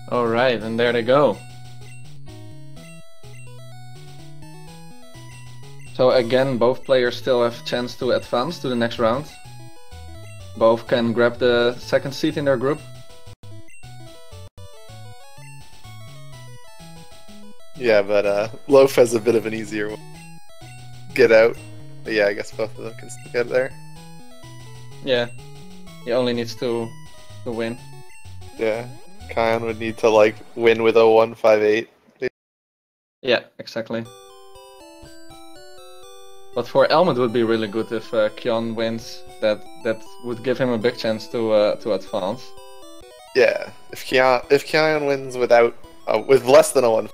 Alright, and there they go. So again, both players still have a chance to advance to the next round. Both can grab the second seat in their group. Yeah, but Loaf has a bit of an easier one. Get out. But yeah, I guess both of them can still get there. Yeah, he only needs to win. Yeah, Kyon would need to like win with a 158. Yeah, exactly. But for Elm it would be really good if Kyon wins. That would give him a big chance to advance. Yeah, if Kyon wins without with less than a 1,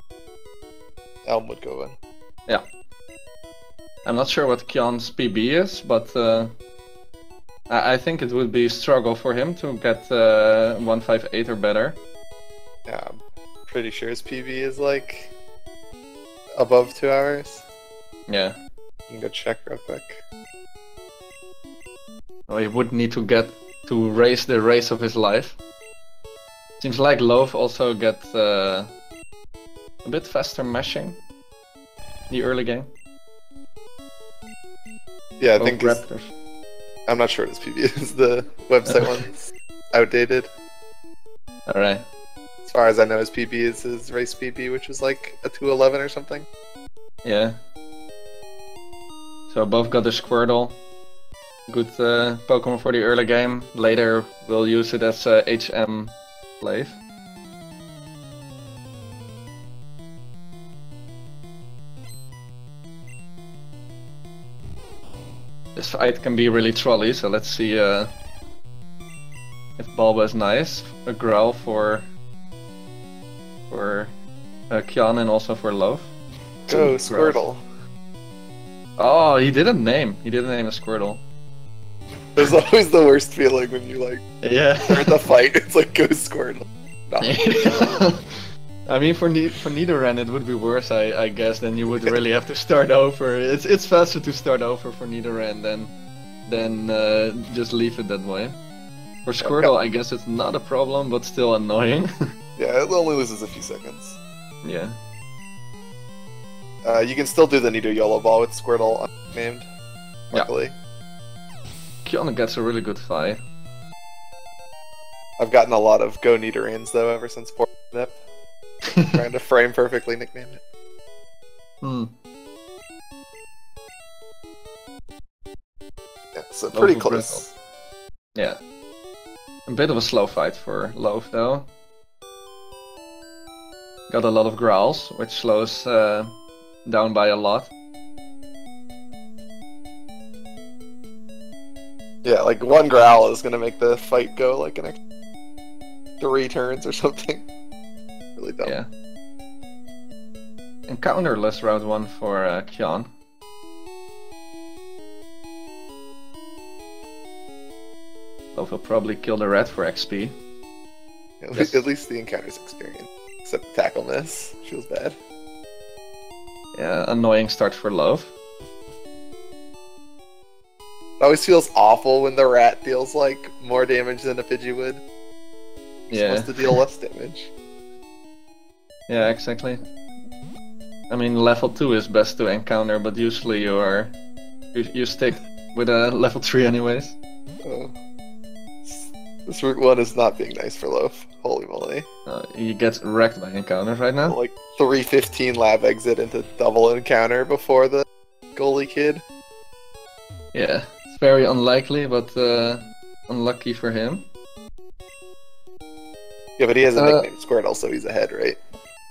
Elm would go in. Yeah. I'm not sure what Kyon's PB is, but I think it would be a struggle for him to get 158 or better. Yeah, I'm pretty sure his PB is like above 2 hours. Yeah. You can go check real quick. Well, he would need to get to race the race of his life. Seems like Loaf also get a bit faster meshing the early game. Yeah, I Both think Raptors. I'm not sure what his PB is. The website one's outdated. Alright. As far as I know, his PB is his race PB, which is like a 211 or something. Yeah. So both got the Squirtle. Good Pokemon for the early game. Later we'll use it as HM slave. This fight can be really trolly, so let's see if Bulba is nice. A Growl for Kyon and also for Loaf. Go Squirtle. Oh, he didn't name a Squirtle. There's always the worst feeling when you like Yeah. start the fight. It's like go Squirtle. No. I mean, for Nidoran it would be worse, I guess. Then you would really have to start over. It's faster to start over for Nidoran than just leave it that way. For Squirtle, I guess it's not a problem, but still annoying. Yeah, it only loses a few seconds. Yeah. You can still do the Nido YOLO ball with Squirtle unnamed. Luckily. Kyon gets a really good fight. I've gotten a lot of Go Nidorans though ever since Port Nip. Trying to frame perfectly nickname it. Yeah, so pretty close. Yeah. A bit of a slow fight for Loaf though. Got a lot of growls, which slows down by a lot. Yeah, like one growl is gonna make the fight go like an extra 3 turns or something. Really dumb. Yeah. And counterless round 1 for Kyon. Loaf will probably kill the rat for XP. At least the encounter's experience. Except tackle miss. Feels bad. Yeah, annoying start for Loaf. It always feels awful when the rat deals like more damage than a Pidgey would. It's supposed to deal less damage. Yeah, exactly. I mean, level 2 is best to encounter, but usually you stick with a level 3 anyways. Oh. This Route 1 is not being nice for Loaf. Holy moly. He gets wrecked by encounters right now. Like 315 lab exit into double encounter before the goalie kid. Yeah, it's very unlikely, but unlucky for him. Yeah, but he has a nickname Squirtle, so he's ahead, right?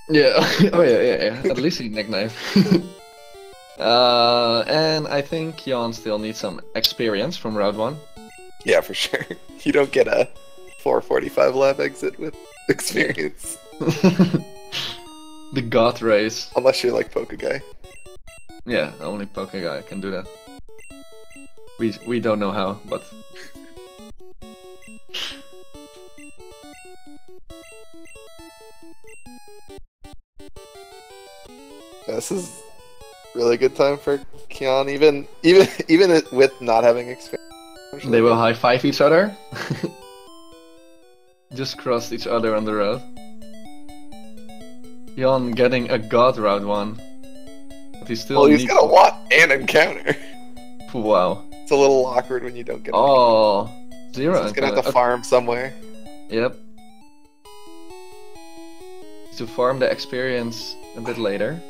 Yeah, oh yeah. At least he nicknamed. And I think Kyon still needs some experience from Route 1. Yeah, for sure. You don't get a 445 lab exit with experience. The God race. Unless you're like Pokeguy. Yeah, only Pokeguy can do that. We don't know how, but... This is really good time for Kyon, even with not having experience. They will high five each other. Just crossed each other on the road. Kyon getting a God route 1. But he still Well, he's needs gonna want an encounter. Wow. It's a little awkward when you don't get an Oh, encounter. zero. So he's gonna have to farm somewhere. Yep. To farm the experience a bit later.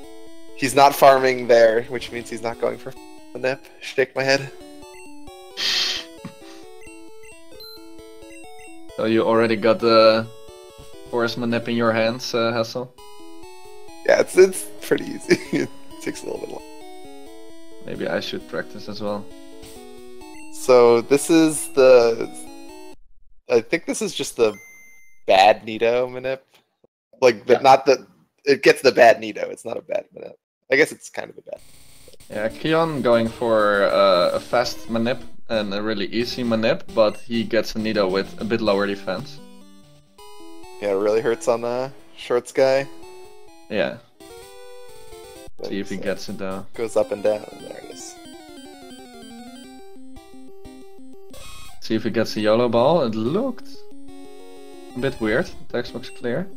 He's not farming there, which means he's not going for a nip. Shake my head. So you already got the forest manip in your hands, Hassel? Yeah, it's pretty easy. It takes a little bit long. Maybe I should practice as well. So this is the... I think this is just the bad Nido manip. Like, but not the... It gets the bad Nido, it's not a bad manip. I guess it's kind of a bad. Yeah, Kyon going for a fast manip and a really easy manip, but he gets a Nido with a bit lower defense. Yeah, it really hurts on the shorts guy. Yeah. See if he gets it though. Goes up and down, and there it is. See if he gets a YOLO ball. It looked a bit weird. The text looks clear.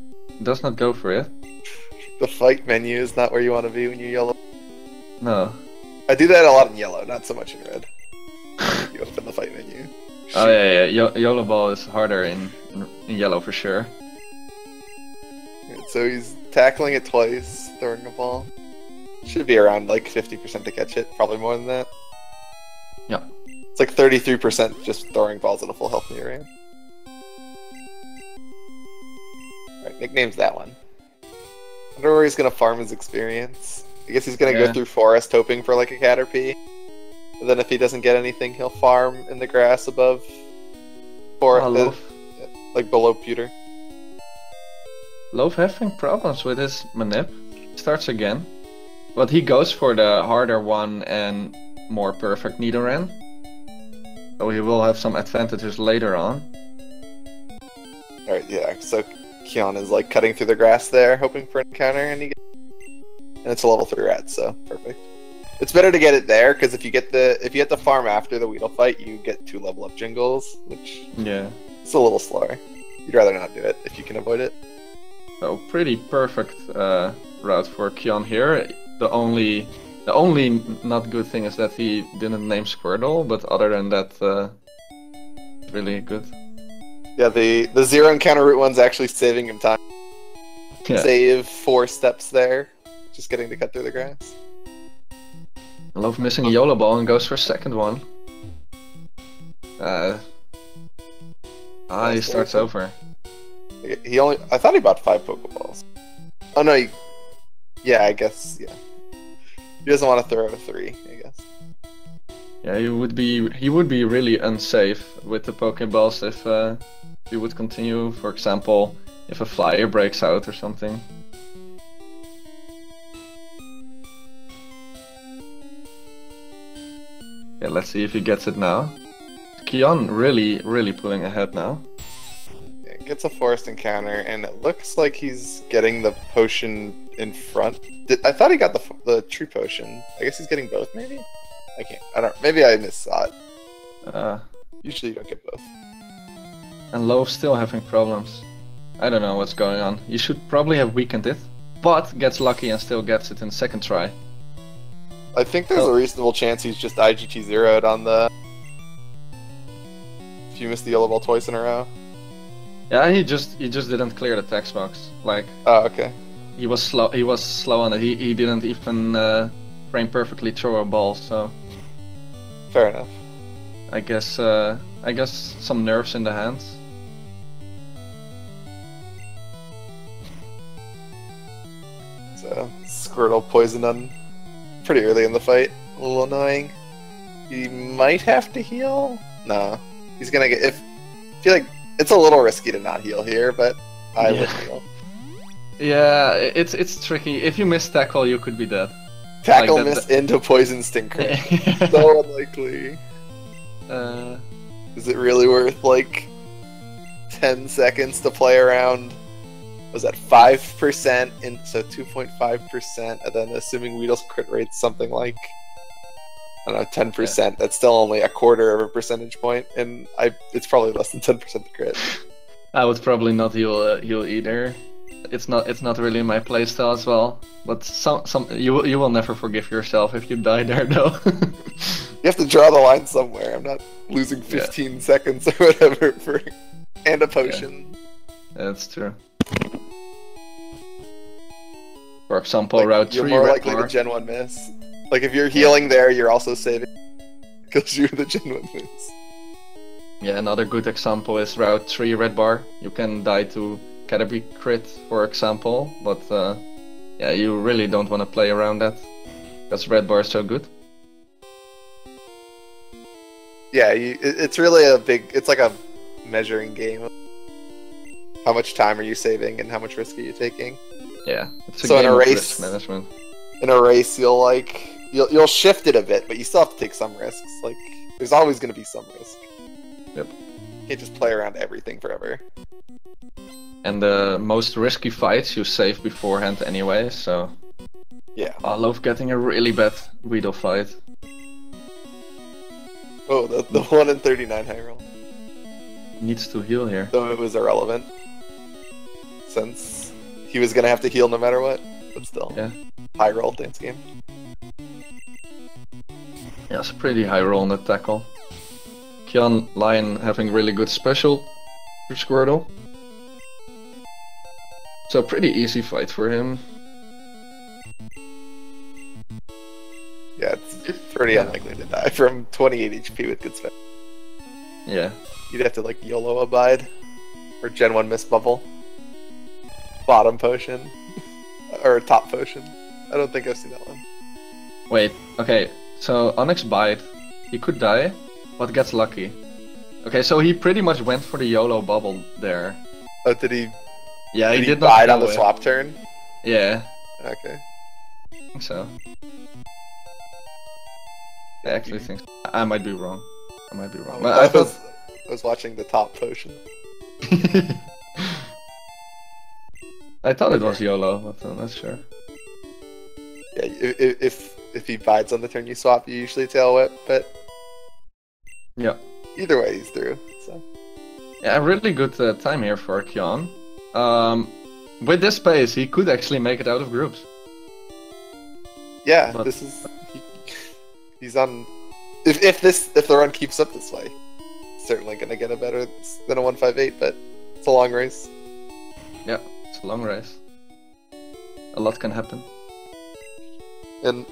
Does not go for it. The fight menu is not where you want to be when you're yellow. No. I do that a lot in yellow, not so much in red. You open the fight menu. Oh yeah. YOLO ball is harder in yellow for sure. So he's tackling it twice, throwing a ball. Should be around like 50% to catch it, probably more than that. Yeah. It's like 33% just throwing balls at a full health near hand. Alright, nickname's that one. I wonder where he's gonna farm his experience. I guess he's gonna go through forest hoping for like a Caterpie. And then if he doesn't get anything, he'll farm in the grass above forest, like below pewter. Loaf having problems with his manip. Starts again. But he goes for the harder one and more perfect Nidoran. So he will have some advantages later on. Alright, yeah, so Kyon is like cutting through the grass there, hoping for an encounter, and and it's a level 3 rat, so perfect. It's better to get it there, because if you get the farm after the Weedle fight, you get 2 level up jingles, which it's a little slower. You'd rather not do it if you can avoid it. So pretty perfect route for Kyon here. The only not good thing is that he didn't name Squirtle, but other than that, really good. Yeah, the 0 encounter route one's actually saving him time. Yeah. Save 4 steps there, just getting to cut through the grass. Love missing a YOLO ball and goes for a second one. He starts over. I thought he bought 5 Pokeballs. Oh no, yeah, I guess, yeah. He doesn't want to throw a 3, I guess. Yeah, he would be really unsafe with the Pokeballs if he would continue, for example, if a flyer breaks out or something. Yeah, let's see if he gets it now. Kyon really pulling ahead now. Yeah, gets a forest encounter, and it looks like he's getting the potion in front. I thought he got the true potion. I guess he's getting both, maybe? I don't. Maybe I missaw it. Usually you don't get both. And Loaf still having problems. I don't know what's going on. You should probably have weakened it, but gets lucky and still gets it in second try. I think there's a reasonable chance he's just IGT zeroed on the... If you missed the yellow ball twice in a row. Yeah, he just didn't clear the text box. Like, oh, okay. He was slow on it. He didn't even frame perfectly throw a ball, so... Fair enough. I guess some nerves in the hands. So, Squirtle poisoned on pretty early in the fight. A little annoying. He might have to heal? No. He's gonna get... I feel like it's a little risky to not heal here, but I would heal. Yeah, it's tricky. If you miss tackle, you could be dead. Tackle like miss into poison stinker. So unlikely. Is it really worth like 10 seconds to play around? Was that 5% so 2.5%, and then assuming Weedle's crit rate's something like, I don't know, 10%. Yeah. That's still only a quarter of a percentage point, and it's probably less than 10% to crit. I would probably not heal either. it's not really my playstyle as well. But you will never forgive yourself if you die there though. You have to draw the line somewhere. I'm not losing 15 seconds or whatever for and a potion. Yeah, that's true. For example, like, route 3 you're more likely to Gen 1 miss. Like if you're healing there, you're also saving because you're the Gen 1 miss. Yeah, another good example is route 3 red bar. You can die to Caterpie crit, for example, but yeah, you really don't want to play around that because red bar is so good. Yeah, it's really it's like a measuring game. How much time are you saving and how much risk are you taking? Yeah, it's a so game in a race, of risk management. In a race, you'll shift it a bit, but you still have to take some risks. Like there's always going to be some risk. Yep. You can't just play around everything forever. And the most risky fights you save beforehand anyway, so... Yeah. I love getting a really bad Weedle fight. Oh, the 1 in 39 high roll. Needs to heal here. Though it was irrelevant. Since he was gonna have to heal no matter what. But still. Yeah. High roll dance game. Yeah, it's a pretty high roll on the tackle. KyonLion having really good special for Squirtle. So pretty easy fight for him. Yeah, it's pretty unlikely to die from 28 HP with good spec. Yeah. You'd have to like YOLO abide. Or Gen 1 miss bubble. Bottom potion. Or top potion. I don't think I've seen that one. Wait, okay, so Onyx bite, he could die, but gets lucky. Okay, so he pretty much went for the YOLO bubble there. Oh, did he? Yeah, did he did not not bite on the it. swap turn? Yeah. Okay. I think so. I actually think so. I might be wrong. I might be wrong. But I was watching the top potion. I thought it was YOLO, but I'm not sure. Yeah, if he bites on the turn you swap, you usually tail whip, but yeah. Either way, he's through. So yeah, a really good time here for Kyon. With this pace, he could actually make it out of groups. Yeah, but... this is he's on. If the run keeps up this way, he's certainly gonna get a better than a 158. But it's a long race. Yeah, it's a long race. A lot can happen. And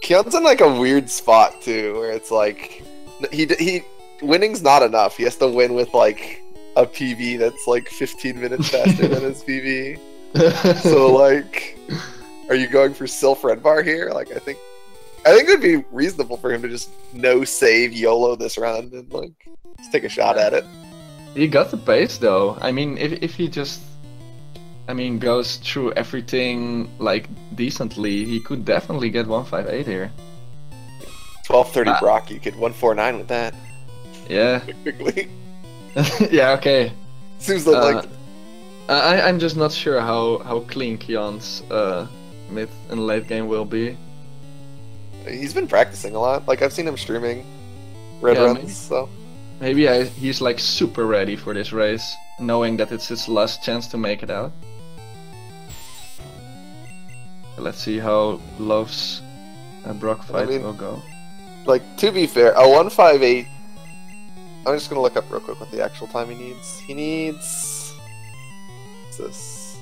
Kyon's in like a weird spot too, where it's like he winning's not enough. He has to win with like a PV that's like 15 minutes faster than his PV. So like, are you going for Sylph Red Bar here? Like, I think it would be reasonable for him to just no save YOLO this round and like just take a shot at it. He got the pace though. I mean, if he just, goes through everything like decently, he could definitely get 158 here. 1230 Brock, you could 149 with that. Yeah. Quickly. Yeah. Okay. Seems like. I'm just not sure how clean Kyon's mid and late game will be. He's been practicing a lot. Like I've seen him streaming red runs, maybe. so. Maybe he's like super ready for this race, knowing that it's his last chance to make it out. Let's see how Loaf's Brock fight will go. Like, to be fair, a 158... I'm just gonna look up real quick what the actual time he needs. He needs... What's this?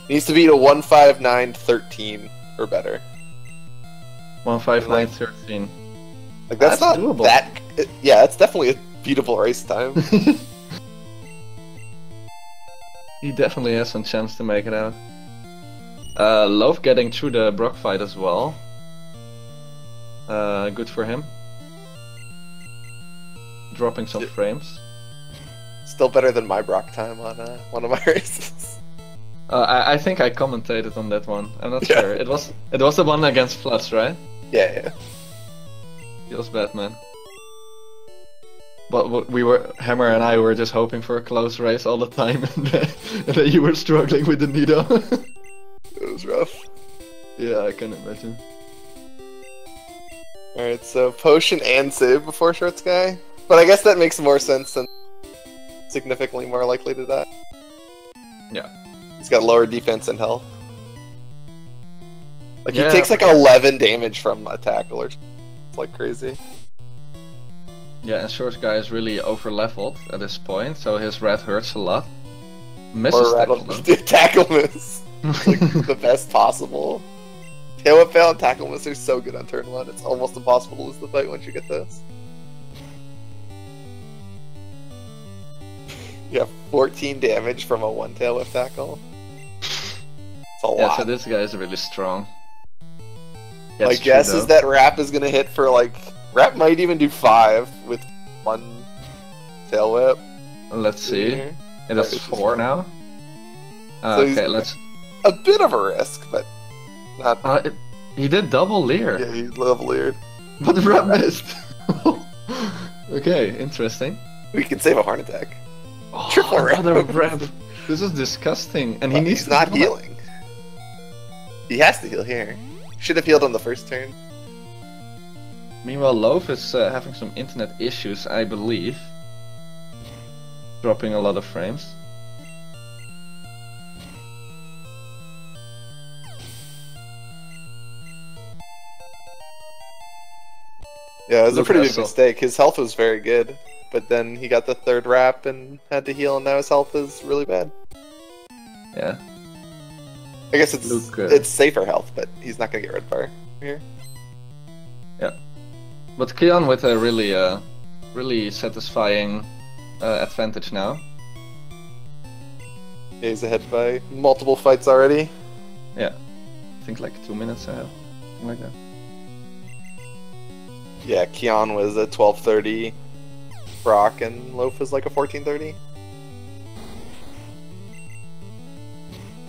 He needs to beat a 159.13 or better. 159.13. Like, that's not doable. That... Yeah, that's definitely a beatable race time. He definitely has some chance to make it out. Loaf getting through the Brock fight as well. Good for him. Dropping some frames. Still better than my Brock time on one of my races. I think I commentated on that one. I'm not sure. It was the one against Flats, right? Yeah. Feels bad, man. But Hammer and I were just hoping for a close race all the time, and then you were struggling with the Nido. It was rough. Yeah, I can imagine. Alright, so potion and save before short sky. But I guess that makes more sense significantly more likely to die. Yeah. He's got lower defense and health. Like, he Yeah. takes like 11 damage from a tackle, or it's like crazy. Yeah, and short guy is really over leveled at this point, so his red hurts a lot. Misses Or tackle rattle, though. tackle miss. Like, the best possible. Tail whip fail and tackle miss are so good on turn 1, it's almost impossible to lose the fight once you get those. Yeah, 14 damage from a 1 tail whip tackle. It's a lot. Yeah, so this guy is really strong. Yeah, My it's true, guess though. is that Rap is gonna hit for like... Rap might even do 5 with 1 tail whip. Let's see. Here. It is Alright, 4 now. So Okay, let's... A bit of a risk, but not... he did double leer. Yeah, he's level-eared. But the rep missed. Okay, interesting. We can save a heart attack. Oh, Triple rep. another rep. This is disgusting, and he needs He's to not heal it. healing. He has to heal here. Should have healed on the first turn. Meanwhile, Loaf is having some internet issues, I believe. Dropping a lot of frames. Yeah, it was a Look pretty at big Essel. mistake. His health was very good, but then he got the 3rd wrap and had to heal, and now his health is really bad. Yeah. I guess it's Luke, it's safer health, but he's not gonna get red bar here. Yeah. But Kyon with a really satisfying advantage now. Yeah, he's ahead by multiple fights already. Yeah. I think like 2 minutes ahead. Something like that. Yeah, Kyon was a 12:30, Brock, and Loaf was like a 14:30.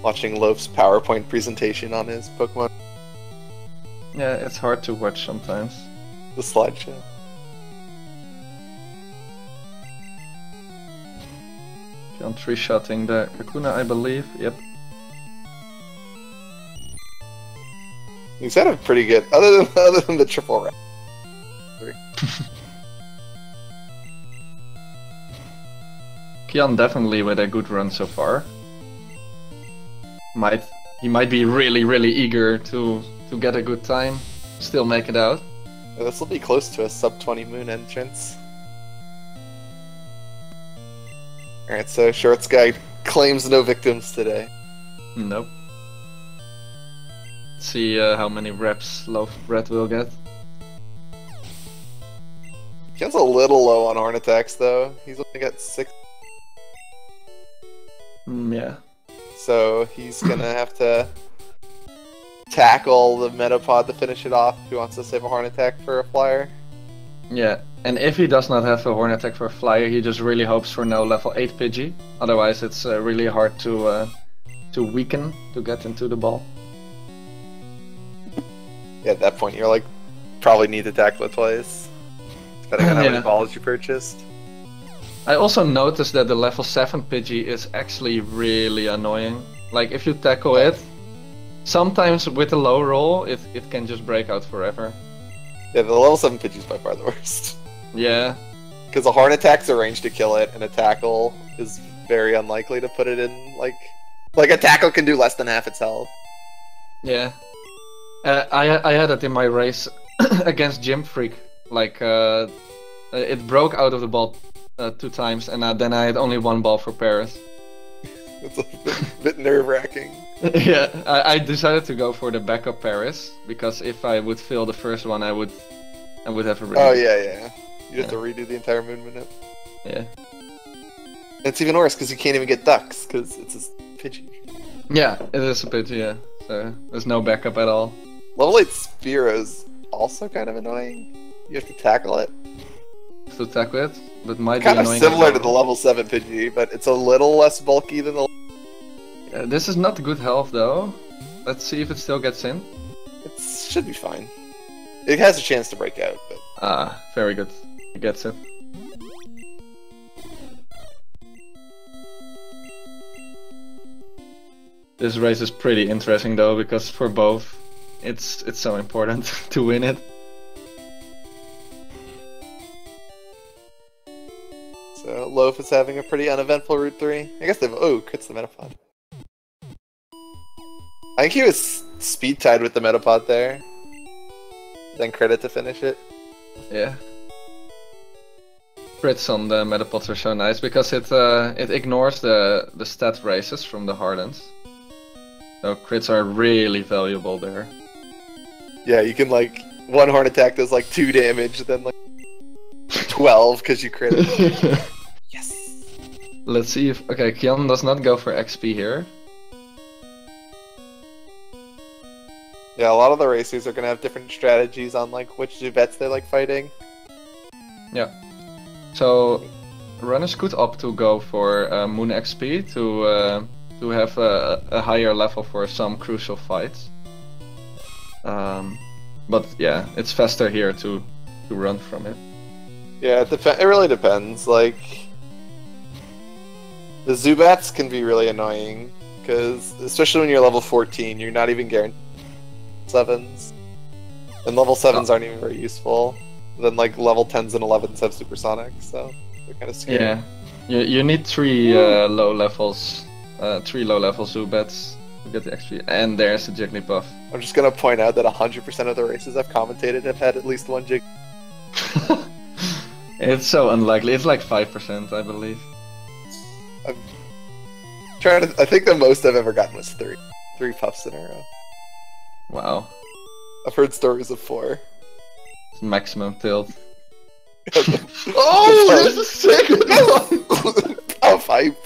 Watching Loaf's PowerPoint presentation on his Pokemon, Yeah, it's hard to watch sometimes. the slideshow. Kyon 3-shotting the Kakuna, I believe. Yep. He's had a pretty good, other than the triple wrap. Kyon definitely with a good run so far. He might be really eager to get a good time, still make it out. Yeah, this will be close to a sub 20 moon entrance. Alright, so Shorts Guy claims no victims today. Nope. Let's see how many reps Loaf Bread will get. Ken's a little low on horn attacks though. He's only got 6, Yeah. so he's gonna have to tackle the Metapod to finish it off if he wants to save a horn attack for a flyer. Yeah, and if he does not have a horn attack for a flyer, he just really hopes for no level 8 Pidgey. Otherwise it's really hard to weaken to get into the ball. Yeah, at that point you're like, probably need to tackle it twice. Depending on how many Yeah. balls you purchased. I also noticed that the level 7 Pidgey is actually really annoying. Like if you tackle it, sometimes with a low roll, it can just break out forever. Yeah, the level 7 Pidgey's by far the worst. Yeah, Because a horn attack's a range to kill it, and a tackle is very unlikely to put it in, like a tackle can do less than half its health. yeah. I had it in my race against Gym Freak. Like, it broke out of the ball 2 times, and then I had only 1 ball for Paris. It's a bit nerve-wracking. Yeah, I decided to go for the backup Paris, because if I would fail the first one, I would have a really... Oh yeah. You have to redo the entire Moon Minute. Yeah. It's even worse because you can't even get ducks because it's a Pidgey. Yeah, it is a Pidgey, yeah. So there's no backup at all. Level 8 Spearo's also kind of annoying. You have to tackle it. To tackle it, but might Kind be of annoying. similar to the level 7 Pidgey, but it's a little less bulky than the... This is not good health though. Let's see if it still gets in. It should be fine. It has a chance to break out, but... Ah, very good. He gets it. This race is pretty interesting though, because for both, it's so important to win it. So, Loaf Loaf is having a pretty uneventful Route 3. I guess they've... Oh, crits the Metapod. I think he was speed tied with the Metapod there. Then credit to finish it. Yeah. Crits on the Metapods are so nice because it ignores the stat races from the Hardens. So crits are really valuable there. Yeah, you can like... One horn attack does like 2 damage, then like 12 because you crit it. Yes! Let's see if... Okay, Kyon does not go for XP here. Yeah, a lot of the racers are gonna have different strategies on like which Zubets they like fighting. Yeah. So runners could opt to go for Moon XP to have a higher level for some crucial fights. But yeah, it's faster here to run from it. Yeah, it really depends. Like the Zubats can be really annoying because especially when you're level 14, you're not even guaranteed 7s, and level 7s aren't even very useful. Then like level 10s and 11s have supersonic, so they're kind of scary. Yeah, you need 3 low levels, 3 low level Zubats to get the XP, and there's the Jigglypuff. I'm just gonna point out that 100% of the races I've commentated have had at least one Jig. It's so unlikely. It's like 5%, I believe. I'm trying to. I think the most I've ever gotten was 3 puffs in a row. Wow. I've heard stories of 4. It's maximum tilt. Oh, there's a second one! Puff hype.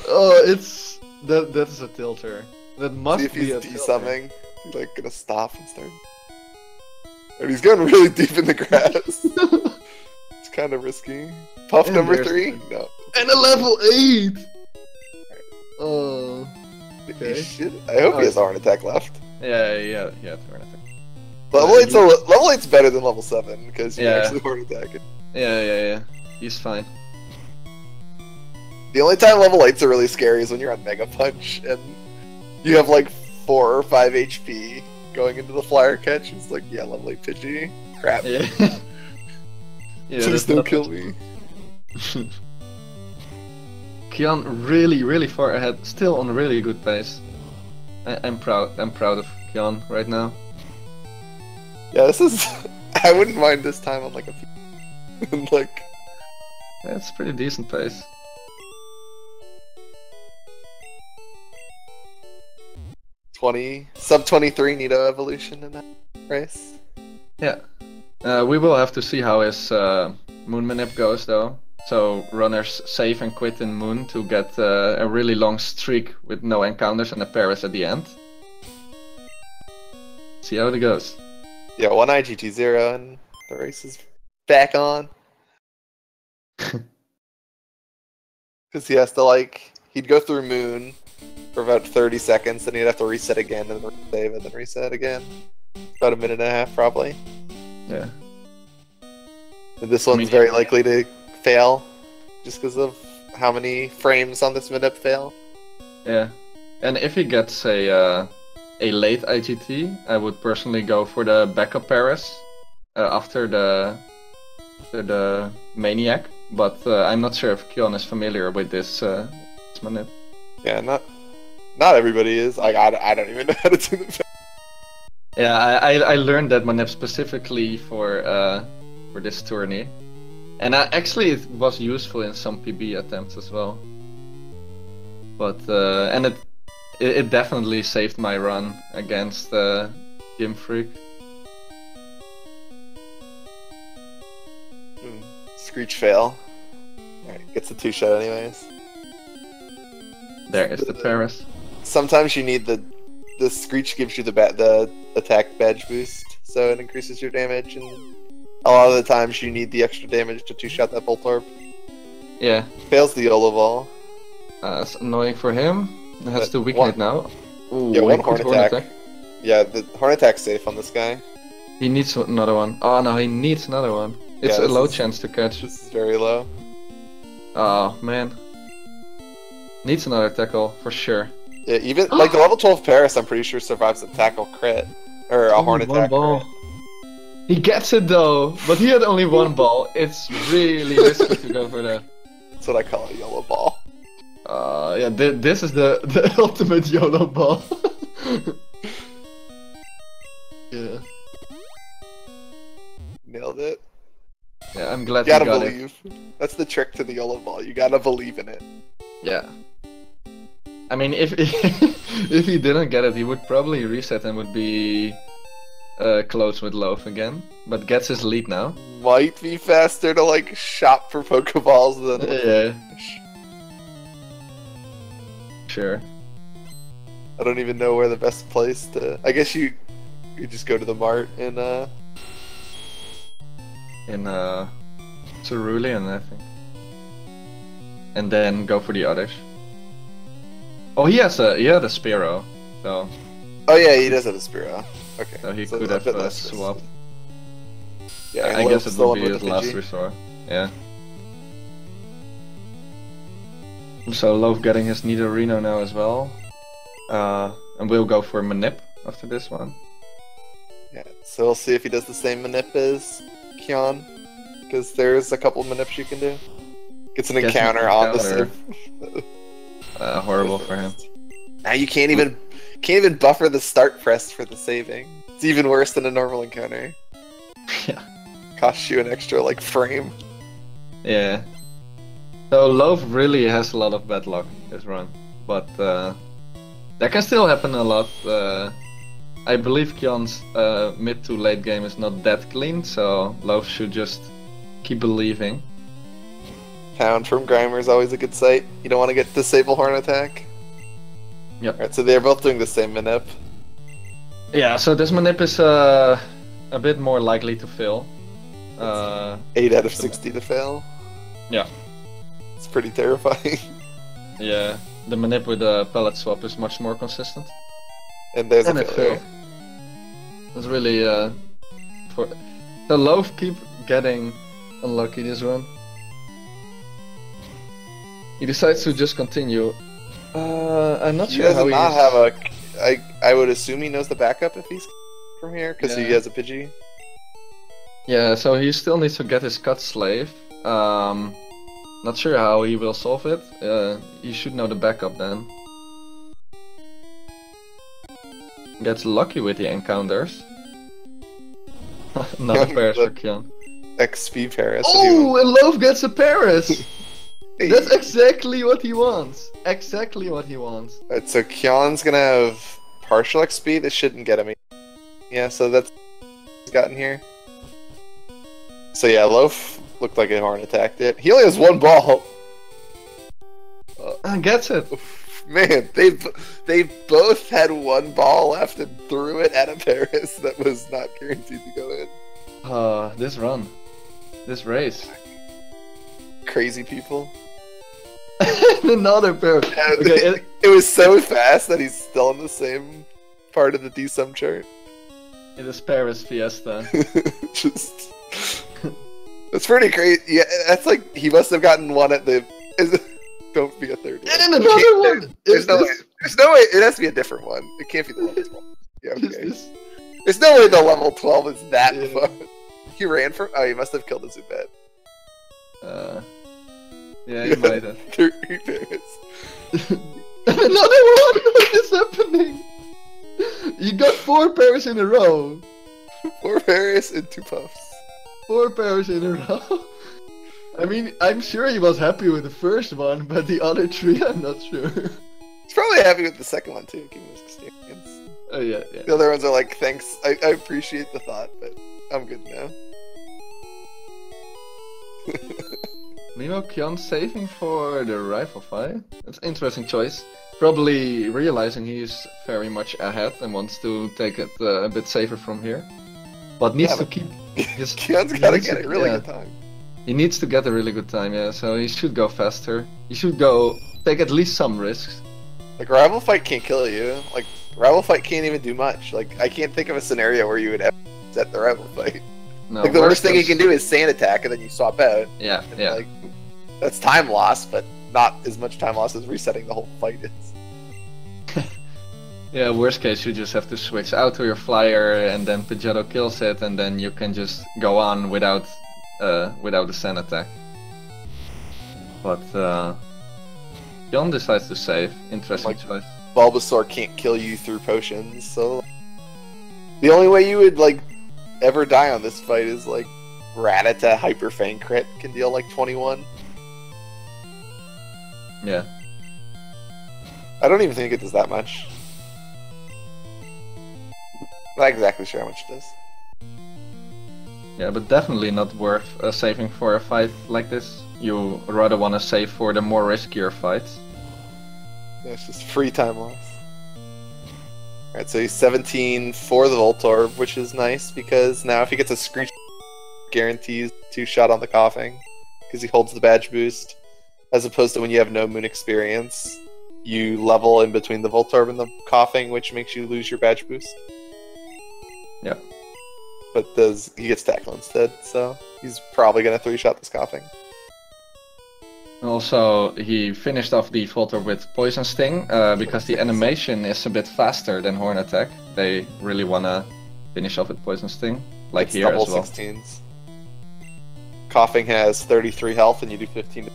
Oh, it's... That is a tilter. That must See if be a he's tilter. de-summing. He's like gonna stop and start. And he's going really deep in the grass. It's kind of risky. Puff And number there's 3? No. And a level 8! Oh... Okay. I hope he has Horn Attack left. Yeah, Horn Attack. Level 8's better than level 7 because you can Yeah. actually Horn Attack it. Yeah. He's fine. The only time level 8s are really scary is when you're on Mega Punch and you have like 4 or 5 HP going into the flyer catch. It's like, yeah, level 8 Pidgey. Crap. Yeah. Please don't kill me. Kyon really far ahead, still on a really good pace. I'm proud of Kyon right now. Yeah, this is... I wouldn't mind this time on like a... like... That's pretty decent pace. Sub 23 Nido evolution in that race. Yeah. We will have to see how his Moon Manip goes though. So runners save and quit in Moon to get a really long streak with no encounters and a Paris at the end. See how it goes. Yeah, 1 IGT0 and the race is back on. Because he has to like, he'd go through Moon for about 30 seconds, then he'd have to reset again and then save and then reset again. About a minute and a half probably. Yeah. And this one's very likely to fail just because of how many frames on this Manip fail. Yeah. And if he gets a late IGT, I would personally go for the backup Paris after the Maniac. But I'm not sure if Kyon is familiar with this Manip. Yeah, not everybody is. Like I don't even know how to do the. Yeah, I learned that Manip specifically for this tourney, and actually it was useful in some PB attempts as well. But and it definitely saved my run against Gym Freak. Screech fail. Alright, gets the 2-shot anyways. There is the Paris. Sometimes you need the Screech gives you the attack badge boost, so it increases your damage, and a lot of the times you need the extra damage to 2-shot that Voltorb. Yeah. Fails the YOLO ball. It's annoying for him. It has to weaken it now. Ooh, yeah, 1 horn attack. Yeah, the horn attack's safe on this guy. He needs another one. Oh no, he needs another one. It's a low chance to catch. This is very low. Oh man. Needs another tackle for sure. Yeah, even like the level 12 Paris, I'm pretty sure survives a tackle crit or a horn attack. Ball. He gets it though, but he had only 1 ball. It's really risky to go for that. That's what I call a YOLO ball. Yeah, this is the ultimate YOLO ball. Yeah. Nailed it. Yeah, I'm glad You gotta you got believe. That's the trick to the YOLO ball. You gotta believe in it. Yeah. I mean, if if he didn't get it, he would probably reset and would be close with Loaf again. But gets his lead now. Might be faster to like shop for Pokeballs than. Yeah. Sure. I don't even know where the best place to. I guess you just go to the mart in Cerulean, I think. And then go for the others. Oh, he had a Spearow, so. Oh yeah, he does have a Spearow. Okay. So he could have swapped. Yeah, I guess it would be his last resort. Yeah. So Loaf getting his Nidorino now as well. And we'll go for Manip after this one. Yeah, so we'll see if he does the same Manip as Kyon. Because there's a couple Manips you can do. Gets an encounter on the save. Horrible for him. Now you can't even buffer the start press for the saving. It's even worse than a normal encounter. Yeah. Costs you an extra like frame. Yeah. So Loaf really has a lot of bad luck this run, but that can still happen a lot. I believe Kyon's mid to late game is not that clean, so Loaf should just keep believing. Pound from Grimer is always a good sight. You don't want to get Disable Horn Attack. Yep. Alright, so they're both doing the same Manip. Yeah, so this Manip is a bit more likely to fail. 8 out of 60 to fail. Yeah. It's pretty terrifying. Yeah, the Manip with the pellet swap is much more consistent. And there's And a it failure. failed. It's really for the Loaf keep getting unlucky this run. He decides to just continue. I'm not He sure does how not he's... have a. I would assume he knows the backup if he's from here because he Yeah. has a Pidgey. Yeah, so he still needs to get his cut slave. Not sure how he will solve it. He should know the backup then. Gets lucky with the encounters. Not a Paris for Kyon. XP Paris. Oh, and Loaf gets a Paris! Hey. That's exactly what he wants. Exactly what he wants. Alright, so Kyon's gonna have partial XP. This shouldn't get him. Yeah, so that's he's gotten here. So yeah, Loaf looked like a horn attacked it. He only has one ball. Gets it. Man, they both had one ball left and threw it at a Paris that was not guaranteed to go in. This run. This race. Crazy people. Another Paris. Okay, It was so fast that he's still in the same part of the D-sum chart. it is Paris Fiesta. Just... That's pretty great. Yeah, that's like, he must have gotten one at the... Don't be a third one. And another one! There's no way. There's no way. It has to be a different one. It can't be the level 12. Yeah, Is okay. this- There's no way the level 12 is that Yeah. fun. He ran from... Oh, he must have killed a Zubat. Yeah, you might have. 3 Paris. Another one! What is happening? You got 4 Paris in a row. 4 Paris and 2 Puffs. 4 Paris in a row. I mean, I'm sure he was happy with the first one, but the other 3, I'm not sure. He's probably happy with the second one too, given his experience. Oh yeah, yeah. The other ones are like, thanks, I appreciate the thought, but I'm good now. Meanwhile, Kyon saving for the rifle fight. That's an interesting choice. Probably realizing he's very much ahead and wants to take it a bit safer from here. But needs to keep his... Kyon's gotta get a really good time. He needs to get a really good time, yeah, so he should go faster. He should go take at least some risks. Like, Rival Fight can't kill you. Like, Rival Fight can't even do much. Like, I can't think of a scenario where you would have set the Rival Fight. No, Like, the worst thing you can do is Sand Attack and then you swap out. Yeah, And, yeah. like, that's time loss, but not as much time loss as resetting the whole fight is. Yeah, worst case you just have to switch out to your flyer and then Pidgeotto kills it and then you can just go on without the sand attack. but Kyon decides to save. Interesting choice. Bulbasaur can't kill you through potions, so the only way you would like ever die on this fight is like Rattata Hyper Fang crit can deal like 21. Yeah. I don't even think it does that much. Not exactly sure how much it does. Yeah, but definitely not worth saving for a fight like this. You rather want to save for the more riskier fights. Yeah, it's just free time loss. Alright, so he's 17 for the Voltorb, which is nice because now if he gets a Screech, guarantees 2-shot on the coughing because he holds the badge boost. As opposed to when you have no moon experience, you level in between the Voltorb and the coughing, which makes you lose your badge boost. Yep. But he gets tackle instead, so he's probably gonna 3-shot this coughing. Also, he finished off the Voltorb with Poison Sting because the animation is a bit faster than Horn Attack. They really wanna finish off with Poison Sting, like it's here double as well. 16s. Coughing has 33 health, and you do 15.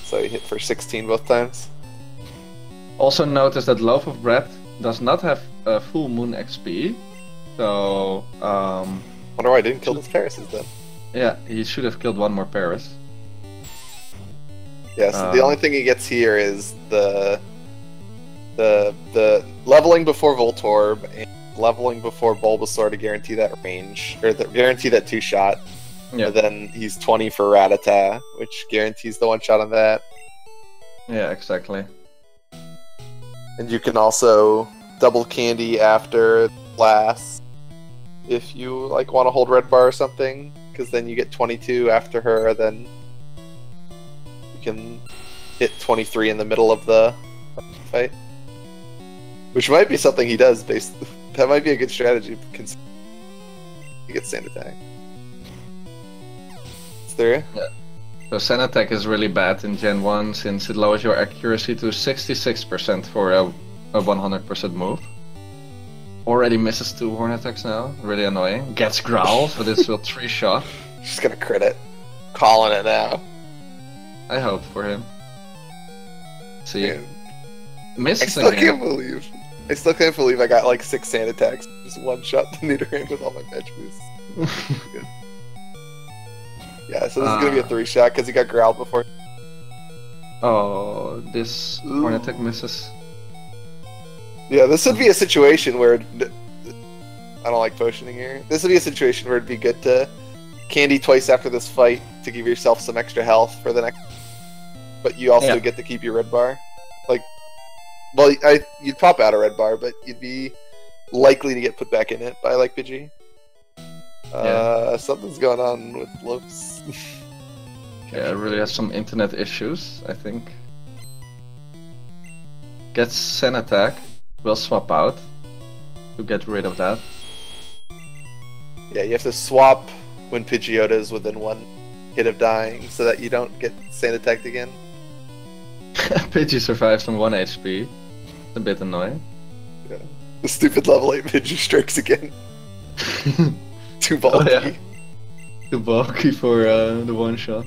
So you hit for 16 both times. Also notice that Loaf of Bread does not have full moon XP, so Wonder why I didn't kill those Parises then. yeah, he should have killed one more Paris. Yeah, so the only thing he gets here is the leveling before Voltorb and leveling before Bulbasaur to guarantee that range, or guarantee that 2-shot. Yeah. And then he's 20 for Rattata, which guarantees the 1-shot on that. Yeah, exactly. And you can also double candy after Blast if you like want to hold red bar or something, because then you get 22 after her, then you can hit 23 in the middle of the fight. Which might be something he does that might be a good strategy considering he gets Sand Attack. There. Yeah. So Sand Attack is really bad in Gen 1 since it lowers your accuracy to 66% for a 100% move. Already misses 2 Horn Attacks now, really annoying. Gets Growl, so this will 3-shot. Just gonna crit it. Calling it now. I hope for him. See. Man. Misses I still can't believe I got like 6 Sand Attacks. Just 1-shot the Nidoran with all my badge boosts. Good. Yeah, so this is gonna be a 3-shot because he got growled before. Oh, this Horn Attack misses. Yeah, this would be a situation where I don't like potioning here. This would be a situation where it'd be good to candy twice after this fight to give yourself some extra health for the next. But you also get to keep your red bar. Like, well, you'd pop out a red bar, but you'd be likely to get put back in it by like Pidgey. Something's going on with Lopes. Yeah, it really has some internet issues, I think. Gets Sand Attack, will swap out to get rid of that. Yeah, you have to swap when Pidgeotto is within 1 hit of dying so that you don't get Sand Attacked again. Pidgey survives on 1 HP. It's a bit annoying. Yeah. The stupid level 8 Pidgey strikes again. Too bulky. Oh, yeah. Too bulky for the 1-shot.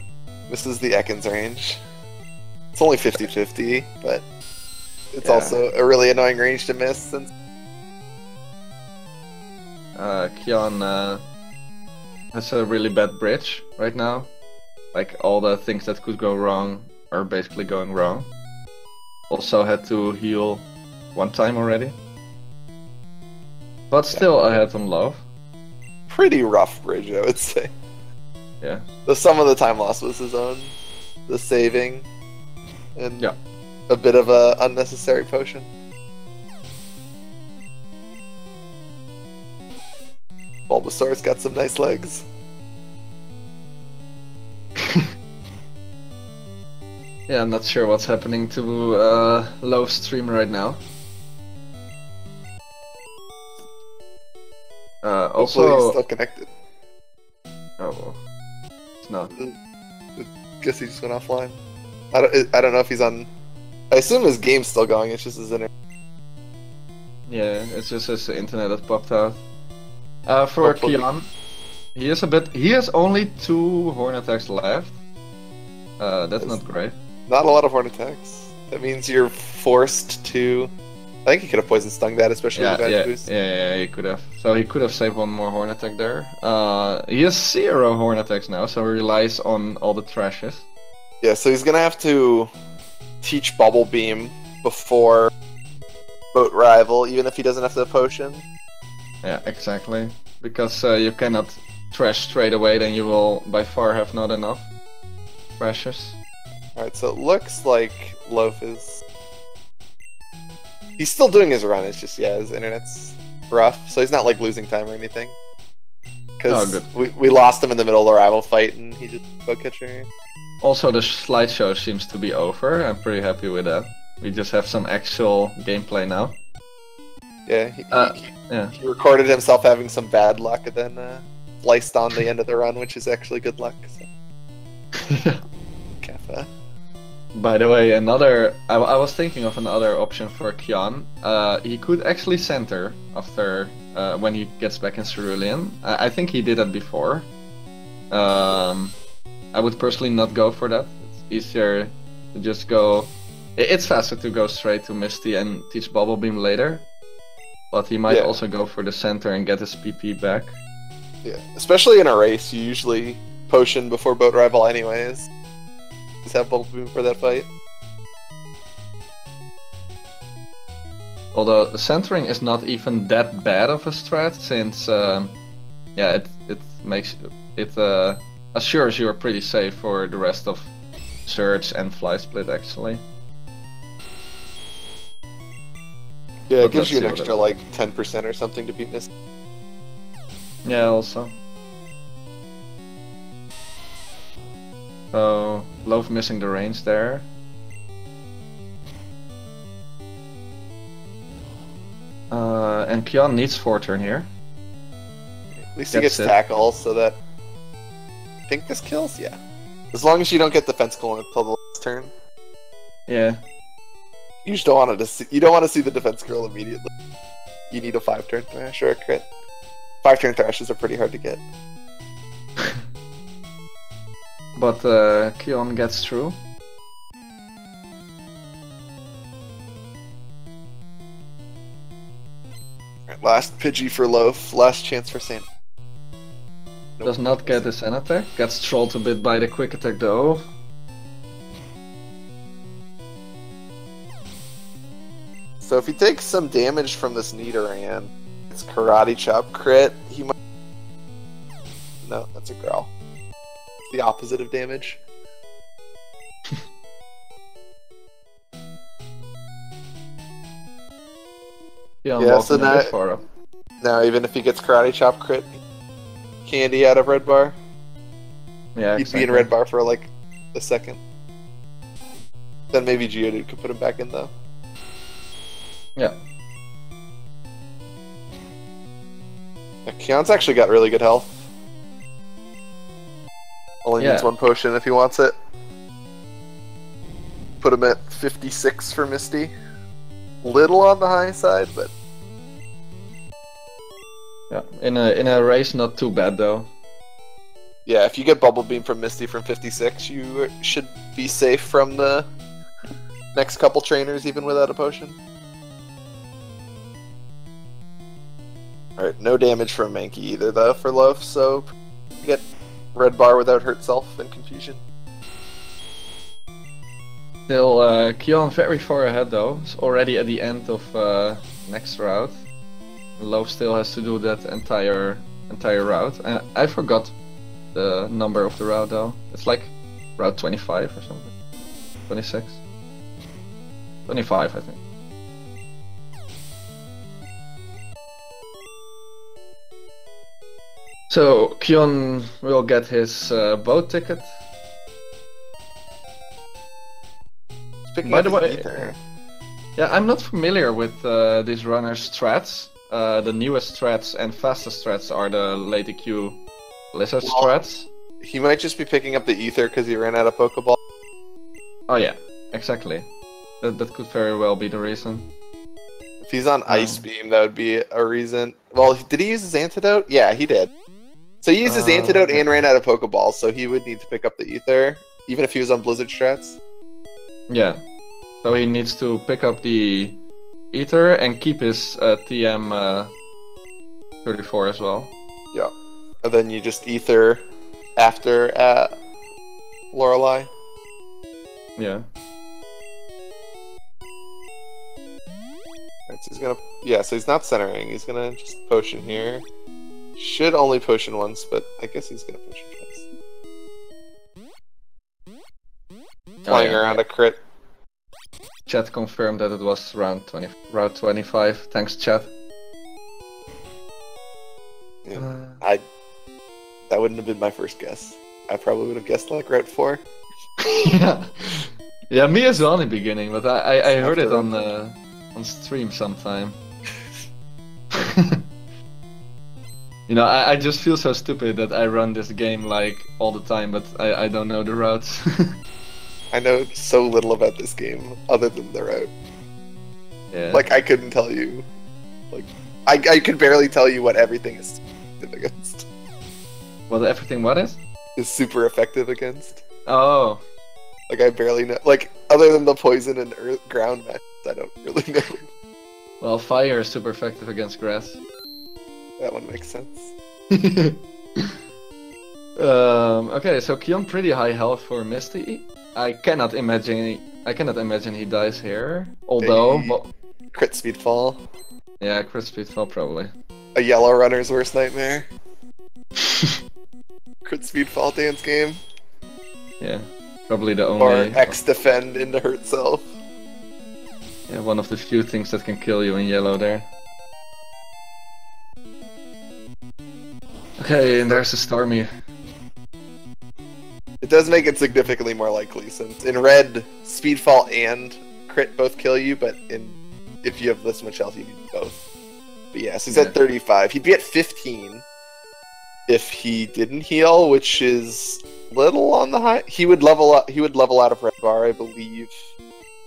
This is the Ekans range. It's only 50-50, but it's also a really annoying range to miss since Kyon has a really bad bridge right now. Like all the things that could go wrong are basically going wrong. Also had to heal 1 time already. But still ahead on Love. Pretty rough bridge, I would say. Yeah. The sum of the time loss was his own. The saving. And a bit of a unnecessary potion. Bulbasaur's got some nice legs. Yeah, I'm not sure what's happening to Love's stream right now. Hopefully he's still connected. Oh, well. It's not. I guess he just went offline. I don't know if he's on. I assume his game's still going. It's just his internet. Yeah, it's just his internet that popped out. For Kyon, he has only 2 Horn Attacks left, That's not great. Not a lot of horn attacks. That means you're forced to. I think he could have poison stung that, especially with the badge boost. Yeah, he could have. So he could have saved one more horn attack there. He has 0 horn attacks now, so he relies on all the trashes. Yeah, so he's gonna have to teach Bubble Beam before Boat Rival, even if he doesn't have the potion. Yeah, exactly. Because you cannot trash straight away, then you will by far have not enough trashes. Alright, so it looks like Loaf is... He's still doing his run, it's just, yeah, his internet's rough, so he's not like losing time or anything. Because we lost him in the middle of the rival fight and he just bug catcher. Also, the slideshow seems to be over. I'm pretty happy with that. We just have some actual gameplay now. Yeah, he recorded himself having some bad luck and then sliced on the end of the run, which is actually good luck. So. Kappa. By the way, I was thinking of another option for Kyon. He could actually center after when he gets back in Cerulean. I think he did that before. I would personally not go for that. It's easier to just go... It's faster to go straight to Misty and teach Bubble Beam later. But he might also go for the center and get his PP back. Yeah, especially in a race, you usually potion before Boat Rival anyways. Just have Bubble Beam for that fight. Although the centering is not even that bad of a strat, since it makes it assures you are pretty safe for the rest of Surge and Fly Split actually. Yeah, it gives you an extra like 10% or something to beat Misty. Yeah, also. So, Loaf missing the range there. And Kyon needs 4 turn here. At least he gets tackle, so that... I think this kills? Yeah. As long as you don't get defense cooling until the last turn. Yeah. You just don't want to see, you don't want to see the defense curl immediately. You need a 5-turn thrash or a crit. 5-turn thrashes are pretty hard to get. But Kyon gets through. Right, last Pidgey for Loaf, last chance for Sand. Nope. Does not get his Sand attack, gets trolled a bit by the quick attack though. So if he takes some damage from this Nidoran, it's Karate Chop crit, he might... No, that's a Growl. It's the opposite of damage. Yeah, so now even if he gets Karate Chop crit, candy out of Red Bar, he'd be in Red Bar for like a second. Then maybe Geodude could put him back in though. Yeah. Kyon's actually got really good health. Only needs 1 potion if he wants it. Put him at 56 for Misty. Little on the high side, but... Yeah, in a race not too bad though. Yeah, if you get Bubble Beam from Misty from 56, you should be safe from the next couple trainers even without a potion. Alright, no damage from Mankey either though for Loaf, so get Red Bar without Hurt Self and Confusion. Still, Kyon very far ahead though. It's already at the end of next route. Loaf still has to do that entire route. I forgot the number of the route though. It's like route 25 or something. 26? 25 I think. So Kyon will get his boat ticket. By the way, yeah, I'm not familiar with these runners' strats. The newest strats and fastest strats are the late EQ Blizzard strats. He might just be picking up the Ether because he ran out of Pokeball. Oh yeah, exactly. That could very well be the reason. If he's on Ice Beam, that would be a reason. Well, did he use his antidote? Yeah, he did. So he used his antidote and ran out of Pokeballs, so he would need to pick up the Ether. even if he was on Blizzard strats. Yeah. So he needs to pick up the Ether and keep his TM 34 as well. Yeah. And then you just Ether after Lorelei. Yeah. Right, so he's gonna, yeah, so he's not centering. He's gonna just potion here. Should only potion once, but I guess he's gonna potion twice. Flying around a crit. Chat confirmed that it was route 25. Thanks, chat. Yeah, that wouldn't have been my first guess. I probably would have guessed like route 4. Yeah. Yeah, me as well in the beginning, but I heard it on stream sometime. You know, I just feel so stupid that I run this game like all the time, but I don't know the routes. I know so little about this game other than the route. Yeah. Like I couldn't tell you. Like I could barely tell you what everything is effective against. What everything what is? Is super effective against. Oh. Like I barely know. Like other than the poison and ground matches, I don't really know. Well, fire is super effective against grass. That one makes sense. Okay, so Kyon pretty high health for Misty. I cannot imagine he dies here. Although, crit speed fall. Yeah, crit speed fall probably. A yellow runner's worst nightmare. Crit speed fall dance game. Yeah, probably the only. Or X defend into hurt self. Yeah, one of the few things that can kill you in yellow there. Okay, and there's a Stormy. It does make it significantly more likely, since in red, speedfall and crit both kill you, but if you have this much health, you need both. But yes, he's at 35. He'd be at 15 if he didn't heal, which is little on the high. He would level up. He would level out of red bar, I believe,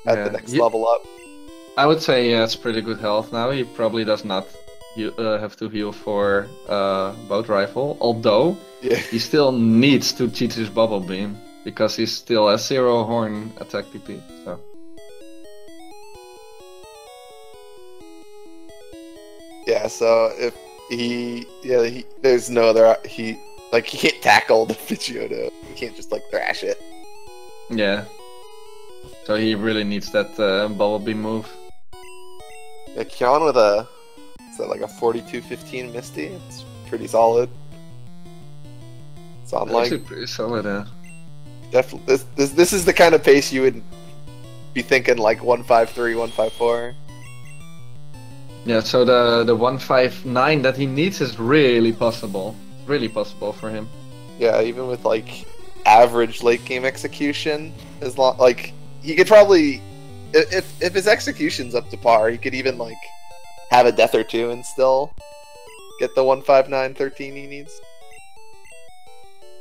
at the next level up. I would say it's pretty good health now. He probably does not have to heal for boat rifle, although he still needs to teach his bubble beam because he still has 0 horn attack PP. So yeah, so if there's no other he can't tackle the Pidgeotto. He can't just like thrash it. Yeah. So he really needs that bubble beam move. Yeah, Kyon with a. Is that like a 42-15 Misty? It's pretty solid. It's on like actually pretty solid, yeah. Definitely, this is the kind of pace you would be thinking like 153, 154. Yeah, so the 159 that he needs is really possible. Really possible for him. Yeah, even with like average late game execution, as long like he could probably if his execution's up to par, he could even like have a death or two and still get the 159-13 he needs.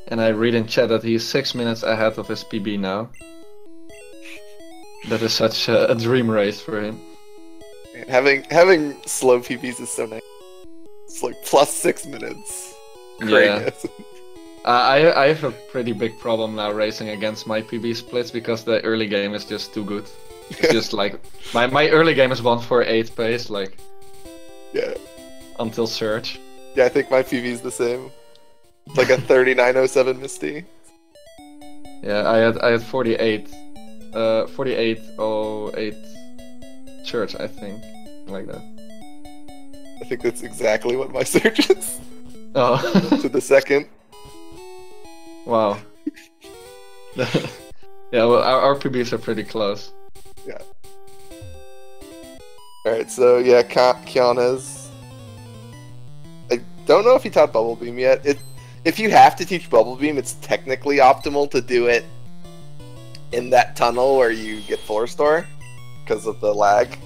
And I read in chat that he's 6 minutes ahead of his PB now. That is such a dream race for him. And having slow PBs is so nice. It's like plus 6 minutes. Greatness. Yeah. I have a pretty big problem now racing against my PB splits because the early game is just too good. It's just like my early game is 148 pace, like. Yeah. Until Surge. Yeah, I think my PV is the same. It's like a 3907 Misty. Yeah, I had 48. 4808 Surge, I think. Like that. I think that's exactly what my Surge is. Oh. To the second. Wow. Yeah, well, our PBs are pretty close. Yeah. Alright, so yeah, Kyon has... I don't know if he taught Bubble Beam yet. If you have to teach Bubble Beam, it's technically optimal to do it in that tunnel where you get Full Restore, because of the lag,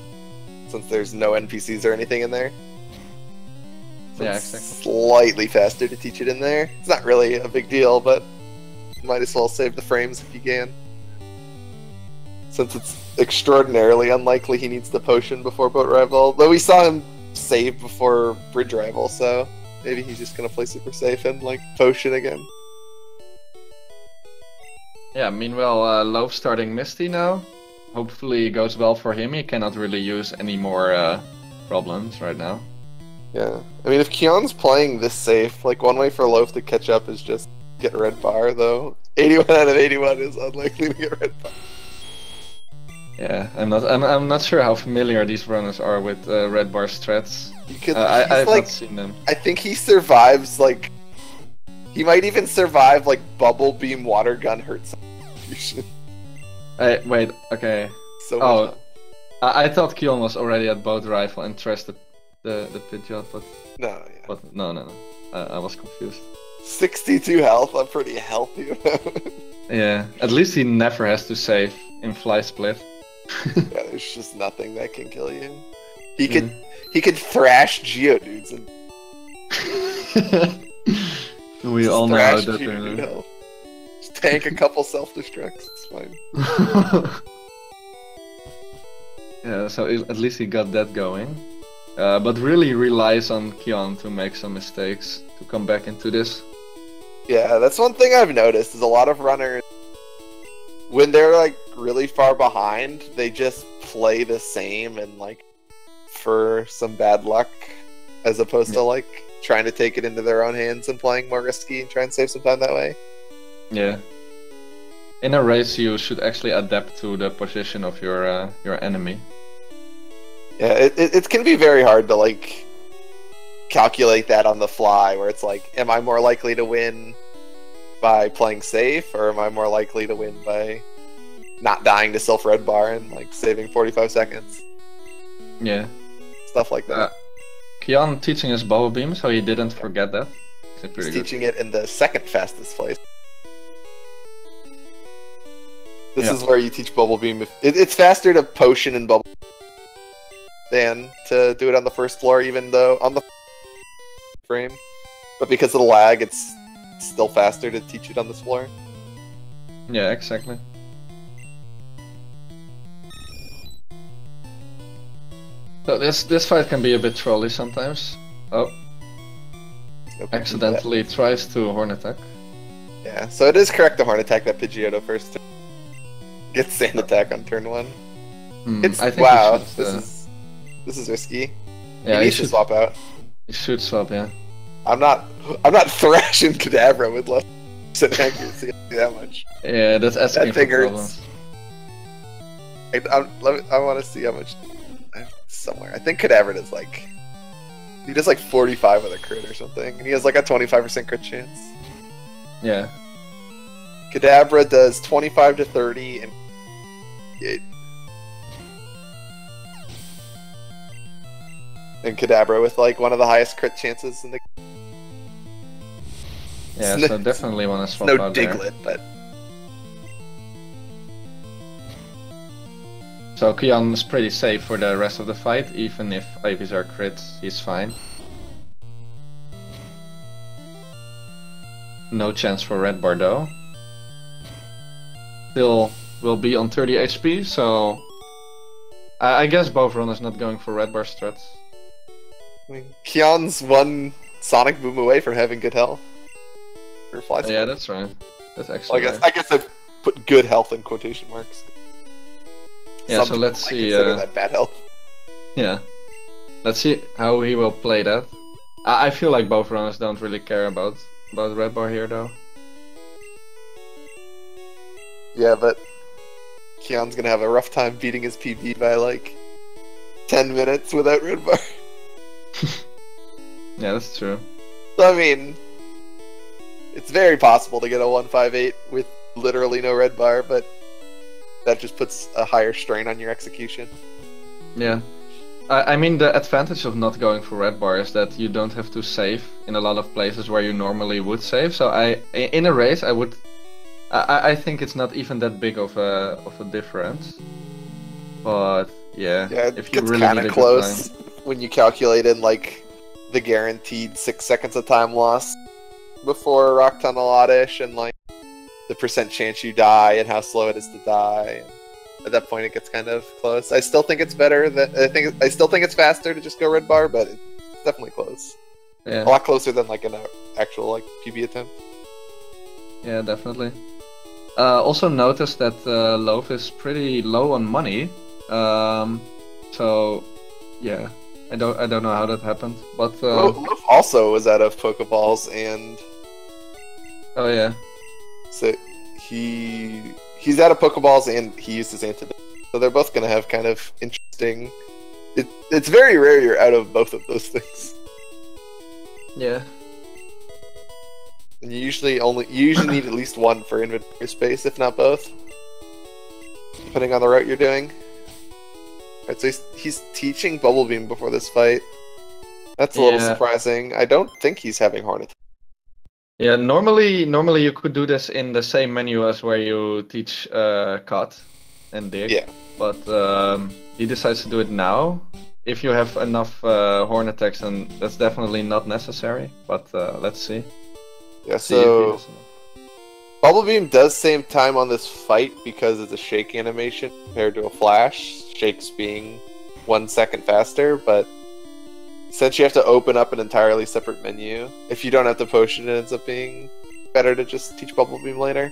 since there's no NPCs or anything in there. So yeah, it's exactly. slightly faster to teach it in there. It's not really a big deal, but you might as well save the frames if you can. Since it's extraordinarily unlikely he needs the potion before Boat Rival, though we saw him save before Bridge Rival, so maybe he's just gonna play super safe and like potion again. Yeah, meanwhile, Loaf starting Misty now. Hopefully it goes well for him. He cannot really use any more problems right now. Yeah. I mean, if Kyon's playing this safe, like, one way for Loaf to catch up is just get red bar, though. 81 out of 81 is unlikely to get red bar. Yeah, I'm not sure how familiar these runners are with red bar strats. I've like, not seen them. I think he survives, like, he might even survive, like, bubble beam water gun hurt substitution. Wait, okay. So oh, I thought Kyon was already at boat rifle and trashed the Pidgeot, but no, yeah. But no. I was confused. 62 health. I'm pretty healthy. Yeah, at least he never has to save in Fly Split. Yeah, there's just nothing that can kill you. He could thrash Geodudes and we all know how that just tank a couple self-destructs, it's fine. Yeah, so at least he got that going. But really relies on Kyon to make some mistakes to come back into this. Yeah, that's one thing I've noticed is a lot of runners, when they're like really far behind, they just play the same and like for some bad luck, as opposed to like trying to take it into their own hands and playing more risky and try and save some time that way. Yeah. In a race, you should actually adapt to the position of your enemy. Yeah, it can be very hard to like calculate that on the fly, where it's like, am I more likely to win by playing safe, or am I more likely to win by not dying to self red bar and like saving 45 seconds? Yeah. Stuff like that. Kyon teaching us bubble beam, so he didn't forget that. He's teaching it in the second fastest place. This is where you teach bubble beam. It's faster to potion and bubble than to do it on the first floor, even though on the frame. But because of the lag, it's still faster to teach it on this floor. Yeah, exactly. So this fight can be a bit trolly sometimes. Oh. Accidentally tries to horn attack. Yeah, so it is correct to horn attack that Pidgeotto first. Get sand attack on turn 1. I think wow, should, this is risky. Yeah, he needs to swap out. He should swap, yeah. I'm not thrashing Kadabra with less accuracy that much. Yeah, that's asking for problems. I want to see how much. Somewhere, I think Kadabra does like, he does like 45 with a crit or something, and he has like a 25% crit chance. Yeah. Kadabra does 25 to 30 and 8. And Kadabra with like one of the highest crit chances in the. Yeah, so definitely want to swap out Diglett, there. But. So Kyon is pretty safe for the rest of the fight, even if IVs are crits, he's fine. No chance for red bar though. Still will be on 30 HP, so I guess both runners not going for red bar strats. I mean, Kyon's one Sonic Boom away from having good health. Yeah, that's right. That's actually. Well, I guess I put good health in quotation marks. Yeah, so let's see. That bad health. Yeah, let's see how he will play that. I feel like both runners don't really care about red bar here, though. Yeah, but Kyon's gonna have a rough time beating his PB by like 10 minutes without red bar. Yeah, that's true. So, I mean, it's very possible to get a 158 with literally no red bar, but that just puts a higher strain on your execution. Yeah. I mean, the advantage of not going for red bar is that you don't have to save in a lot of places where you normally would save. So in a race, I think it's not even that big of a difference. But yeah, if you really kind of close when you calculate in like the guaranteed 6 seconds of time lost before Rock Tunnel Oddish and like the percent chance you die and how slow it is to die. At that point, it gets kind of close. I still think it's better. I still think it's faster to just go red bar, but it's definitely close. Yeah. A lot closer than like an actual like PB attempt. Yeah, definitely. Also noticed that Loaf is pretty low on money. So yeah, I don't know how that happened, but Loaf also was out of Pokeballs, and oh yeah, so he's out of Pokeballs, and he used his antidote. So they're both gonna have kind of interesting. It's very rare you're out of both of those things. yeah. And you usually need at least one for inventory space, if not both, depending on the route you're doing. Alright, so he's teaching Bubble Beam before this fight. That's a little surprising. I don't think he's having Hornet. Yeah, normally you could do this in the same menu as where you teach Cut and Dig. Yeah. But he decides to do it now. If you have enough horn attacks, then that's definitely not necessary. But let's see. Yeah, so Bubble Beam does save time on this fight because it's a shake animation compared to a flash. Shakes being 1 second faster, but since you have to open up an entirely separate menu, if you don't have the potion, it ends up being better to just teach Bubble Beam later.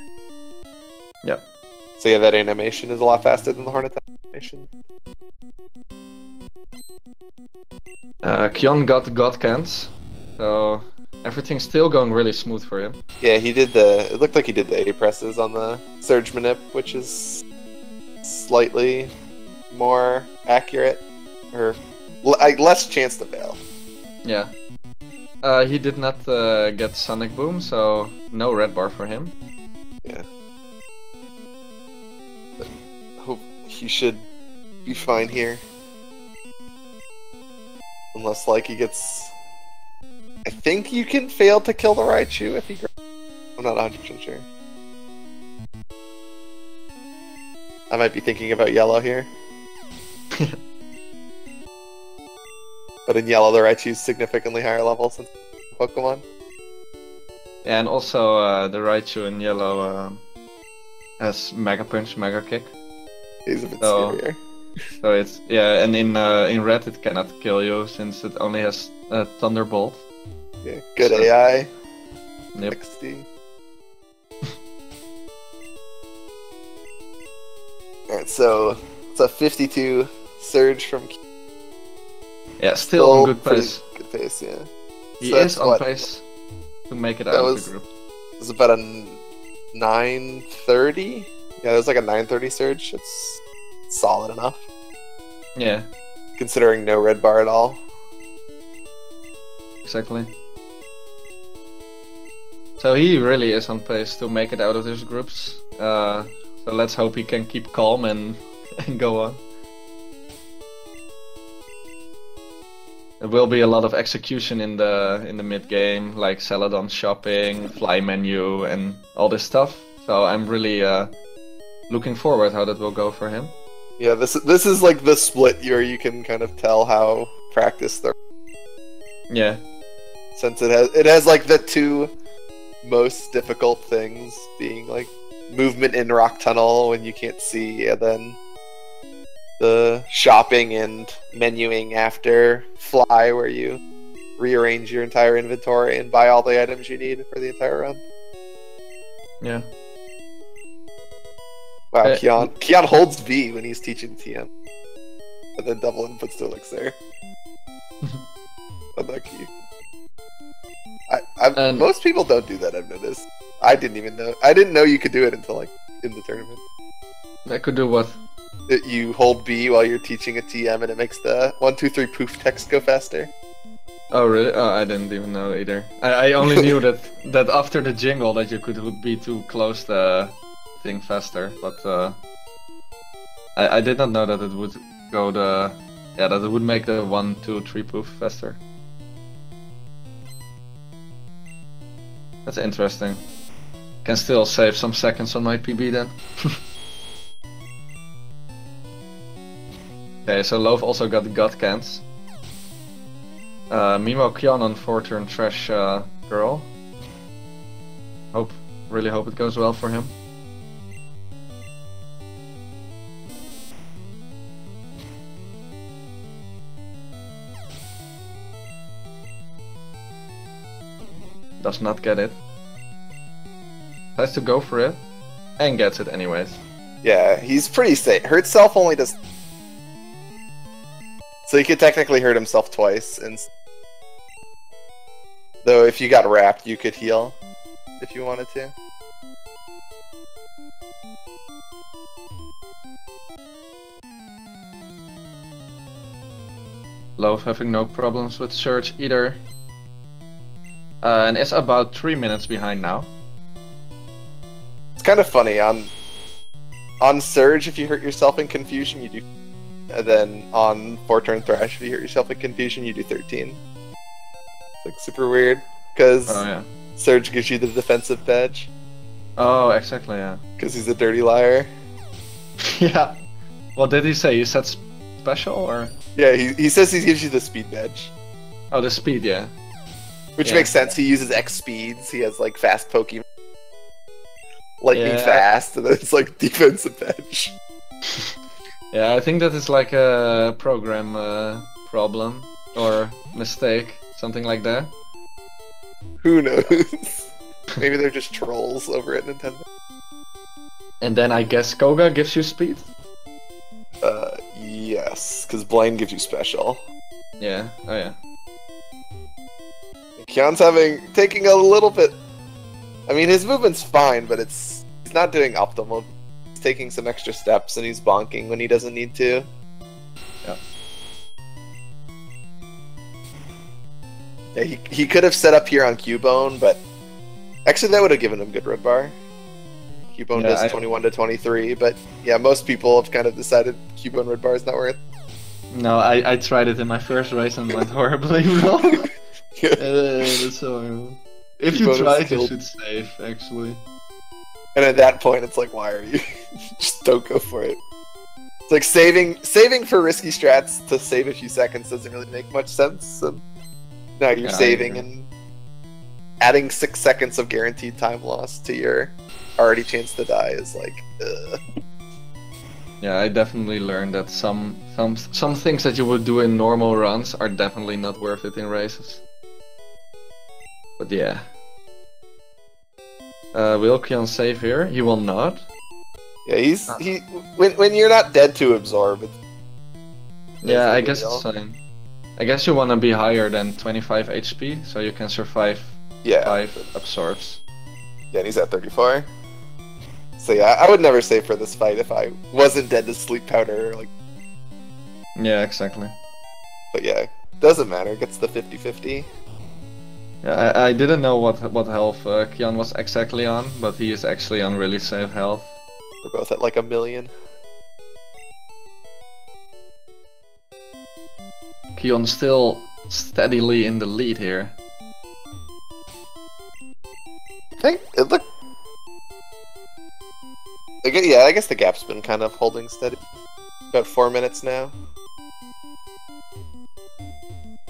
Yep. So yeah, that animation is a lot faster than the horn attack animation. Kyon got God Cans, so everything's still going really smooth for him. Yeah, he did it looked like he did the A presses on the Surge Manip, which is slightly more accurate, or less chance to fail. Yeah. He did not get Sonic Boom, so no red bar for him. Yeah. But hope he should be fine here. Unless, like, he gets... I think you can fail to kill the Raichu if he... I'm not 100% sure. I might be thinking about yellow here. But in yellow, the Raichu is significantly higher level since Pokemon. Yeah, and also the Raichu in yellow has Mega Punch, Mega Kick. He's a bit scarier. So it's and in red it cannot kill you since it only has Thunderbolt. Yeah, good so, AI. Yep. XD. Alright, so it's a 52 Surge from. Yeah, still on good pace. Good pace, yeah. He so is on pace to make it out of the group. It was about a 930. Yeah, it was like a 930 Surge. It's solid enough. Yeah. Considering no red bar at all. Exactly. So he really is on pace to make it out of these groups. So let's hope he can keep calm and go on. There will be a lot of execution in the mid game, like Celadon shopping, fly menu, and all this stuff. So I'm really looking forward how that will go for him. Yeah, this is like the split where you can kind of tell how practiced they're. Yeah. Since it has like the two most difficult things being like movement in Rock Tunnel when you can't see, and then the shopping and menuing after Fly, where you rearrange your entire inventory and buy all the items you need for the entire run. Yeah. Wow, Kyon holds V when he's teaching TM. And then double input still looks there. Unlucky. Most people don't do that, I've noticed. I didn't know you could do it until like in the tournament. I could do what? You hold B while you're teaching a TM and it makes the 1, 2, 3 poof text go faster. Oh really? Oh, I didn't even know either. I only knew that after the jingle that you could be to close the thing faster, but I did not know that it would go that it would make the 1, 2, 3 poof faster. That's interesting. Can still save some seconds on my PB then. Okay, so Loaf also got the God Cans. Mimo Kyon on 4-turn Trash Girl. Really hope it goes well for him. Does not get it. Tries to go for it. and gets it anyways. Yeah, he's pretty safe. Hurt self only does... So he could technically hurt himself twice, and... Though if you got wrapped, you could heal, if you wanted to. Loaf having no problems with Surge either. And is about 3 minutes behind now. It's kind of funny, on Surge, if you hurt yourself in Confusion, you do... And then on 4-turn Thrash, if you hurt yourself in Confusion, you do 13. It's like super weird, because Surge gives you the defensive badge. Oh, exactly, yeah. Because he's a dirty liar. Yeah. What did he say? He said special, or...? Yeah, he says he gives you the speed badge. Oh, the speed, yeah. Which makes sense, he uses X speeds, he has like fast Pokemon. Lightning fast, and then it's like defensive badge. Yeah, I think that is like a program problem, or mistake, something like that. Who knows? Maybe they're just trolls over at Nintendo. And then I guess Koga gives you speed? Yes, because Blaine gives you special. Yeah, oh yeah. Kyon's taking a little bit... I mean, his movement's fine, but he's not doing optimal. He's taking some extra steps, and he's bonking when he doesn't need to. Yeah. Yeah, he could have set up here on Cubone, but... Actually, that would have given him good red bar. Cubone does 21 to 23, but yeah, most people have kind of decided Cubone red bar is not worth. No, I tried it in my first race and went horribly wrong. That's so horrible. If you try it, you should save, actually. And at that point, it's like, why are you? Just don't go for it. It's like saving for risky strats to save a few seconds doesn't really make much sense. And now you're saving and adding 6 seconds of guaranteed time loss to your already chance to die is like, ugh. Yeah, I definitely learned that some things that you would do in normal runs are definitely not worth it in races. But yeah. Will Kyon save here? He will not. Yeah, when you're not dead to absorb. Yeah, I guess it's fine. I guess you want to be higher than 25 HP, so you can survive 5 absorbs. Yeah, and he's at 34. So yeah, I would never save for this fight if I wasn't dead to sleep powder. Like. Yeah, exactly. But yeah, doesn't matter. Gets the 50-50. Yeah, I didn't know what health Kyon was exactly on, but he is actually on really safe health. We're both at like 1,000,000. Kyon still steadily in the lead here. I think it looked... I guess the gap's been kind of holding steady. About 4 minutes now.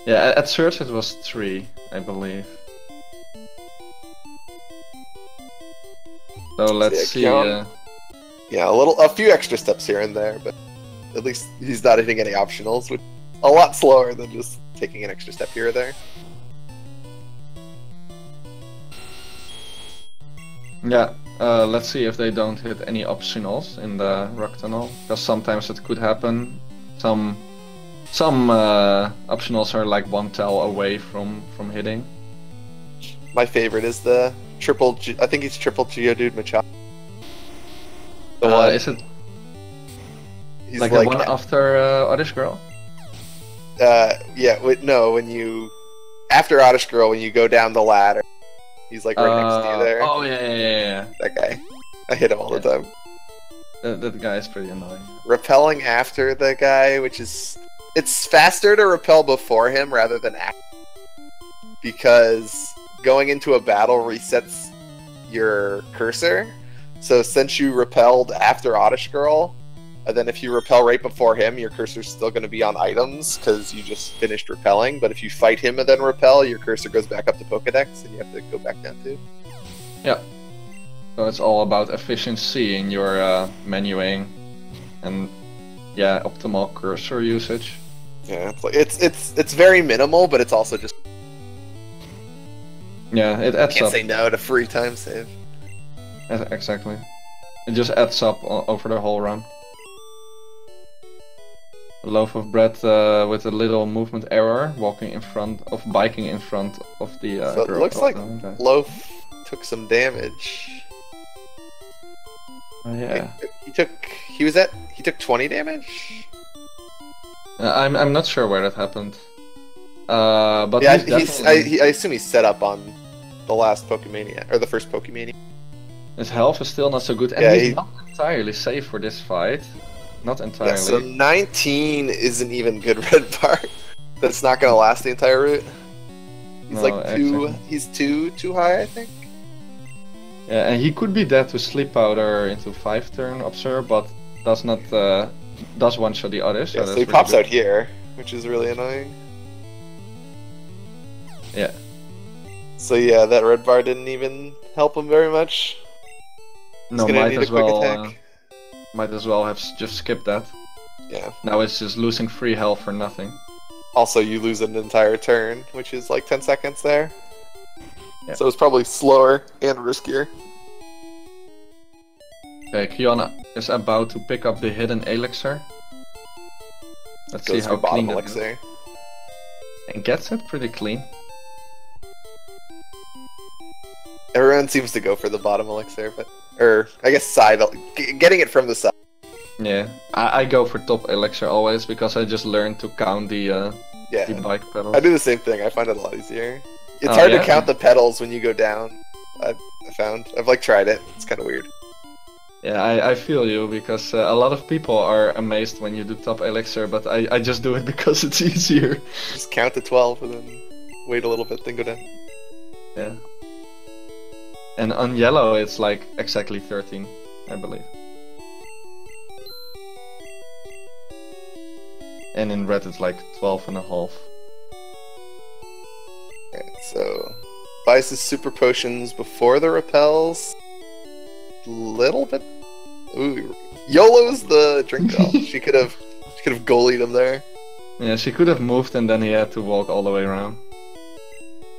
Yeah, at Surge it was 3, I believe. So let's see. Yeah, a few extra steps here and there, but at least he's not hitting any optionals, which is a lot slower than just taking an extra step here or there. Yeah, let's see if they don't hit any optionals in the rock tunnel, because sometimes it could happen. Some optionals are like 1 tel away from hitting. My favorite is the triple. I think he's triple Geodude Machado. Is it? He's like the one after Oddish Girl? Yeah. No, when you after Oddish Girl, when you go down the ladder, he's like right next to you there. Oh yeah. That guy. I hit him all the time. That guy is pretty annoying. Repelling after the guy, which is... It's faster to repel before him rather than after. Because going into a battle resets your cursor. So since you repelled after Oddish Girl, and then if you repel right before him, your cursor's still going to be on items because you just finished repelling. But if you fight him and then repel, your cursor goes back up to Pokedex and you have to go back down too. Yeah. So it's all about efficiency in your menuing and optimal cursor usage. Yeah, it's like it's very minimal, but it's also just it adds up. Can't say no to free time save. Exactly. It just adds up over the whole run. A loaf of bread with a little movement error, biking in front of the So girl. it looks like Okay. Loaf took some damage. Oh, yeah. He took 20 damage? I'm not sure where that happened. But Yeah, he's definitely... I assume he's set up on the last Pokemania, or the first Pokemania. His health is still not so good, and Yeah, he's not entirely safe for this fight. Not entirely. Yeah, so 19 isn't even good red bar. That's not gonna last the entire route. He's No, like two. exactly. He's too high, I think. Yeah, and he could be dead to Sleep Powder into 5-turn Observe, but does not does one shot the other. So, Yeah, that's so he really pops good. out here, which is really annoying. Yeah. So yeah, that red bar didn't even help him very much. No, He's gonna might need as a quick well. attack. Might as well have just skipped that. Yeah. Now it's just losing free health for nothing. Also, you lose an entire turn, which is like 10 seconds there. Yeah. So it's probably slower and riskier. Okay, Kyon is about to pick up the hidden elixir. Let's see Goes how for bottom clean that is. elixir. And gets it pretty clean. Everyone seems to go for the bottom elixir, or I guess side, getting it from the side. Yeah, I go for top elixir always because I just learned to count the Yeah, bike pedals. I do the same thing. I find it a lot easier. It's Oh, hard yeah? to count the pedals when you go down. I found. I've like tried it. It's kind of weird. Yeah, I feel you because a lot of people are amazed when you do top elixir, but I just do it because it's easier. Just count to 12 and then wait a little bit, then go down. Yeah. And on yellow it's like exactly 13, I believe. And in red it's like 12 and a half. Okay, so buys his super potions before the repels. Little bit. Ooh, YOLO's the drink doll. She could have goalied him there. Yeah, she could have moved and then he had to walk all the way around.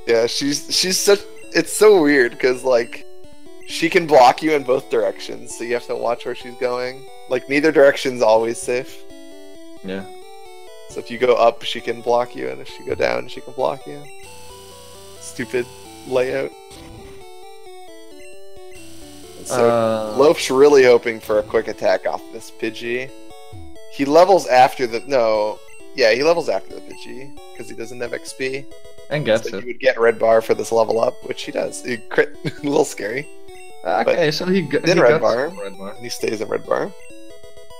Yeah, she's such. It's so weird because like she can block you in both directions, so you have to watch where she's going. Like neither direction's always safe. Yeah. So if you go up, she can block you, and if you go down, she can block you. Stupid layout. So Loaf's really hoping for a quick attack off this Pidgey. He levels after the he levels after the Pidgey because he doesn't have XP. And gets So it. he would get red bar for this level up, which he does. He crit, a little scary. Okay, so he Then got red bar, red bar. and he stays in red bar.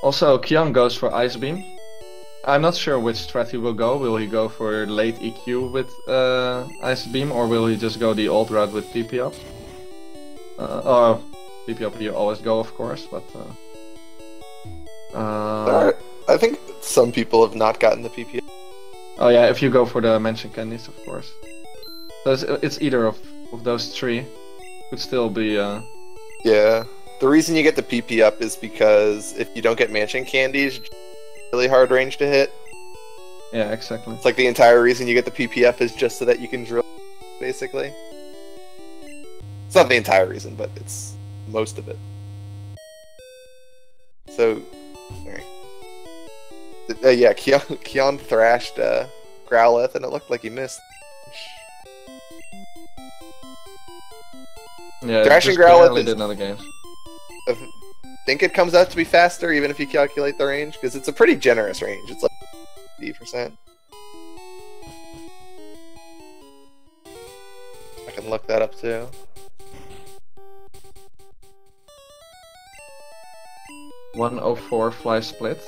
Also, Kyon goes for Ice Beam. I'm not sure which strat he will go. Will he go for late EQ with Ice Beam, or will he just go the old route with PP up? Or PP up you always go, of course, but... I think some people have not gotten the PP. Oh yeah, if you go for the mention candies, of course. So it's either of those three. Could still be... Yeah. The reason you get the PP up is because if you don't get mansion candies, really hard range to hit. Yeah, exactly. It's like the entire reason you get the PP up is just so that you can drill, basically. It's not the entire reason, but it's most of it. So, alright. Yeah, Kyon thrashed Growlithe, and it looked like he missed. Yeah, Thrashing just Growlithe barely is- did another game. I think it comes out to be faster, even if you calculate the range, because it's a pretty generous range. It's like 50%. I can look that up too. .104 fly split.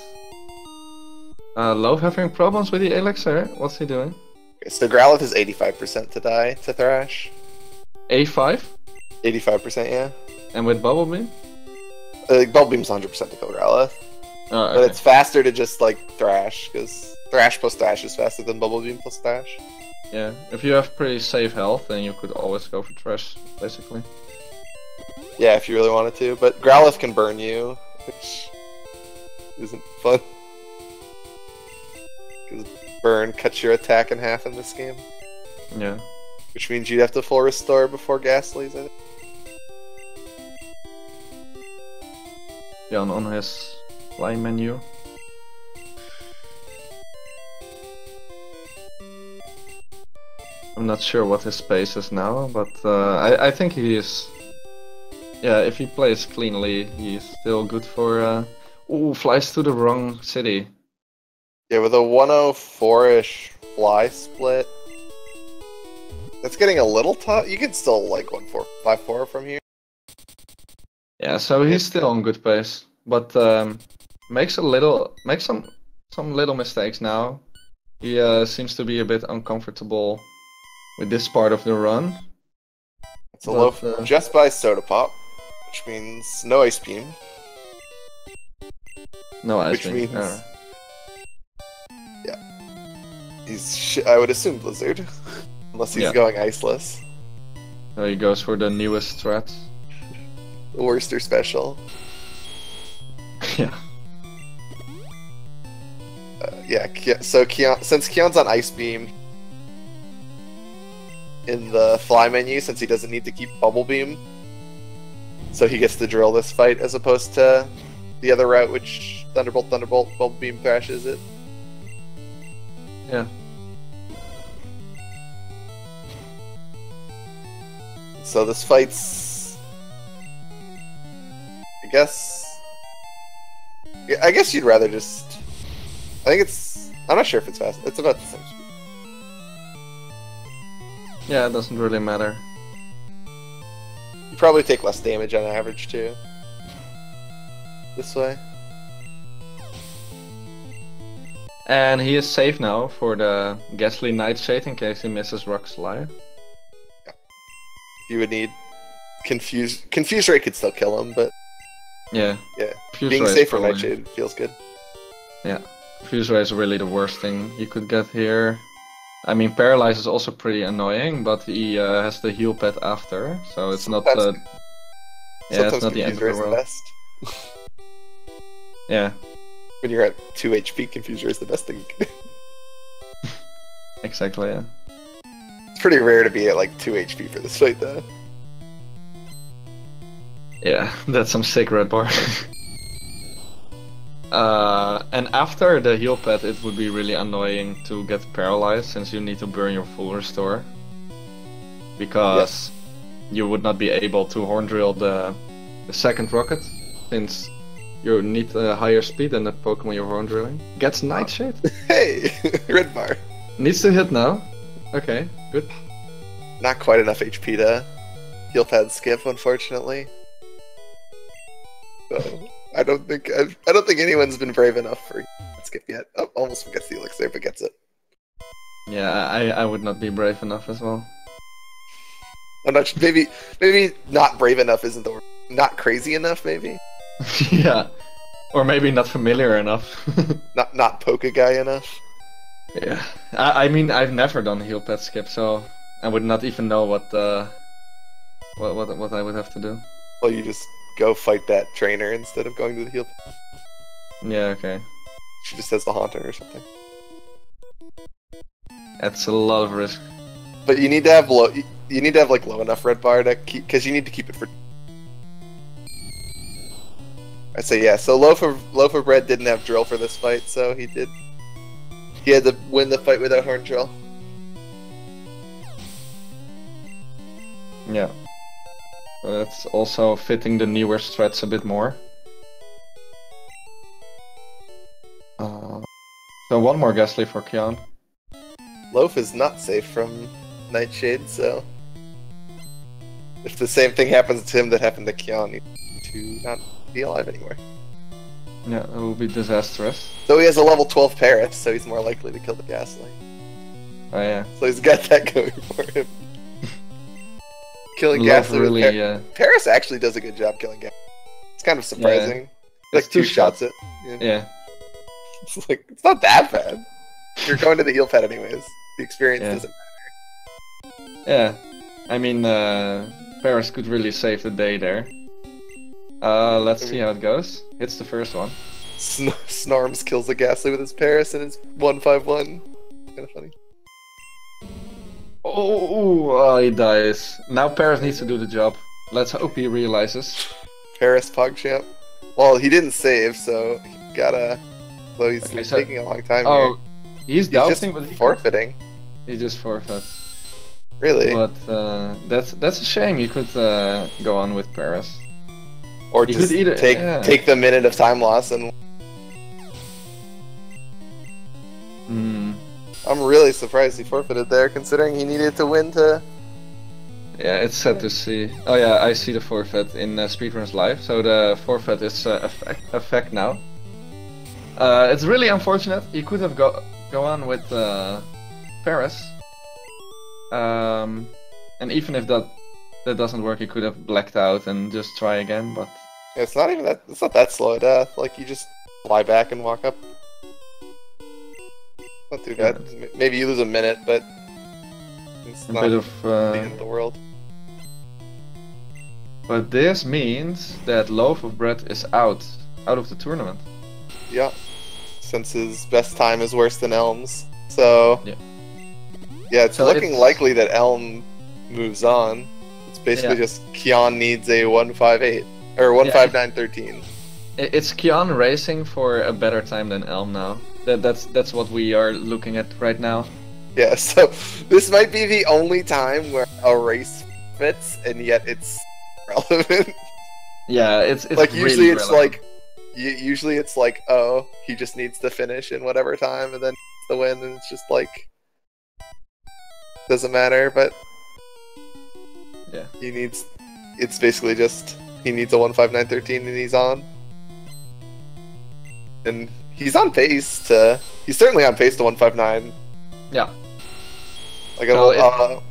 Loaf having problems with the elixir. What's he doing? Okay, so Growlithe is 85% to die to Thrash. A5? 85%, yeah. And with Bubble Beam? Bubble Beam's 100% to kill Growlithe. Oh, But okay. it's faster to just, like, Thrash, because Thrash plus Thrash is faster than Bubble Beam plus Thrash. Yeah, if you have pretty safe health, then you could always go for Trash, basically. Yeah, if you really wanted to. But Growlithe can burn you, which isn't fun. Because burn cuts your attack in half in this game. Yeah. Which means you'd have to full restore before Ghastly's in it. Jan on his fly menu. I'm not sure what his pace is now, but I think he is. Yeah, if he plays cleanly, he's still good for. Ooh, flies to the wrong city. Yeah, with a 104-ish fly split, that's getting a little tough. You can still like 1454 from here. Yeah, so he's still on good pace, but makes some little mistakes now. He seems to be a bit uncomfortable with this part of the run. It's a loaf just by Soda Pop, which means no Ice Beam. No Ice Beam. Which means, yeah, he's I would assume Blizzard, unless he's going Iceless. So he goes for the newest threat. The Worcester special. Yeah. So since Kyon's on Ice Beam in the fly menu, since he doesn't need to keep Bubble Beam, so he gets to drill this fight as opposed to the other route, which Thunderbolt, Bubble Beam thrashes it. Yeah. So this fight's, I guess you'd rather just. I think it's. I'm not sure if it's fast. It's about the same speed. Yeah, it doesn't really matter. You probably take less damage on average too. This way. And he is safe now for the Ghastly Nightshade in case he misses Rock Slide. Yeah. You would need Confuse Ray could still kill him, but yeah. Being safe for Nightshade feels good. Yeah. Confuse Ray is really the worst thing you could get here. I mean, Paralyze is also pretty annoying, but he has the heal pad after, so it's not. It's not the end of the world. Yeah. When you're at 2 HP, Confuser is the best thing you can do. Exactly, yeah. It's pretty rare to be at like 2 HP for this fight, though. Yeah, that's some sick red bar. And after the heal pad, it would be really annoying to get paralyzed since you need to burn your full restore. Because you would not be able to horn drill the second rocket, since you need a higher speed than the Pokemon you're horn drilling. Gets Nightshade. Hey, red bar. Needs to hit now. Okay, good. Not quite enough HP to heal pad skip, unfortunately. So I don't think anyone's been brave enough for skip yet. Oh, almost forgets the elixir, but gets it. Yeah, I would not be brave enough as well. I'm not. Maybe not brave enough isn't the word. Not crazy enough, maybe. Yeah, or maybe not familiar enough. not Poke guy enough. Yeah, I mean I've never done heal pad skip, so I would not even know what I would have to do. Well, you just go fight that trainer instead of going to the heal pad. Yeah, okay. She just has the Haunter or something. That's a lot of risk. But you need to have low. You need to have like low enough red bar to keep, because you need to keep it for. I say yeah. So Loaf of Bread didn't have drill for this fight, so he had to win the fight without horn drill. Yeah. So that's also fitting the newer strats a bit more. So one more Ghastly for Kyon. Loaf is not safe from Nightshade, so if the same thing happens to him that happened to Kyon, he to not be alive anymore. Yeah, it will be disastrous. Though he has a level 12 Paris, so he's more likely to kill the Ghastly. Oh yeah. So he's got that going for him. Killing Ghastly really, with Paris actually does a good job killing Ghastly. It's kind of surprising. Yeah. Like two shots it. Yeah. It's like, it's not that bad. You're going to the heal pad anyways. The experience doesn't matter. Yeah. I mean, Paris could really save the day there. Let's see how it goes. Hits the first one. Snorms kills the Ghastly with his Paris and his 151. Kind of funny. Oh, he dies. Now Paris needs to do the job. Let's hope he realizes. Paris PogChamp. Well, he didn't save, so he gotta. Though he's Okay, so- taking a long time Oh, here. he's He's just doubting, but forfeiting. he just forfeit. Really? But that's a shame. You could go on with Paris. Or You just could either- take yeah. take the minute of time loss and. Hmm. I'm really surprised he forfeited there, considering he needed to win to. Yeah, it's sad to see. Oh yeah, I see the forfeit in Speedruns Live. So the forfeit is effect now. It's really unfortunate. He could have go on with Paris. And even if that doesn't work, he could have blacked out and just try again. But It's not even that. It's not that slow a death. Like you just fly back and walk up. Not too bad. Maybe you lose a minute, but it's a not bit of. the end of the world. But this means that Loaf of Bread is out of the tournament. Yeah. Since his best time is worse than Elm's, so yeah, it's So looking it's- likely that Elm moves on. It's basically just Kyon needs a 158 or 159.13. It's Kyon racing for a better time than Elm now. That's what we are looking at right now. Yeah, so this might be the only time where a race fits, and yet it's relevant. Yeah, it's like really usually it's relevant. like usually it's like, oh, he just needs to finish in whatever time and then the win, and it's just like doesn't matter. But yeah, it's basically just he needs a 159.13 and he's on, and he's on pace to he's certainly on pace to 159. Yeah. Like So a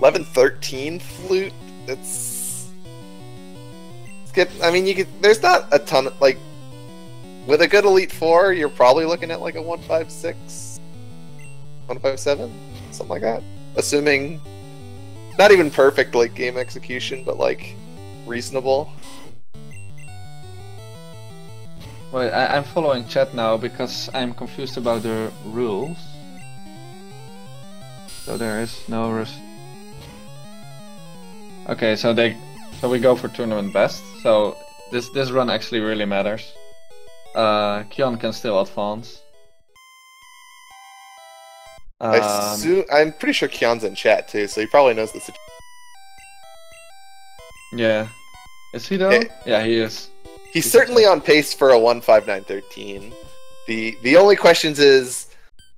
11.13 flute. It's good. I mean, you could. There's not a ton of, like with a good Elite Four, you're probably looking at like a 156, 157, something like that. Assuming not even perfect like game execution, but like reasonable. Wait, I'm following chat now because I'm confused about the rules. So there is no Okay, so we go for tournament best. So this run actually really matters. Kyon can still advance. I'm pretty sure Kyon's in chat too, so he probably knows the situation. Yeah. Is he though? Yeah, he is. He's certainly on pace for a 159.13. The only questions is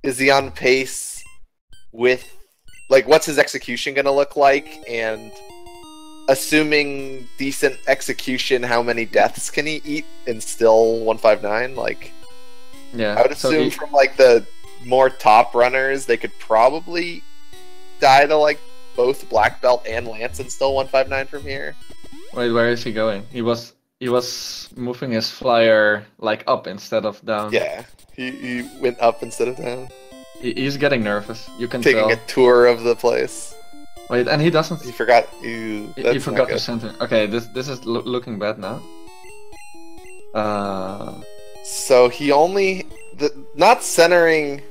he on pace with, like, what's his execution gonna look like, and assuming decent execution, how many deaths can he eat and still 159? Like, Yeah. I would assume from like the more top runners, they could probably die to like both black belt and lance and still 159 from here. Wait, where is he going? He was moving his flyer like up instead of down. Yeah, he went up instead of down. He's getting nervous. You can Taking tell. a tour of the place. Wait, and he doesn't. He forgot. He That's forgot not to good. center. Okay, this is looking bad now. So he only not centering.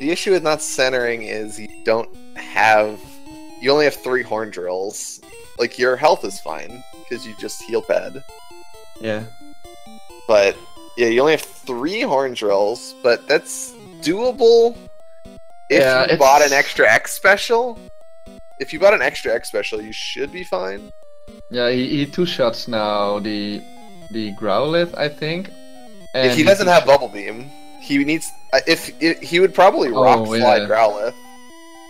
The issue with not centering is you only have 3 horn drills. Like, your health is fine because you just heal pad. Yeah. But yeah, you only have 3 horn drills, but that's doable if you bought an extra X special. If you bought an extra X special, you should be fine. Yeah, he 2-shots now the Growlithe, I think. And If he doesn't have Bubble Beam, he needs. He would probably Rock Slide Growlithe.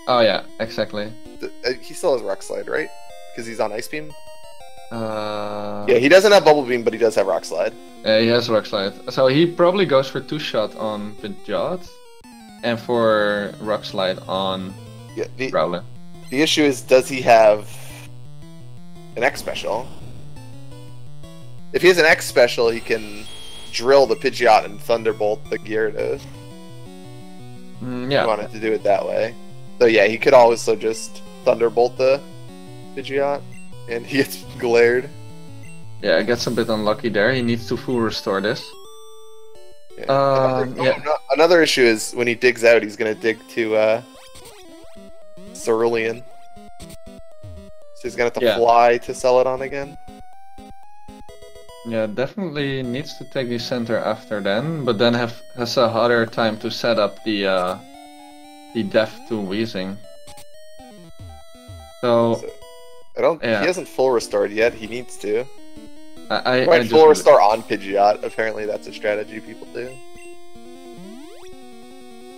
Oh yeah, exactly. He still has Rock Slide, right? Because he's on Ice Beam. Yeah, he doesn't have Bubble Beam, but he does have Rock Slide. Yeah, he has Rock Slide. So he probably goes for 2-shot on Pidgeot, and for Rock Slide on Growlithe. The issue is, does he have an X special? If he has an X special, he can drill the Pidgeot and Thunderbolt the Gyarados. Yeah. He wanted to do it that way. So yeah, he could also just Thunderbolt the Pidgeot, and he gets glared. Yeah, gets a bit unlucky there. He needs to full restore this. Yeah. Another issue is when he digs out, he's gonna dig to Cerulean. So he's gonna have to fly to sell it on again. Yeah, definitely needs to take the center after then, but then has a harder time to set up the death to Wheezing. So I don't. yeah. He hasn't full restored yet. He needs to. I Might just full restore on Pidgeot. Apparently, that's a strategy people do.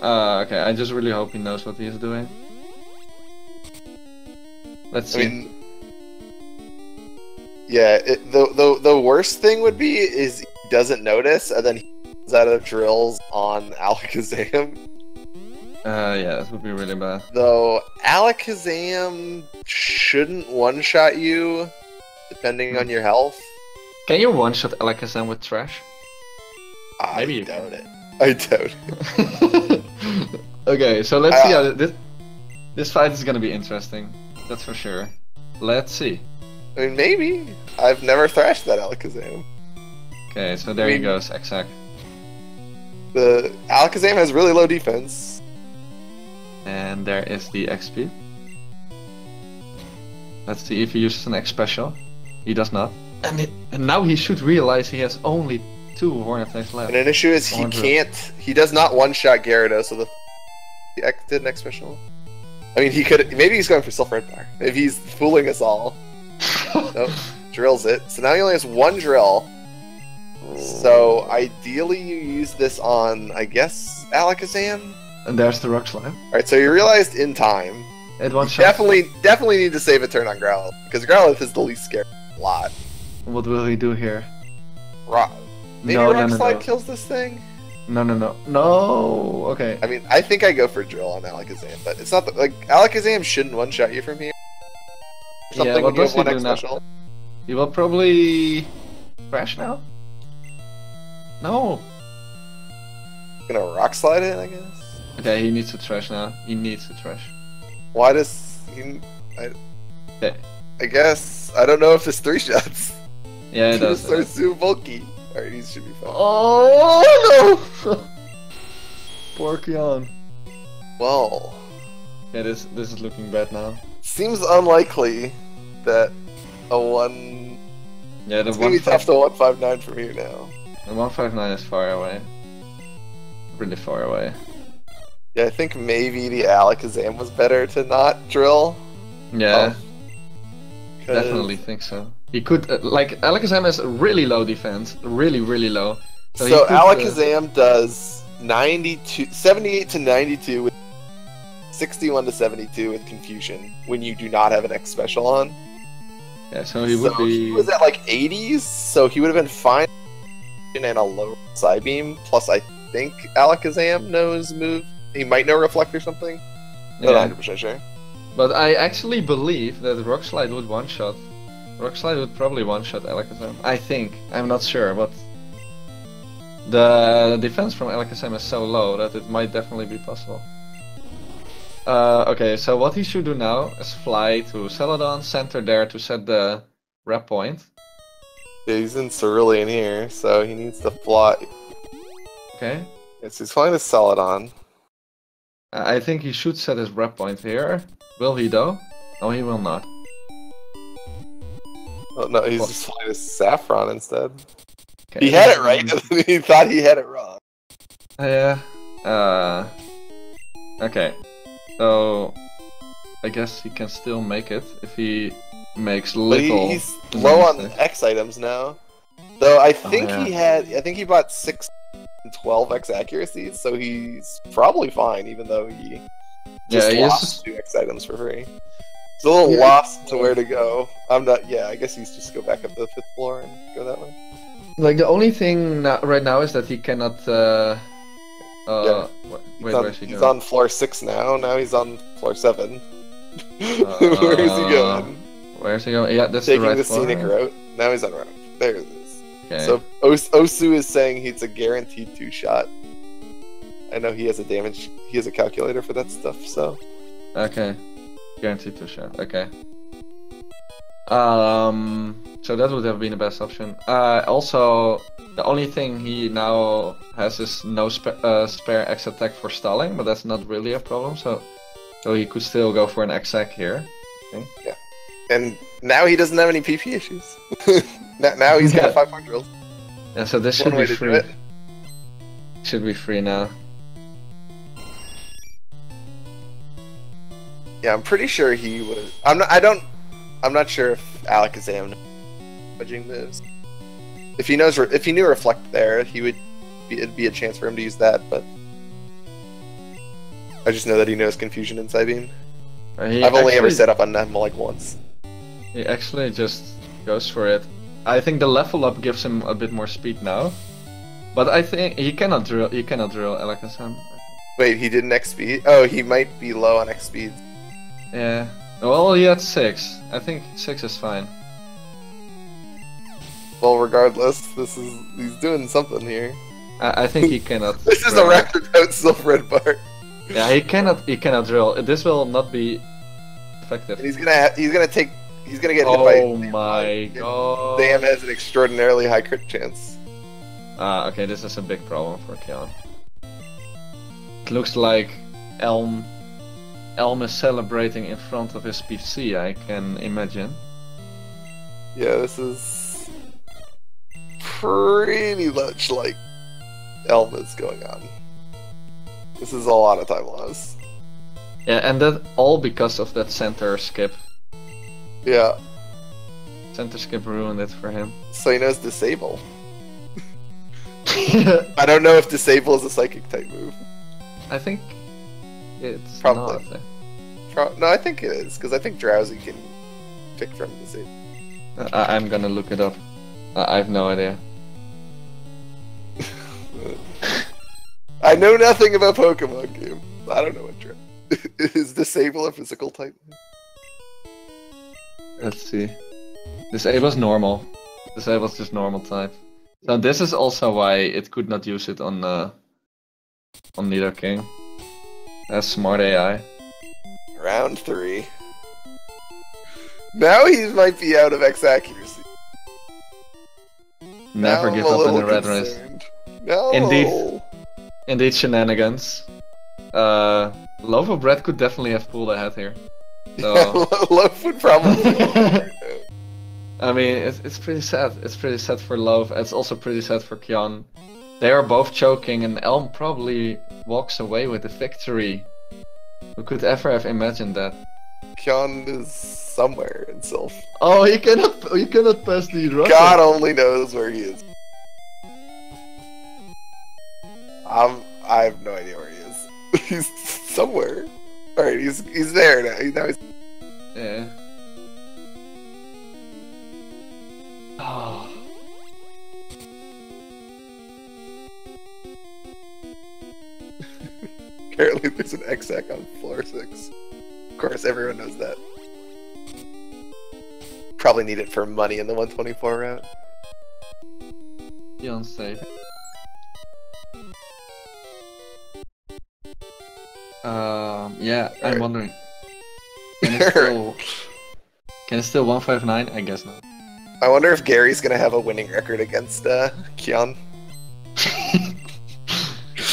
Okay, I just really hope he knows what he is doing. Let's see. I mean, yeah. The worst thing would be is he doesn't notice, and then he runs out of drills on Alakazam. Yeah, that would be really bad. Though Alakazam shouldn't one-shot you, depending on your health. Can you one-shot Alakazam with Trash? Maybe you doubt it. I doubt it. Okay, so let's see how this fight is gonna be interesting. That's for sure. Let's see. I mean, maybe. I've never thrashed that Alakazam. Okay, so there he goes, exact. The Alakazam has really low defense. And there is the XP. Let's see if he uses an X special. He does not. And now he should realize he has only 2 Horn attacks left. And an issue is he does not one-shot Gyarados, so the X did an X special. I mean, he could, maybe he's going for Sulfur Bar. Maybe he's fooling us all. Nope, drills it. So now he only has 1 drill. So ideally you use this on, I guess, Alakazam? And there's the Rock Slide. Alright, so you realized in time. It one shot. Definitely need to save a turn on Growlithe, because Growlithe is the least scary lot. What will he do here? Maybe Rock Slide kills this thing? No. Okay. I mean, I think I go for Drill on Alakazam, but it's not like Alakazam shouldn't one-shot you from here. Yeah, what does he do now? He will probably crash now. No. Gonna Rock Slide it, I guess. Okay, he needs to trash now. He needs to trash. Why does he? I guess I don't know if it's 3 shots. Yeah, it does. They're too bulky. Alright, he should be fine. Oh no! Poor Kyon. Well. Yeah, this is looking bad now. Seems unlikely that a 1. Yeah, it's gonna be tough to 159 from here now. The 159 is far away. Really far away. Yeah, I think maybe the Alakazam was better to not drill. Yeah. Definitely think so. He could, like, Alakazam has really low defense. Really, really low. So Alakazam does 78 to 92 with 61 to 72 with Confusion when you do not have an X special on. Yeah, so he would be... He was at like 80s, so he would have been fine and a low Psybeam. Plus, I think Alakazam knows move. He might know Reflect or something. Yeah. Not 100% sure. But I actually believe that Rock Slide would one-shot. Rock Slide would probably one-shot Alakazam. I think. I'm not sure, but... The defense from Alakazam is so low that it might definitely be possible. Okay, so what he should do now is fly to Celadon, center there to set the rep point. Yeah, he's in Cerulean here, so he needs to fly. Okay. Yes, he's flying to Celadon. I think he should set his rep point here. Will he though? No, he will not. Oh no, he's just flying to Saffron instead. Okay. He had it right, he thought he had it wrong. Yeah. Okay. So I guess he can still make it if he makes little. But he's low on X items now. Though I think I think he bought 6 and 12 X accuracies, so he's probably fine, even though he just lost 2 X items for free. He's a little lost to where to go. I'm not. Yeah, I guess he's just go back up to the 5th floor and go that way. Like the only thing right now is that he cannot. He's on floor 6 now. Now he's on floor 7. Where is he going? Where's he going? Yeah, that's taking the right the scenic route. Now he's on route. There it is. Okay. So Osu is saying it's a guaranteed 2-shot. I know he has a damage. He has a calculator for that stuff. So. Okay. Guaranteed 2-shot. Okay. So that would have been the best option. Also, the only thing he now has is no spare X attack for stalling, but that's not really a problem. So he could still go for an X-Attack here. I think. Yeah. And now he doesn't have any PP issues. Now he's got 5 more drills. Yeah, so this should One way be to do free. it. Should be free now. Yeah, I'm pretty sure he was. I'm not sure if Alakazam knows fudging moves. If he knew Reflect there, it'd be a chance for him to use that. But I just know that he knows Confusion and Psybeam. I've only ever set up on them like once. He actually just goes for it. I think the level up gives him a bit more speed now. But I think he cannot drill Alakazam. Wait, he didn't X speed? Oh, he might be low on X speed. Yeah. Well, he had 6. I think 6 is fine. Well, regardless, he's doing something here. I think he cannot. This is a roundabout Silph bar. Yeah, he cannot drill. This will not be effective. And he's gonna get hit by. Oh my god. Sam has an extraordinarily high crit chance. Okay, this is a big problem for Kyon. It looks like Elm is celebrating in front of his PC, I can imagine. Yeah, this is pretty much like Elm is going on. This is a lot of time loss. Yeah, and that all because of that center skip. Yeah. Center skip ruined it for him. So he knows Disable. I don't know if Disable is a Psychic type move. I think it's Probably. not. No, I think it is, because I think Drowsy can pick from Disable. I'm gonna look it up. I have no idea. I know nothing about Pokemon games. I don't know what is Disable a physical type? Let's see. Disable's normal. Disable's just normal type. So this is also why it could not use it on Nidoking. That's smart AI. Round 3. Now he might be out of X accuracy. Never now give I'm a up in the little red race. concerned. No. Indeed shenanigans. Loaf of Bread could definitely have pulled ahead here. So Loaf would probably. I mean, it's pretty sad. It's pretty sad for Loaf. It's also pretty sad for Kyon. They are both choking, and Elm probably walks away with the victory. Who could ever have imagined that? Kyon is somewhere in Silph. Oh, he cannot pass the rocket. God only knows where he is. I have no idea where he is. He's somewhere. All right, he's there now. He's. Yeah. Oh. Apparently there's an X-Ack on floor 6. Of course, everyone knows that. Probably need it for money in the 124 route. Kyon's safe. Yeah, I'm wondering. Can it still 159? I guess not. I wonder if Gary's gonna have a winning record against Kyon.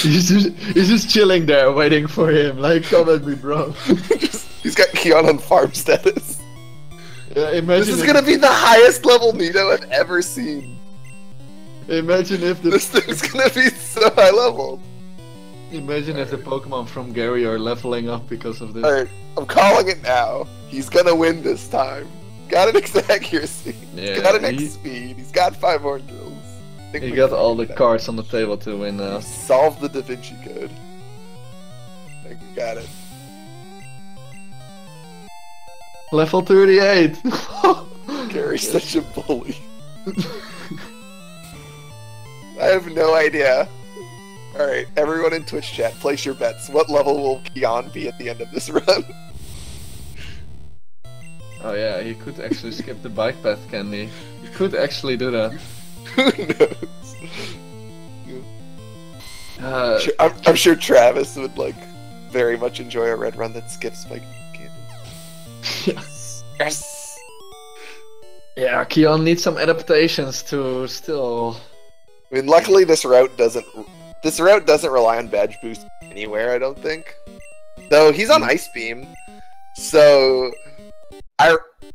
He's just chilling there, waiting for him. Like, come at me, bro. He's got Kyon on farm status. Yeah, imagine this is gonna be the highest level Nido I've ever seen. Imagine if this thing's gonna be so high level. Imagine if the Pokemon from Gary are leveling up because of this. Alright, I'm calling it now. He's gonna win this time. Got an X accuracy. Yeah, He's got an X speed. He's got 5 more drills. He got all the cards on the table to win now. Solve the Da Vinci Code. I think we got it. Level 38! Gary's such a bully. I have no idea. Alright, everyone in Twitch chat, place your bets. What level will Kyon be at the end of this run? Oh yeah, he could actually skip the bike path, can he? He could actually do that. Who knows? I'm sure Travis would like very much enjoy a red run that skips bike candy. Yes. Yes. Yeah, Kyon needs some adaptations to still. I mean, luckily this route doesn't rely on badge boost anywhere. I don't think. Though he's on Ice Beam, so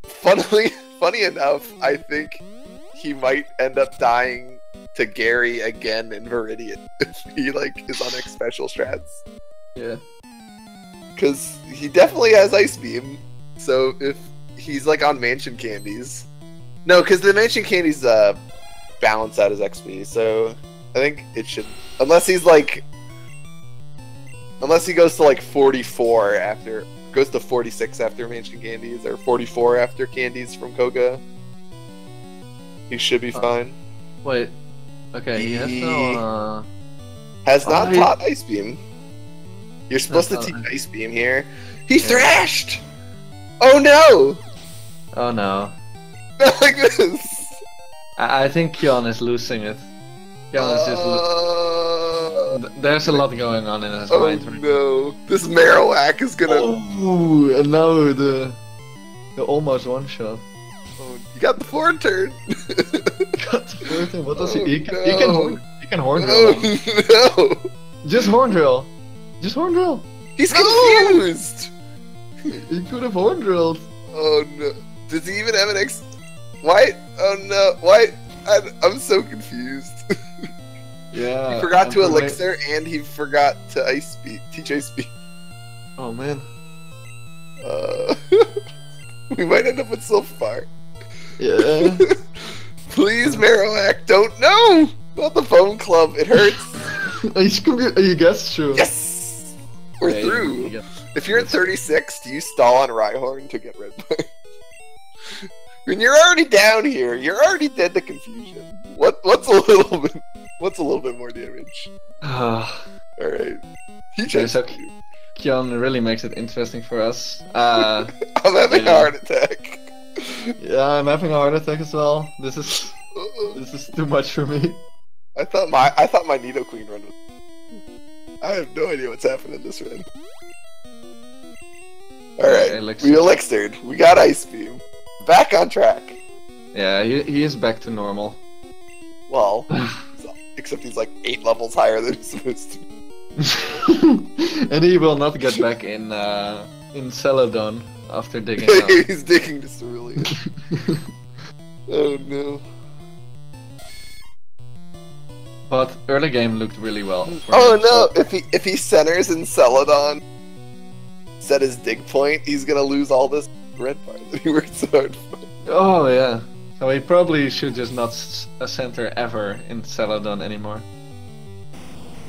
funny enough, I think he might end up dying to Gary again in Viridian if he like is on X special strats. Yeah. Because he definitely has Ice Beam. So if he's like on Mansion Candies, no, because the Mansion Candies balance out his XP. So I think it should, unless he's like, unless he goes to like 44 after, goes to 46 after Mansion Candies or 44 after Candies from Koga. He should be fine. Wait. Okay, he has no. Has not taught Ice Beam. You're supposed to teach Ice Beam here. He thrashed! Oh no! Oh no. Not like this! I think Kyon is losing it. Kyon is just. There's a lot going on in his mind. Oh no. This Marowak is gonna. Oh, and now the almost one shot. Oh, you got the forward turn! What does he? He can horn drill. Oh no! Just horn drill. Just horn drill. He's confused. He could have horn drilled. Oh no! Does he even have an X? Why? Oh no! Why? I'm so confused. Yeah. He forgot to Elixir and he forgot to Ice Speed. Teach Ice Speed. Oh man. We might end up with Silphar. Yeah. Please, Marowak, don't know! Not the phone club, it hurts. You guessed true. Yes! We're through. If you're at 36, do you stall on Rhyhorn to get red bar? When you're already down here, you're already dead to confusion. What's a little bit more damage? Alright. So Kyon really makes it interesting for us. I'm having a heart attack. Yeah, I'm having a heart attack as well. This is too much for me. I thought my Nidoqueen run was. I have no idea what's happening this run. Alright, we elixired. We got Ice Beam. Back on track. Yeah, he is back to normal. Well, except he's like 8 levels higher than he's supposed to be. And he will not get back in Celadon after digging out. He's digging to Cerulean. Oh no. But early game looked really well. Oh no! If he centers in Celadon, set his dig point, he's gonna lose all this red bar that he worked so hard for. Oh yeah. So he probably should just not center ever in Celadon anymore.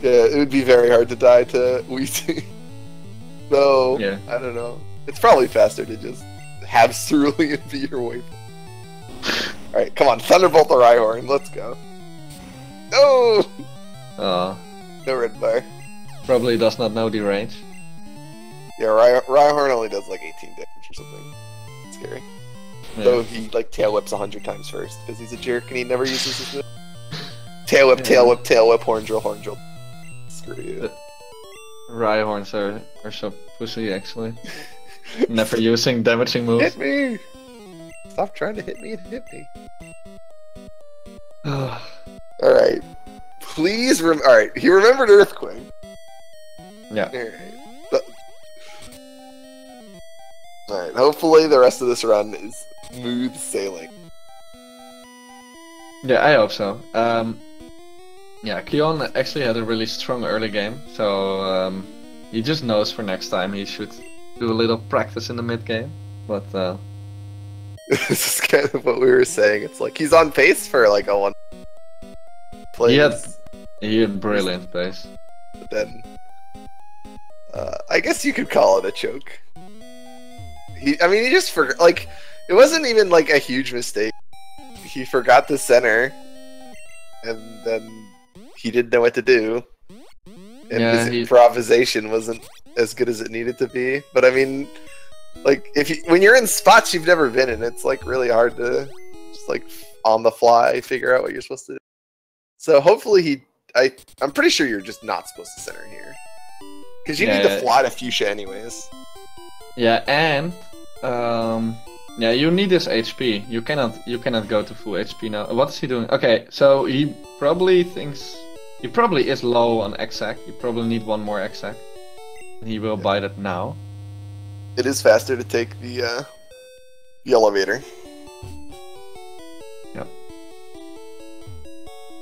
Yeah, it would be very hard to die to Weezy. So, yeah. I don't know. It's probably faster to just have Cerulean be your waypoint. Alright, come on, Thunderbolt the Rhyhorn, let's go. No! Oh. No red bar. Probably does not know the range. Yeah, Rhyhorn only does like 18 damage or something. Scary. Yeah. So he like tail whips 100 times first because he's a jerk and he never uses his move. Tail whip, tail whip, tail whip, horn drill, horn drill. Screw you. Rhyhorns are so pussy actually. Never using damaging moves. Hit me! Stop trying to hit me and hit me. Alright. Please Alright, he remembered Earthquake. Yeah. Alright, hopefully the rest of this run is smooth sailing. Yeah, I hope so. Yeah, Kyon actually had a really strong early game, so he just knows for next time he should do a little practice in the mid game. But this is kind of what we were saying. It's like he's on pace for like a 1 play. He had brilliant pace. But then I guess you could call it a choke. He just forgot. Like, it wasn't even like a huge mistake. He forgot the center, and then he didn't know what to do. And his improvisation wasn't as good as it needed to be. But I mean, like, when you're in spots you've never been in, it's like really hard to just like on the fly figure out what you're supposed to do. So hopefully I'm pretty sure you're just not supposed to center here, because you need to fly to Fuchsia anyways. Yeah, and yeah, you need this HP. You cannot go to full HP now. What is he doing? Okay, so he probably is low on Exec. You probably need one more Exec. He will buy that now. It is faster to take the elevator. Yep.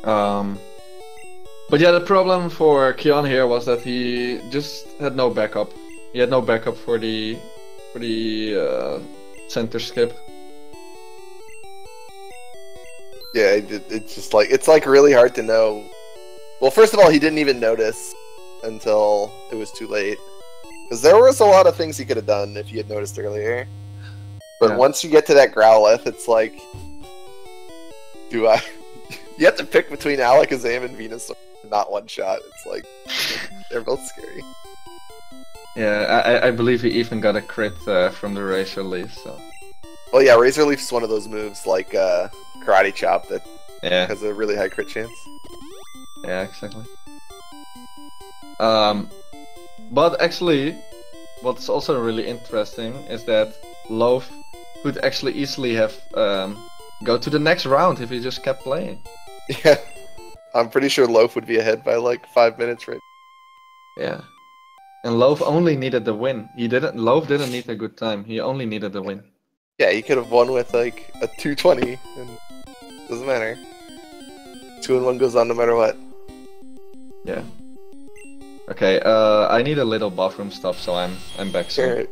But yeah, the problem for Kyon here was that he just had no backup. He had no backup for the center skip. Yeah, it's just like it's like really hard to know. Well, first of all, he didn't even notice until it was too late. Because there was a lot of things he could have done if he had noticed earlier. But once you get to that Growlithe, it's like, do I? You have to pick between Alakazam and Venusaur, not one shot. It's like they're both scary. Yeah, I believe he even got a crit from the Razor Leaf. So. Well, yeah, Razor Leaf's one of those moves like Karate Chop that has a really high crit chance. Yeah, exactly. But actually, what's also really interesting is that Loaf could actually easily have go to the next round if he just kept playing. Yeah, I'm pretty sure Loaf would be ahead by like 5 minutes, right? Yeah, and Loaf only needed the win. Loaf didn't need a good time. He only needed the win. Yeah, he could have won with like a 220, and doesn't matter. 2-1 goes on no matter what. Yeah. Okay, I need a little bathroom stuff, so I'm back soon. Alright.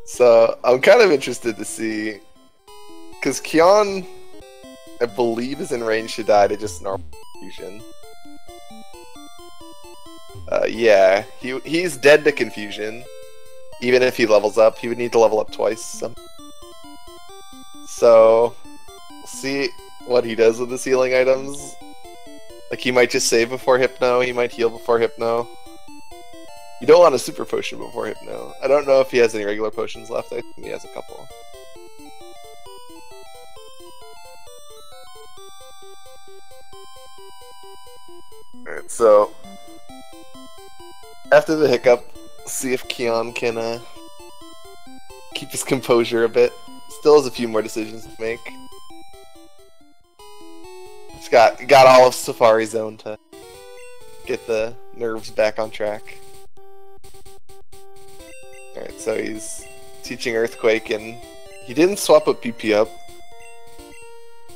So I'm kind of interested to see, because Kyon, I believe, is in range to die to just normal confusion. Yeah, he's dead to confusion. Even if he levels up, he would need to level up twice. So, we'll see what he does with the healing items. Like, he might just save before Hypno, he might heal before Hypno. You don't want a super potion before Hypno. I don't know if he has any regular potions left, I think he has a couple. Alright, so after the hiccup, see if Kyon can keep his composure a bit. Still has a few more decisions to make. He's got all of Safari Zone to get the nerves back on track. Alright, so he's teaching Earthquake, and he didn't swap up PP up.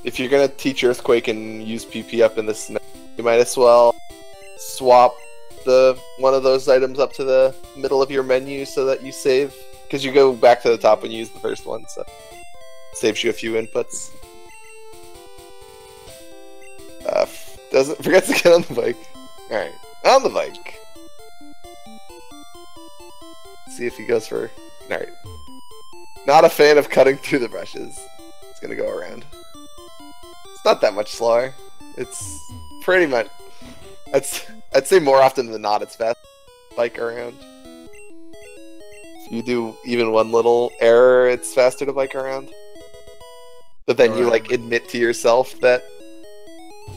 If you're gonna teach Earthquake and use PP up in this, you might as well swap one of those items up to the middle of your menu so that you save, because you go back to the top when you use the first one, so saves you a few inputs. Forgets to get on the bike. Alright, on the bike. See if he goes for... Alright. Not a fan of cutting through the brushes. It's gonna go around. It's not that much slower. It's pretty much... I'd say more often than not it's fast to bike around. If you do even one little error, it's faster to bike around. But then you like admit to yourself that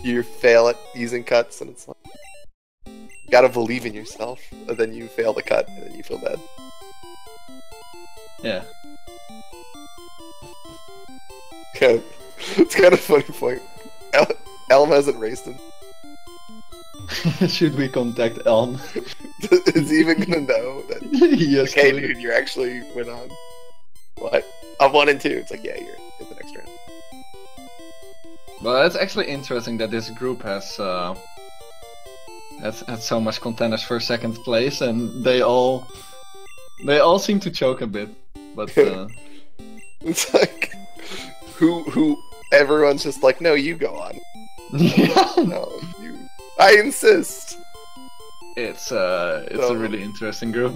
you fail at using cuts, and it's like you gotta believe in yourself, and then you fail the cut, and then you feel bad. Yeah. It's kind of a funny point. Elm hasn't raced him. Should we contact Elm? Is he even gonna know that? Yes. Okay, dude, you actually went on. What? I'm 1 and 2. It's like, yeah, you're in the next round. Well, it's actually interesting that this group has had so much contenders for second place, and they all seem to choke a bit. But it's like who everyone's just like, no, you go on. Yeah. No, you. I insist. It's a really interesting group.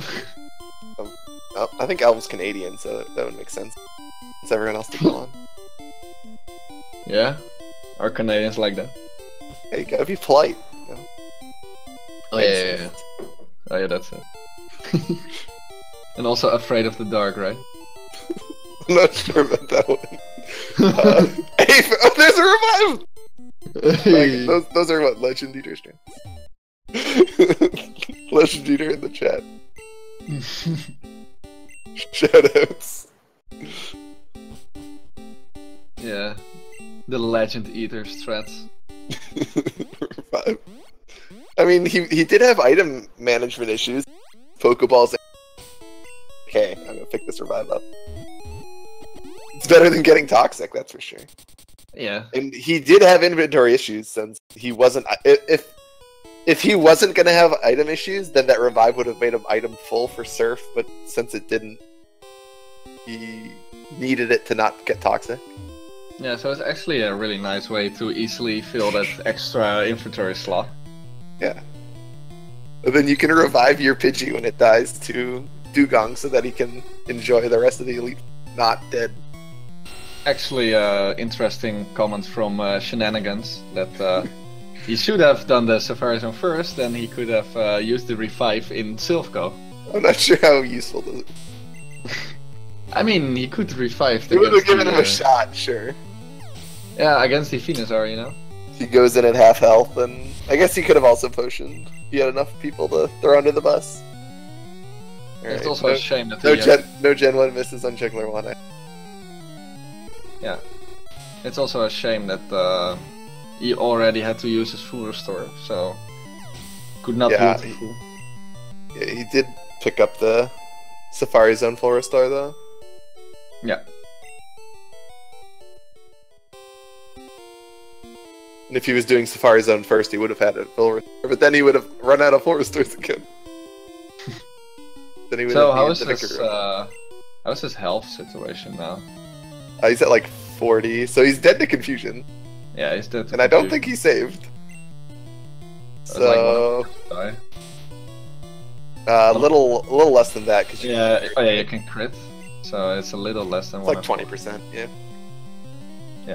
I think Elm's Canadian, so that would make sense. It's everyone else to go on. Yeah, are Canadians like that? Hey, you gotta be polite. You know? Oh yeah. Oh yeah, that's it. And also afraid of the dark, right? I'm not sure about that one. Hey, oh, there's a revival! Hey. Like, those are what, Legend Eater streams? Legend Eater in the chat. Shoutouts. Yeah, the Legend Eater's threats. I mean, he did have item management issues. Pokeballs. Okay, I'm gonna pick this revive up. It's better than getting toxic, that's for sure. Yeah. And he did have inventory issues since he wasn't. If he wasn't gonna have item issues, then that revive would have made him item full for Surf. But since it didn't, he needed it to not get toxic. Yeah, so it's actually a really nice way to easily fill that extra inventory slot. Yeah. And then you can revive your Pidgey when it dies to Dugong so that he can enjoy the rest of the elite not dead. Actually, interesting comment from Shenanigans that he should have done the Safari Zone first, then he could have used the revive in Silphco. I'm not sure how useful this is. I mean, he could revive. He would have given him a shot, sure. Yeah, against the Venusaur, you know? He goes in at half health, and I guess he could have also potioned. He had enough people to throw under the bus. It's also a shame that no Gen 1 misses on Juggler 1. Yeah. It's also a shame that he already had to use his full restore, so could not use it full. Yeah, he did pick up the Safari Zone full restore though. Yeah. And if he was doing Safari Zone first, he would have had it full restore, but then he would have run out of full restores again. Then he would so have how's his health situation now? He's at like 40, so he's dead to confusion. Yeah, he's dead to And I don't think he saved. So like a little less than that because you can crit. So it's a little less than it's like 20%, yeah.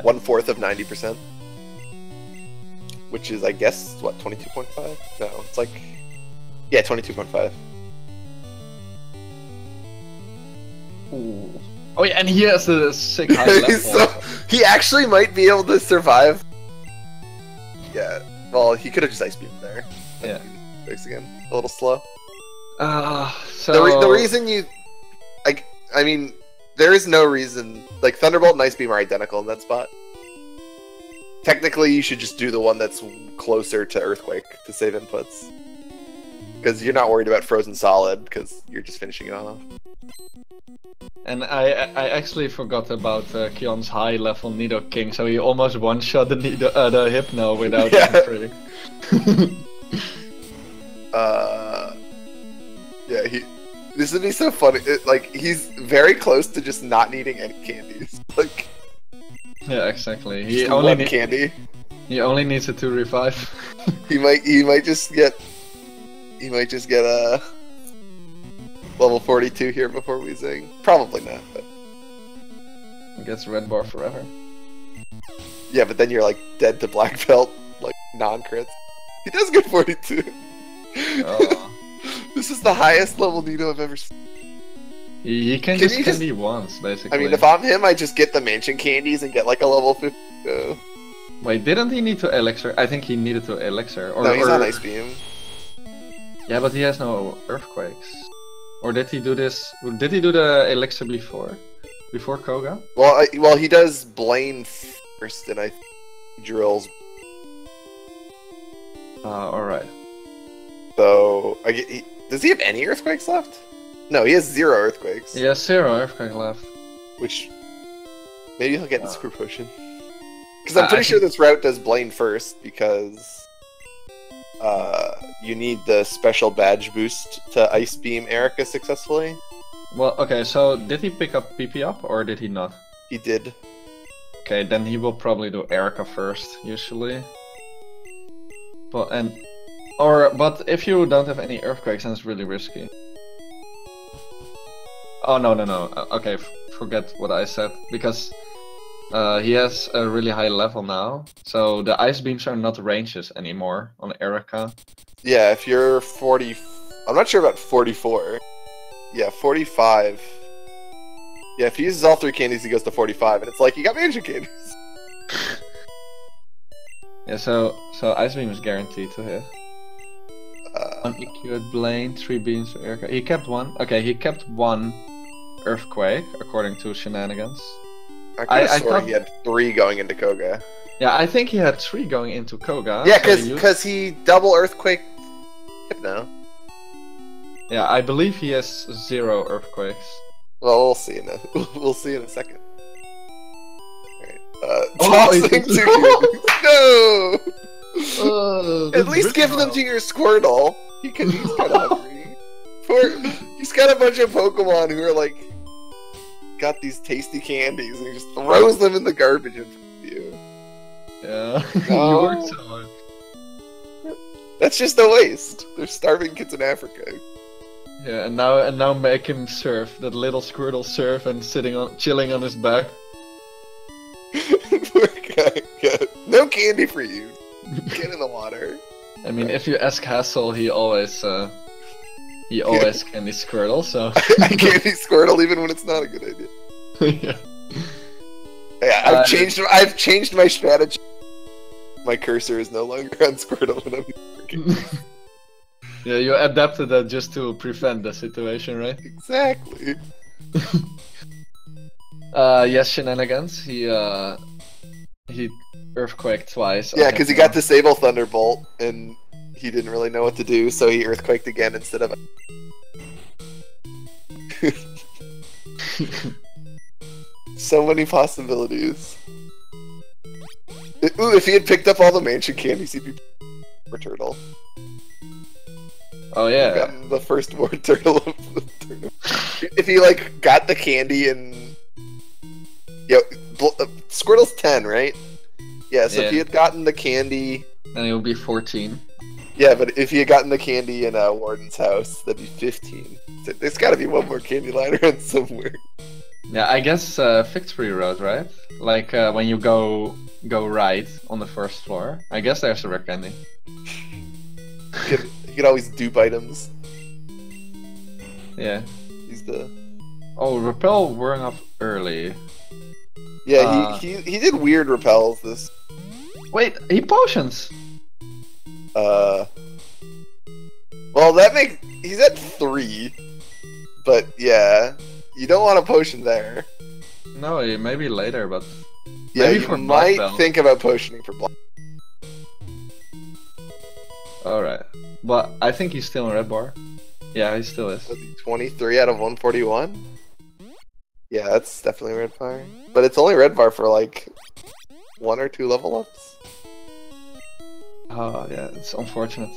1/4 of 90%. Which is, I guess, what, 22.5? No, it's like, yeah, 22.5. Ooh. Oh yeah, and he has a sick high level. So, he actually might be able to survive. Yeah, well, he could have just Ice Beamed there. Yeah. Breaks again. A little slow. So... The reason you... I mean, there is no reason... Like, Thunderbolt and Ice Beam are identical in that spot. Technically, you should just do the one that's closer to Earthquake to save inputs. Because you're not worried about Frozen Solid, because you're just finishing it off. And I actually forgot about Kyon's high level Nidoking, so he almost one-shot the Hypno without even trading. Yeah, this would be so funny. He's very close to just not needing any candies. Like, yeah, exactly. He only candy. He only needs it to revive. he might just get a level 42 here before Weezing. Probably not, but he gets red bar forever. Yeah, but then you're like dead to black belt, like non-crits. He does get 42. Oh. This is the highest level Nido I've ever seen. He can just candy once, basically. I mean, if I'm him, I just get the mansion candies and get like a level 50. Wait, didn't he need to elixir? I think he needed to elixir. No, he's on Ice Beam. Yeah, but he has no earthquakes. Or did he do this? Did he do the elixir before? Before Koga? Well, he does Blaine first, and I think he drills. Alright. So, does he have any earthquakes left? No, he has 0 earthquakes. He has 0 earthquake left. Which, maybe he'll get the Screw Potion. Because I'm pretty sure this route does Blaine first, because you need the special badge boost to Ice Beam Erica successfully. Well, okay, so did he pick up PP up, or did he not? He did. Okay, then he will probably do Erica first, usually. But if you don't have any earthquakes, then it's really risky. Oh no. Okay, forget what I said, because he has a really high level now, so the ice beams are not ranges anymore on Erica. Yeah, if you're 40, I'm not sure about 44. Yeah, 45. Yeah, if he uses all 3 candies, he goes to 45, and it's like, you got mansion candies. Yeah, so ice beam is guaranteed to hit. One EQ Blaine, 3 beams to Erica. He kept 1. Okay, he kept 1 earthquake according to Shenanigans. I thought he had 3 going into Koga. Yeah, I think he had 3 going into Koga. Yeah, because he double earthquake Hypno. Yeah, I believe he has 0 earthquakes. Well, we'll see in a second. Alright. Tossing two candies. No! At least give them well. to your Squirtle. He's kind of hungry. He's got a bunch of Pokemon who are like, got these tasty candies, and he just throws them in the garbage in front of you. Yeah, No. you worked so hard. That's just a waste. There's starving kids in Africa. Yeah, and now make him surf. That little Squirtle surf and chilling on his back. Poor guy. No candy for you. Get in the water. I mean, if you ask Hassel, he always candy Squirtle. So I candy Squirtle even when it's not a good idea. yeah. Yeah, I've changed my strategy. My cursor is no longer on Squirtle when I'm working. Yeah, you adapted that just to prevent the situation, right? Exactly. Yes, shenanigans. He earthquaked twice. Yeah, because he got Disable Thunderbolt and he didn't really know what to do, so he earthquaked again instead of. So many possibilities. Ooh, if he had picked up all the mansion candies, he'd be for turtle. Oh yeah. Gotten the first more turtle of the tournament. If he like got the candy and Squirtle's 10, right? Yeah, so if he had gotten the candy, then it would be 14. Yeah, but if he had gotten the candy in Warden's house, that'd be 15. So there's got to be one more candy line around somewhere. Yeah, I guess Victory Road, right? Like when you go right on the first floor. I guess there's a rare candy. You could always dupe items. Yeah. He's the. Oh, Repel wearing off early. Yeah, he did weird repels this. Wait, he potions. Well, that he's at 3, but yeah, you don't want a potion there. No, maybe later, but yeah, maybe you for might Black Belt. think about potioning for black. All right, but I think he's still in red bar. Yeah, he still is. Was he 23 out of 141? Yeah, that's definitely red bar. But it's only red bar for like 1 or 2 level ups. Oh yeah, it's unfortunate.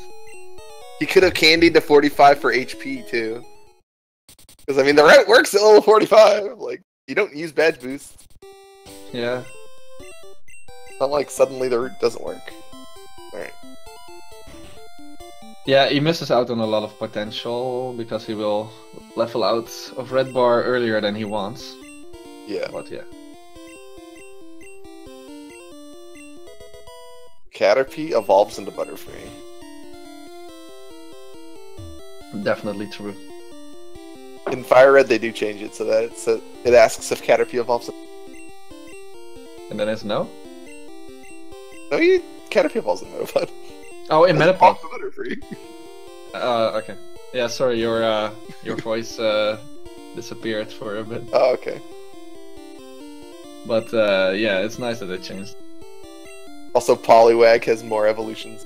He could have candied to 45 for HP too. Because I mean, the route works at level 45. Like, you don't use badge boosts. Yeah. It's not like suddenly the route doesn't work. Alright. Yeah, he misses out on a lot of potential because he will level out of red bar earlier than he wants. Yeah. But yeah. Caterpie evolves into Butterfree. Definitely true. In Fire Red, they do change it so that it asks if Caterpie evolves. And then it's no? No, Caterpie evolves in Metapod. Oh, in Metapod. Butterfree. Okay. Yeah, sorry, your voice disappeared for a bit. Oh, okay. But yeah, it's nice that they changed. Also, Poliwag has more evolutions.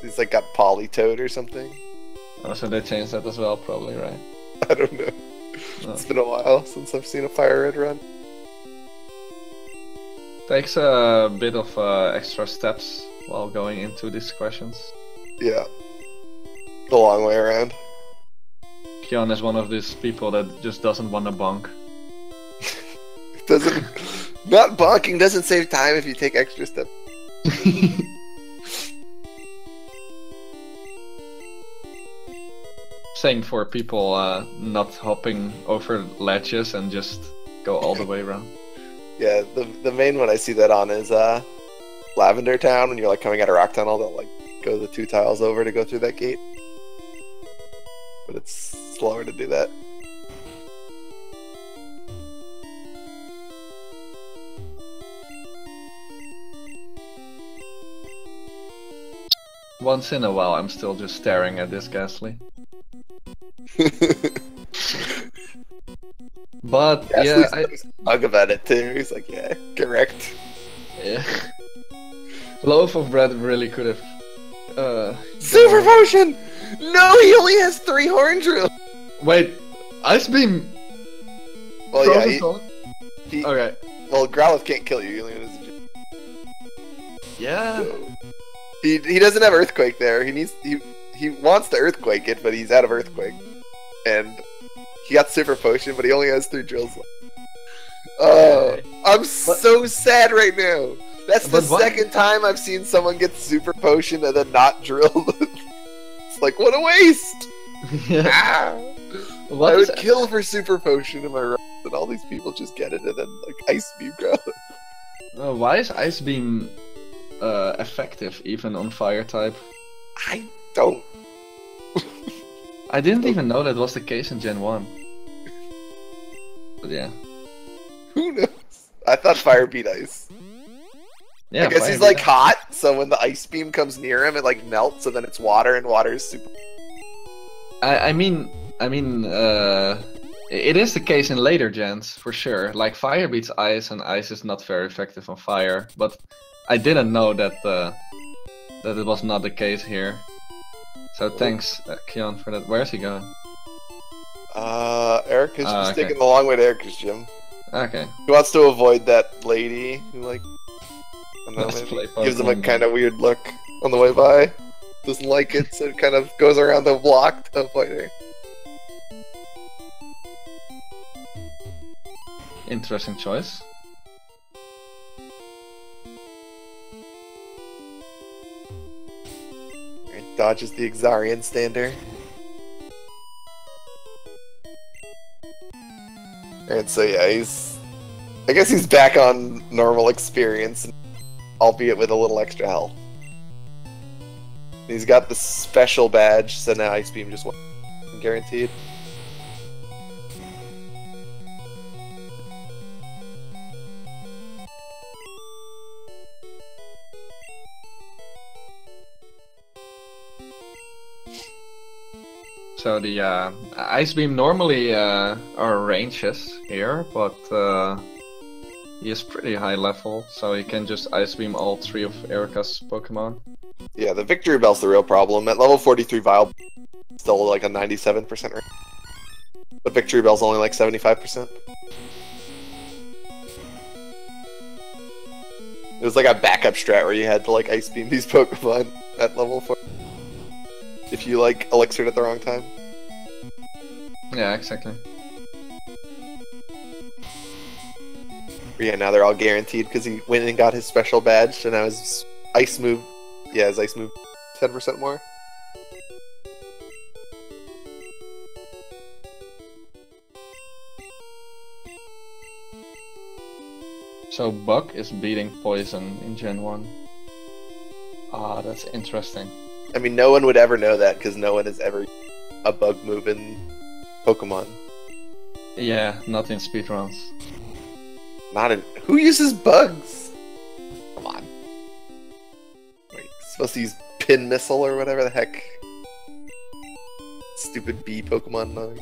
He's like got Politoed or something. Oh, so they changed that as well, probably, right? I don't know. No. It's been a while since I've seen a Fire Red run. Takes a bit of extra steps while going into these questions. Yeah. The long way around. Kyon is one of these people that just doesn't want to bonk. Doesn't. Not bonking doesn't save time if you take extra steps. Same for people not hopping over ledges and just go all the way around. Yeah, the main one I see that on is Lavender Town. When you're like coming out of Rock Tunnel, they'll like go the 2 tiles over to go through that gate. But it's slower to do that. Once in a while, I'm still just staring at this Ghastly. But yeah, I bug about it too. He's like, yeah, correct. Yeah. Loaf of Bread really could have. Super Potion! No, he only has 3 Horn Drill. Wait, Ice Beam. Well, Frozen yeah, Solid? Okay. Well, Growlithe can't kill you. Yeah. He doesn't have Earthquake there. He wants to Earthquake it, but he's out of Earthquake. And he got Super Potion, but he only has 3 drills left. Oh, I'm so sad right now. That's the second time I've seen someone get Super Potion and then not drilled. It's like, what a waste! Yeah. I would kill for Super Potion in my run, and all these people just get it and then like Ice Beam Growlithe. Why is Ice Beam effective even on Fire type? I don't. I didn't even know that was the case in Gen 1. But yeah. Who knows? I thought Fire beat Ice. Yeah, I guess he's like hot, so when the Ice Beam comes near him, it like melts, and then it's water, and water is super. I mean, it is the case in later gens for sure. Like Fire beats Ice, and Ice is not very effective on Fire. But I didn't know that that it was not the case here. So thanks, Kyon, for that. Where's he going? Erica's just taking the long way to Erica's gym. Okay. He wants to avoid that lady who like, I don't know, gives him a kind of weird look on the way by. Doesn't like it, so it kind of goes around the block to avoid her. Interesting choice. Dodges the Exarian stander. And so yeah, I guess he's back on normal experience, albeit with a little extra health. He's got the special badge, so now Ice Beam just guaranteed. So the Ice Beam normally are ranges here, but he is pretty high level, so he can just Ice Beam all 3 of Erica's Pokemon. Yeah, the Victory Bell's the real problem. At level 43, Vile still like a 97% range. But Victory Bell's only like 75%. It was like a backup strat where you had to like Ice Beam these Pokemon at level 4. If you like elixired at the wrong time. Yeah, exactly. But yeah, now they're all guaranteed because he went and got his special badge, so now his Ice move, yeah, his Ice move 10% more. So Bug is beating Poison in Gen 1. Ah, that's interesting. I mean, no one would ever know that because no one has ever used a Bug move in Pokemon. Yeah, not in speedruns. Not in... Who uses bugs? Come on. Wait, supposed to use Pin Missile or whatever the heck. Stupid bee Pokemon noise.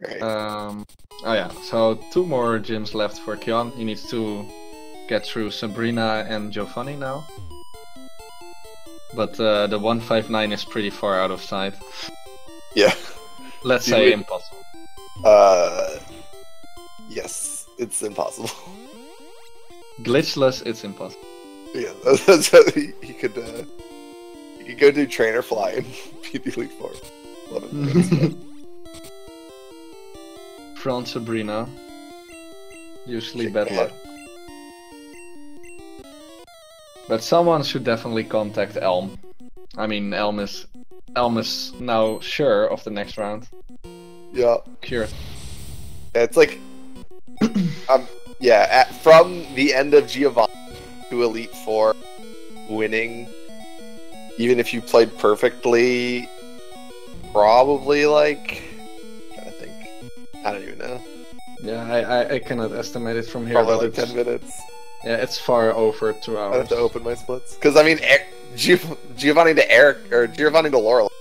Right. Oh yeah, so 2 more gyms left for Kyon. He needs to get through Sabrina and Giovanni now. But the 159 is pretty far out of sight. Yeah. Let's say impossible. Yes, it's impossible. Glitchless, it's impossible. Yeah, that's how he could go do Trainer Fly and beat the Elite Four. Front Sabrina. Usually bad luck. But someone should definitely contact Elm. I mean, Elm is now sure of the next round. Yeah. Cured. Yeah, it's like, yeah, from the end of Giovanni to Elite Four, winning, even if you played perfectly, probably like, I'm trying to think, I don't even know. Yeah, I cannot estimate it from here. Probably like 10 minutes. Yeah, it's far over 2 hours. I have to open my splits. Because, I mean, Giovanni to Eric, or Giovanni to Laurel.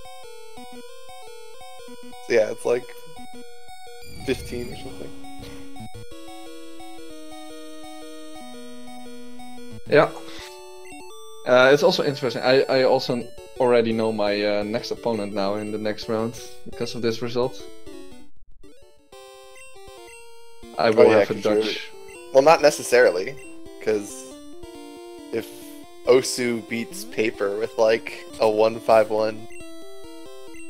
So yeah, it's like 15 or something. Yeah. It's also interesting. I also already know my next opponent now in the next round because of this result. I will yeah, have a 'cause you're- Dutch. Well, not necessarily, because if Osu beats Paper with like a 1-5-1,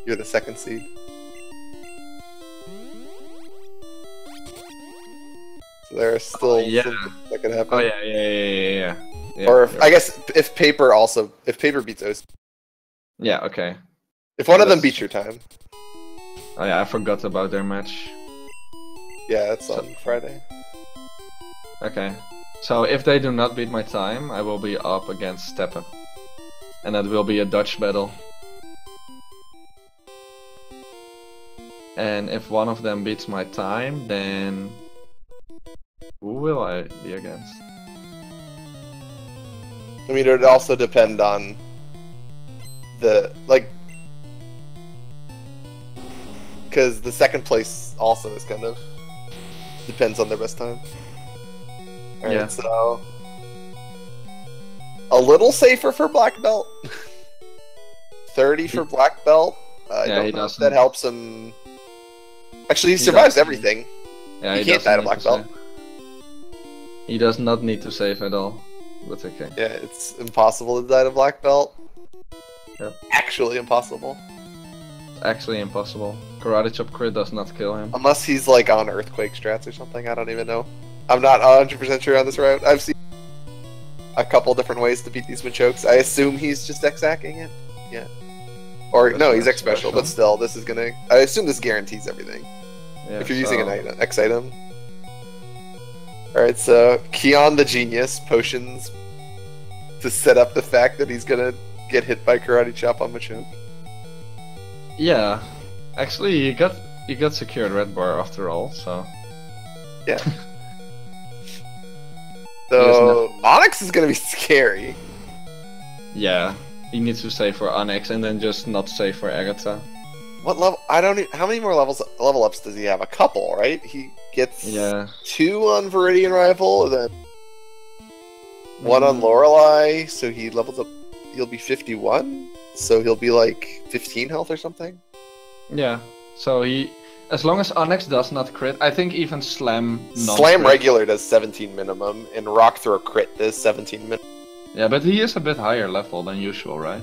you're the second seed. So there are still yeah. some things that could happen. Oh yeah. Or if, I guess if Paper beats Osu, Yeah, okay. if one of them That's- beats your time, Oh yeah, I forgot about their match. yeah, it's on Friday. Okay. So if they do not beat my time, I will be up against Steppe. And that will be a Dutch battle. And if one of them beats my time, then who will I be against? I mean, it would also depend on the because the second place also is kind of depends on their best time. Alright, Yeah. so a little safer for black belt. 30 for black belt. I Yeah, don't he know if doesn't. that helps him. Actually, he He survives doesn't. everything. Yeah, He can't doesn't die to need black belt. save. He does not need to save at all. But okay. Yeah, it's impossible to die to black belt. Yep. Actually impossible. It's actually impossible. Karate chop crit does not kill him. Unless he's like on earthquake strats or something, I don't even know. I'm not 100% sure on this route. I've seen a couple different ways to beat these Machokes. I assume he's just X-hacking it. Yeah. Or That's no, he's not X special, special. but still, this is gonna. I assume this guarantees everything. Yeah, If you're using so- an X item. Alright, so Kyon the Genius potions to set up the fact that he's gonna get hit by Karate Chop on Machoke. Yeah. Actually, you got secured red bar after all, so Yeah. So Onyx is gonna be scary. yeah. He needs to save for Onyx and then just not save for Agatha. What level? I don't. How many more level ups does he have? A couple, right? He gets Yeah. 2 on Viridian Rival, and then 1 on Lorelei. So he levels up. He'll be 51. So he'll be like 15 health or something. Yeah. So he, as long as Onyx does not crit, I think even Slam Slam non-crit. regular does 17 minimum, and Rock Throw crit does 17 minimum. Yeah, but he is a bit higher level than usual, right?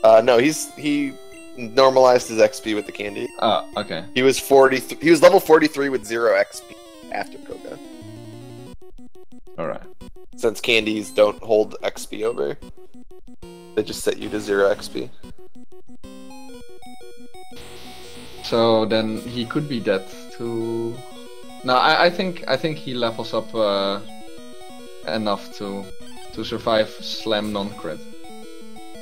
No, he normalized his XP with the candy. Ah, okay. He was 40. He was level 43 with 0 XP after Koga. Alright. Since candies don't hold XP over, they just set you to 0 XP. So then he could be dead to. No, I think he levels up enough to survive Slam non-crit.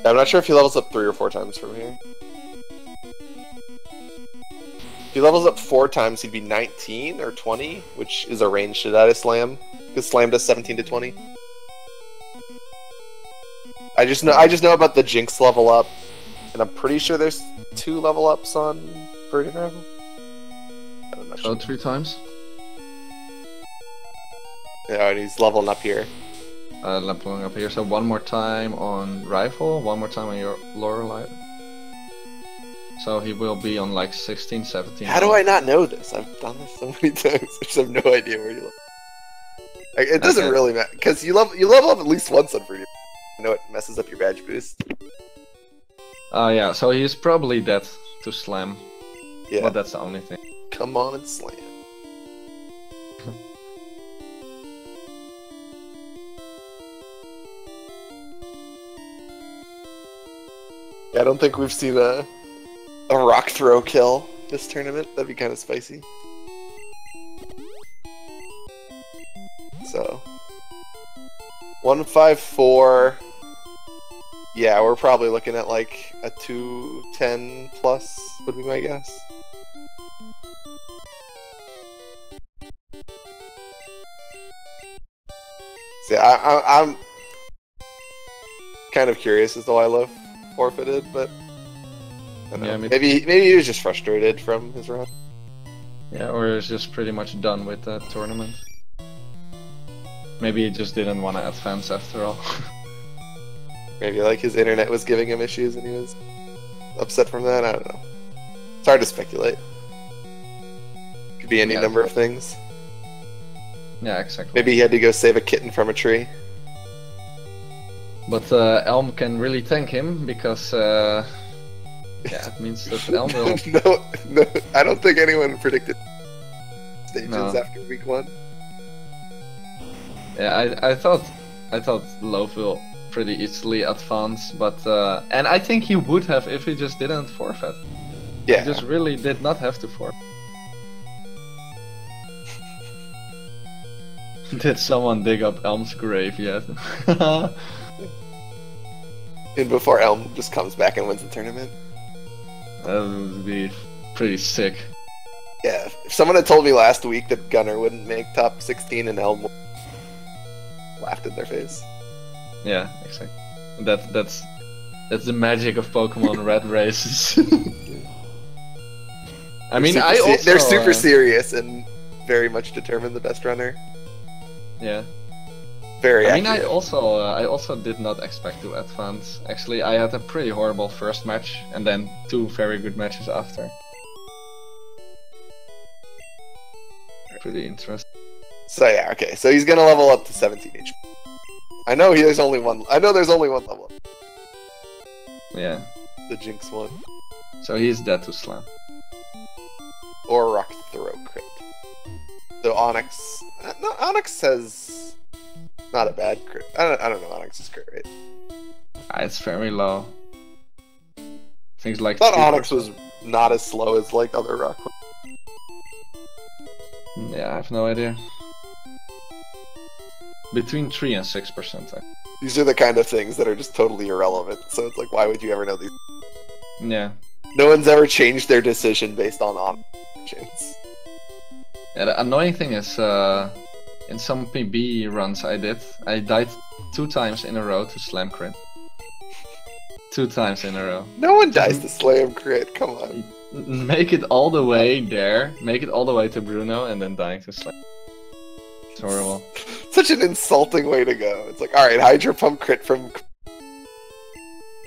I'm not sure if he levels up 3 or 4 times from here. If he levels up 4 times, he'd be 19 or 20, which is a range to die to Slam, because Slam does 17 to 20. I just know about the Jinx level up, and I'm pretty sure there's 2 level ups on Viridian Rival. I'm not So sure. 3 times? Yeah, and he's leveling up here. Leveling up here. So 1 more time on Rifle, 1 more time on your Lorelei. So he will be on like 16, 17. How do I not know this? I've done this so many times. I just have no idea where you live. Like, it doesn't Okay. really matter because you level up at least once on Viridian. I know it messes up your badge boost. Yeah, so he's probably dead to Slam. Yeah, But that's the only thing. come on and slam. Yeah, I don't think we've seen a rock throw kill this tournament. That'd be kind of spicy. So 154. Yeah, we're probably looking at like a 210 plus would be my guess. So yeah, I'm kind of curious as to why Loaf forfeited, but I don't know. Yeah, maybe he was just frustrated from his run. Yeah, or is just pretty much done with the tournament. Maybe he just didn't want to advance after all. Maybe like his internet was giving him issues and he was upset from that. I don't know. It's hard to speculate. Could be any Yeah. number of things. Yeah, exactly. Maybe he had to go save a kitten from a tree. But Elm can really thank him because yeah, it means that Elm will. No, I don't think anyone predicted stages No. after week 1. Yeah, I thought Loaf will pretty easily advance, but and I think he would have if he just didn't forfeit. Yeah. He just really did not have to forfeit. Did someone dig up Elm's grave yet? And before Elm just comes back and wins the tournament. That would be pretty sick. Yeah, if someone had told me last week that Gunner wouldn't make top 16 and Elm laughed in their face. Yeah, exactly. That's the magic of Pokemon Red races. I mean, they're super serious and very much determine the best runner. Yeah. Very. I mean, I also did not expect to advance. Actually, I had a pretty horrible first match and then 2 very good matches after. Pretty interesting. So yeah, okay. So he's gonna level up to 17 HP. I know there's only one level. Yeah. The Jinx one. So he's dead to Slam. Or Rock Throw crit. So Onyx. No, Onyx has not a bad crit. I don't know Onyx's crit rate. It's very low. Things like. I thought Onyx was not as slow as like other rock. Yeah, I have no idea. Between 3 and 6%. These are the kind of things that are just totally irrelevant. So it's like, why would you ever know these? Yeah. No one's ever changed their decision based on options. Yeah, the annoying thing is, in some PB runs I died 2 times in a row to Slam crit. 2 times in a row. No one dies to Slam crit, come on. Make it all the way there, make it all the way to Bruno, and then dying to Slam. It's horrible. Such an insulting way to go. It's like, alright, Hydro Pump crit from...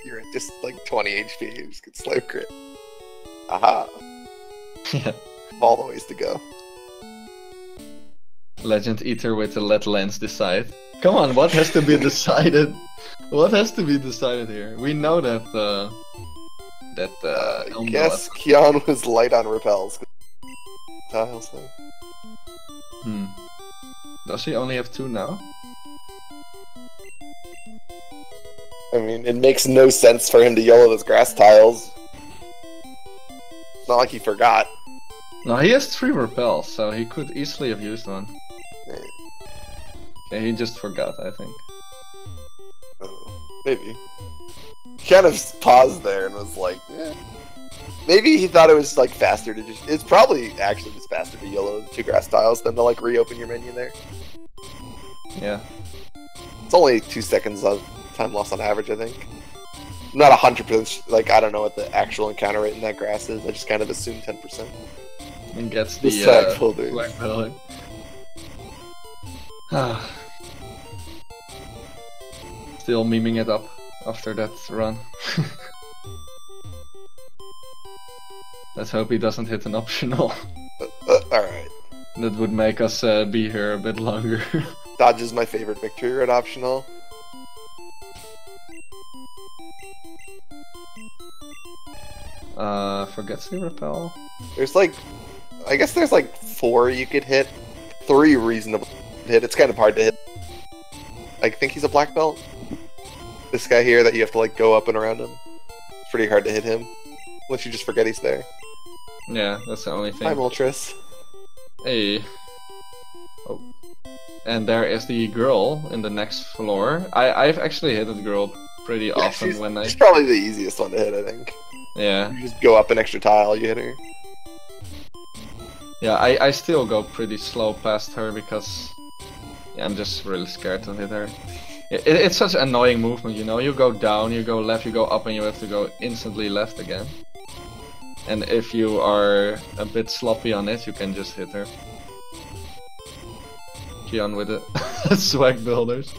You're at just like 20 HP, you just get Slam crit. Aha. Yeah. All the ways to go. Legend Eater with the Let Lens decide. Come on, what has to be decided? What has to be decided here? We know that I guess Kyon was light on repels. Tiles thing. Does he only have 2 now? I mean, it makes no sense for him to yellow those grass tiles. It's not like he forgot. No, he has 3 repels, so he could easily have used one. Yeah, he just forgot, I think. Maybe. He kind of paused there and was like, eh. Maybe he thought it was like faster to just... It's probably actually just faster to yellow 2 grass tiles than to like reopen your menu there. Yeah. It's only 2 seconds of time loss on average, I think. I'm not 100%, like, I don't know what the actual encounter rate in that grass is. I just kind of assume 10%. And gets the swag folder. Swag folder. Still memeing it up after that run. Let's hope he doesn't hit an optional. Alright. That would make us be here a bit longer. Dodge is my favorite victory red optional. Forgets the repel. There's like, I guess there's like 4 you could hit. 3 reasonable to hit. It's kind of hard to hit. I think he's a black belt. This guy here that you have to like go up and around him. It's pretty hard to hit him. Unless you just forget he's there. Yeah, that's the only thing. I'm Ultras. Hey. Oh. And there is the girl in the next floor. I've actually hit the girl pretty often when I... She's probably the easiest one to hit, I think. Yeah. You just go up an extra tile, you hit her. Yeah, I still go pretty slow past her because... Yeah, I'm just really scared to hit her. It's such an annoying movement, you know? You go down, you go left, you go up, and you have to go instantly left again. And if you are a bit sloppy on it, you can just hit her. Kyon with the swag builders.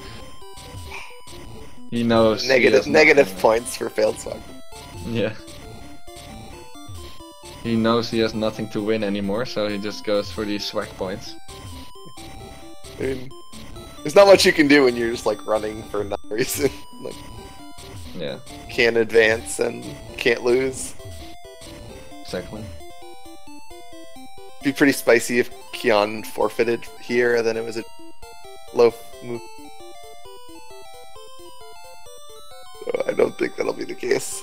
He knows. Negative points for failed swag. Yeah. He knows he has nothing to win anymore, so he just goes for these swag points. I mean, there's not much you can do when you're just like running for no reason. Like, Yeah, can't advance and can't lose. exactly. It'd be pretty spicy if Kyon forfeited here, and then it was a low move. So I don't think that'll be the case.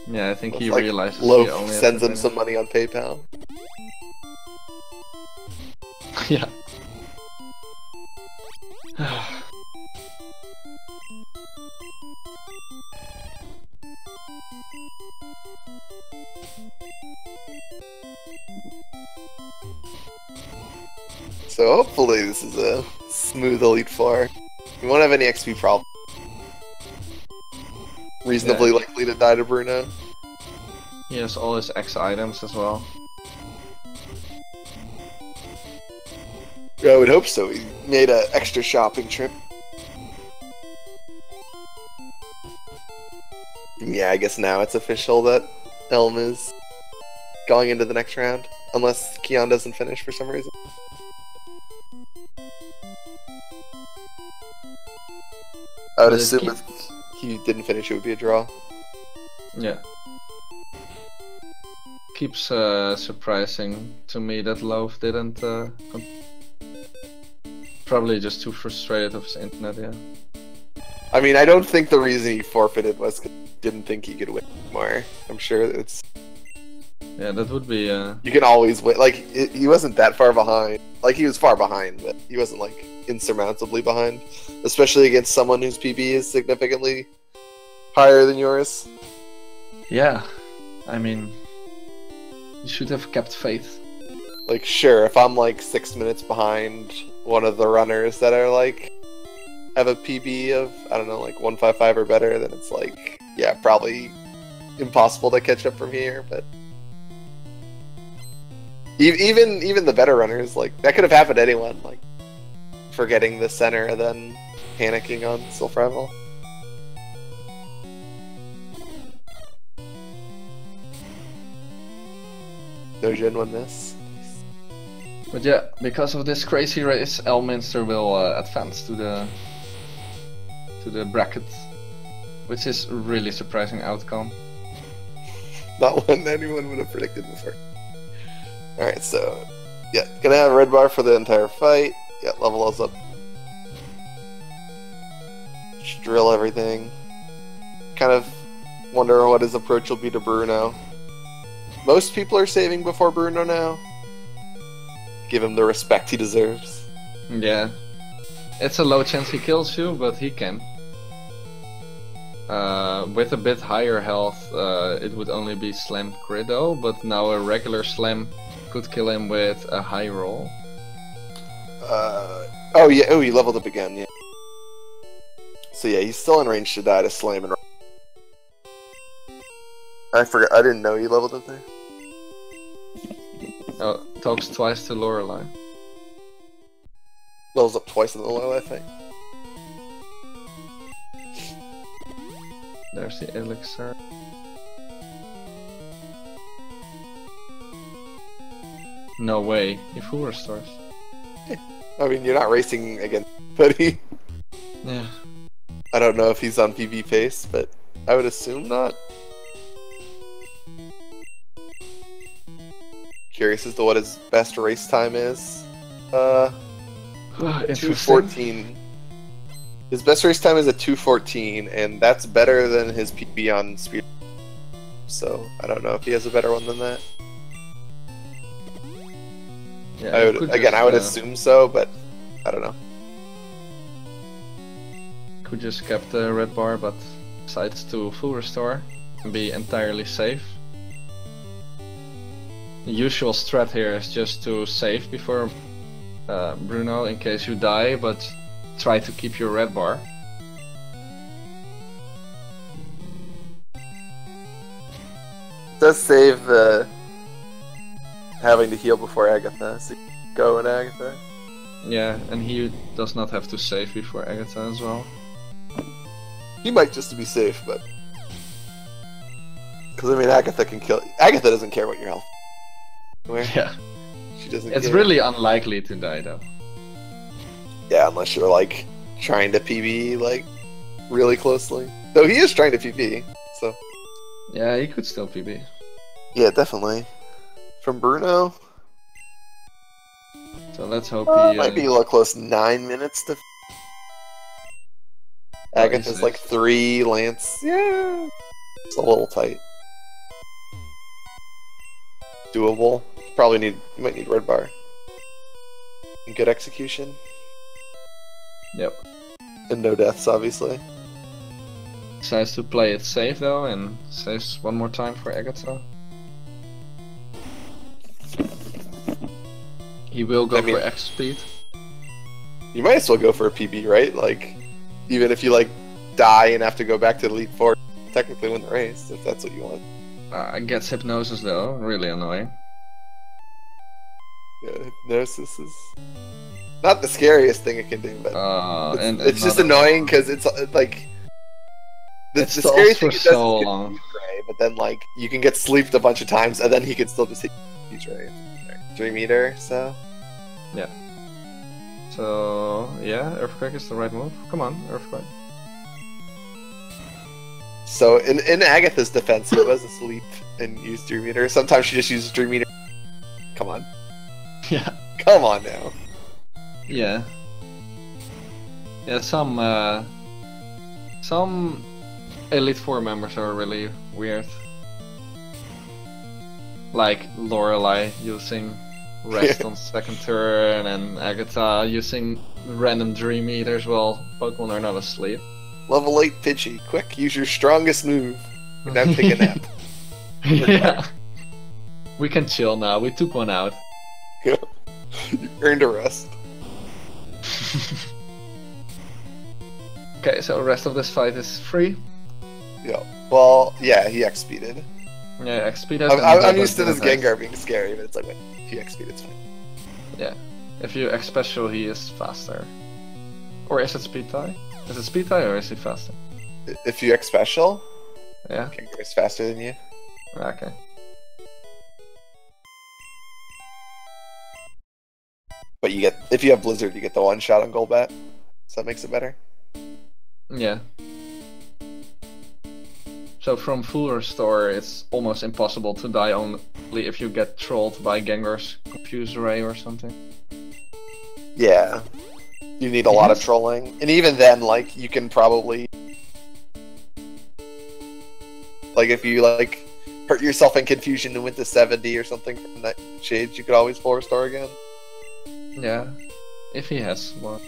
Yeah, I think he Like, realizes he Loaf only has sends him advantage. some money on PayPal. Yeah. So hopefully this is a smooth Elite Four. You won't have any XP problem. Reasonably likely to die to Bruno. He has all his X items as well. I would hope so. He made an extra shopping trip. Yeah, I guess now it's official that Elm is going into the next round. Unless Kyon doesn't finish for some reason. I would assume if he didn't finish, it would be a draw. Yeah. Keeps surprising to me that Loaf didn't. Probably just too frustrated of his internet, yeah. I mean, I don't think the reason he forfeited was because he didn't think he could win more. I'm sure it's... Yeah, that would be... You can always win. Like, he wasn't that far behind. Like, he was far behind, but he wasn't, like, insurmountably behind. Especially against someone whose PB is significantly higher than yours. Yeah, I mean... You should have kept faith. Like, sure, if I'm, like, 6 minutes behind one of the runners that are, like... have a PB of, I don't know, like 155 or better, then it's like, yeah, probably impossible to catch up from here, but... Even the better runners, like, that could have happened to anyone, like, forgetting the center and then panicking on Self Rival. Dojin won this. But yeah, because of this crazy race, Elminster will advance to the bracket, which is a really surprising outcome. Not one anyone would have predicted before. Alright, so, yeah, gonna have a red bar for the entire fight. Yeah, level us up. Just drill everything. Kind of wonder what his approach will be to Bruno. Most people are saving before Bruno now. Give him the respect he deserves. Yeah. It's a low chance he kills you, but he can. With a bit higher health, it would only be slam crit though, but now a regular slam could kill him with a high roll. Oh yeah, oh he leveled up again, yeah. So yeah, he's still in range to die to slam and... I forgot, I didn't know he leveled up there. Oh, talks twice to Lorelei. Levels up twice in the low, I think. There's the elixir. No way, he full restores. I mean, you're not racing against anybody. Yeah. I don't know if he's on PB pace, but I would assume not. Curious as to what his best race time is. 2:14. His best race time is a 2:14, and that's better than his PB on speed. So I don't know if he has a better one than that. Yeah, I would assume so, but I don't know. Could just kept the red bar, but decides to full restore and be entirely safe. The usual strat here is just to save before Bruno in case you die, but try to keep your red bar. It does save having to heal before Agatha, so go in Agatha. Yeah, and he does not have to save before Agatha as well. He might just to be safe, but... Because, I mean, Agatha can kill... Agatha doesn't care what your health is. Yeah. She doesn't It's care. really unlikely to die though. Yeah, unless you're like trying to PB like really closely. Though he is trying to PB, so Yeah, he could still PB. yeah, definitely. From Bruno, So let's hope he might be a little close. 9 minutes to. Agatha's like 3, Lance. Yeah, it's a little tight. Doable. You might need red bar. And good execution. Yep. And no deaths, obviously. Decides to play it safe though and saves one more time for Agatha. He will go for X speed. You might as well go for a PB, right? Like, even if you like die and have to go back to the Elite Four, technically win the race if that's what you want. Gets hypnosis though, really annoying. Yeah, hypnosis is not the scariest thing it can do, but it's just annoying because it's like the scary thing it does so is long. Ray, but then like you can get sleeped a bunch of times and then he can still just hit huge Ray. 3 meter, so yeah. So yeah, Earthquake is the right move. Come on, Earthquake. So in Agatha's defense, he was asleep and used 3 meter. Sometimes she just uses 3 meter. Come on. Yeah. Come on now. Yeah. Yeah, some Elite Four members are really weird. Like Lorelei using rest on second turn, and Agatha using random Dream Eaters while Pokemon are not asleep. Level 8 Pidgey, quick, use your strongest move. And now take a nap. Yeah. We can chill now, we took one out. You earned a rest. Okay, so the rest of this fight is free. Yeah. Well, yeah, he X-speeded. Yeah, X-speed. I'm used to this Gengar being scary, but it's like, wait, if you X-speed, it's fine. Yeah. If you X special, he is faster. Or is it speed tie? Is it speed tie or is he faster? If you X special, yeah, Gengar is faster than you. Okay. But you get, if you have Blizzard, you get the one shot on Golbat, so that makes it better. Yeah. So from full restore, it's almost impossible to die only if you get trolled by Gengar's Confuse Ray or something. Yeah. You need a lot of trolling. And even then, like, you can probably... Like, if you, like, hurt yourself in Confusion and went to 70 or something from that Shades, you could always full restore again. Yeah. If he has one.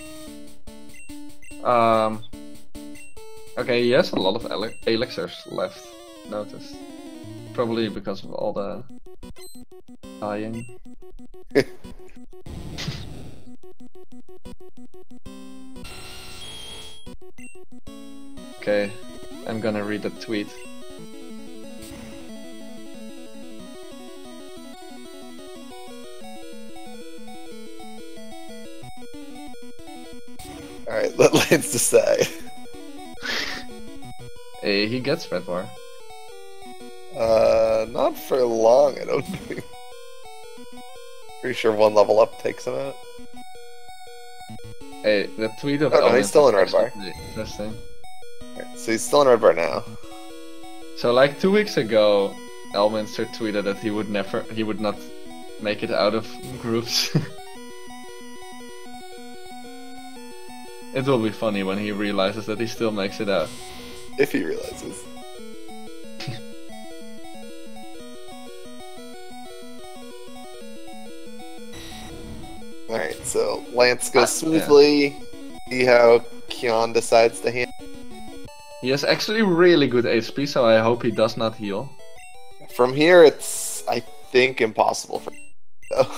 Okay, he has a lot of elixirs left, noticed. Probably because of all the dying. Okay, I'm gonna read the tweet. Alright, let Lance decide. Hey, he gets red bar. Not for long, I don't think. Pretty sure one level up takes him out. Hey, the tweet of no, he's still in red bar. Interesting. Right, so he's still in red bar now. So like 2 weeks ago, Elminster tweeted that he would not make it out of groups. It will be funny when he realizes that he still makes it out. If he realizes. Alright, so Lance goes smoothly. Yeah. See how Kyon decides to handle. He has actually really good HP, so I hope he does not heal. From here, it's, I think, impossible for him, though.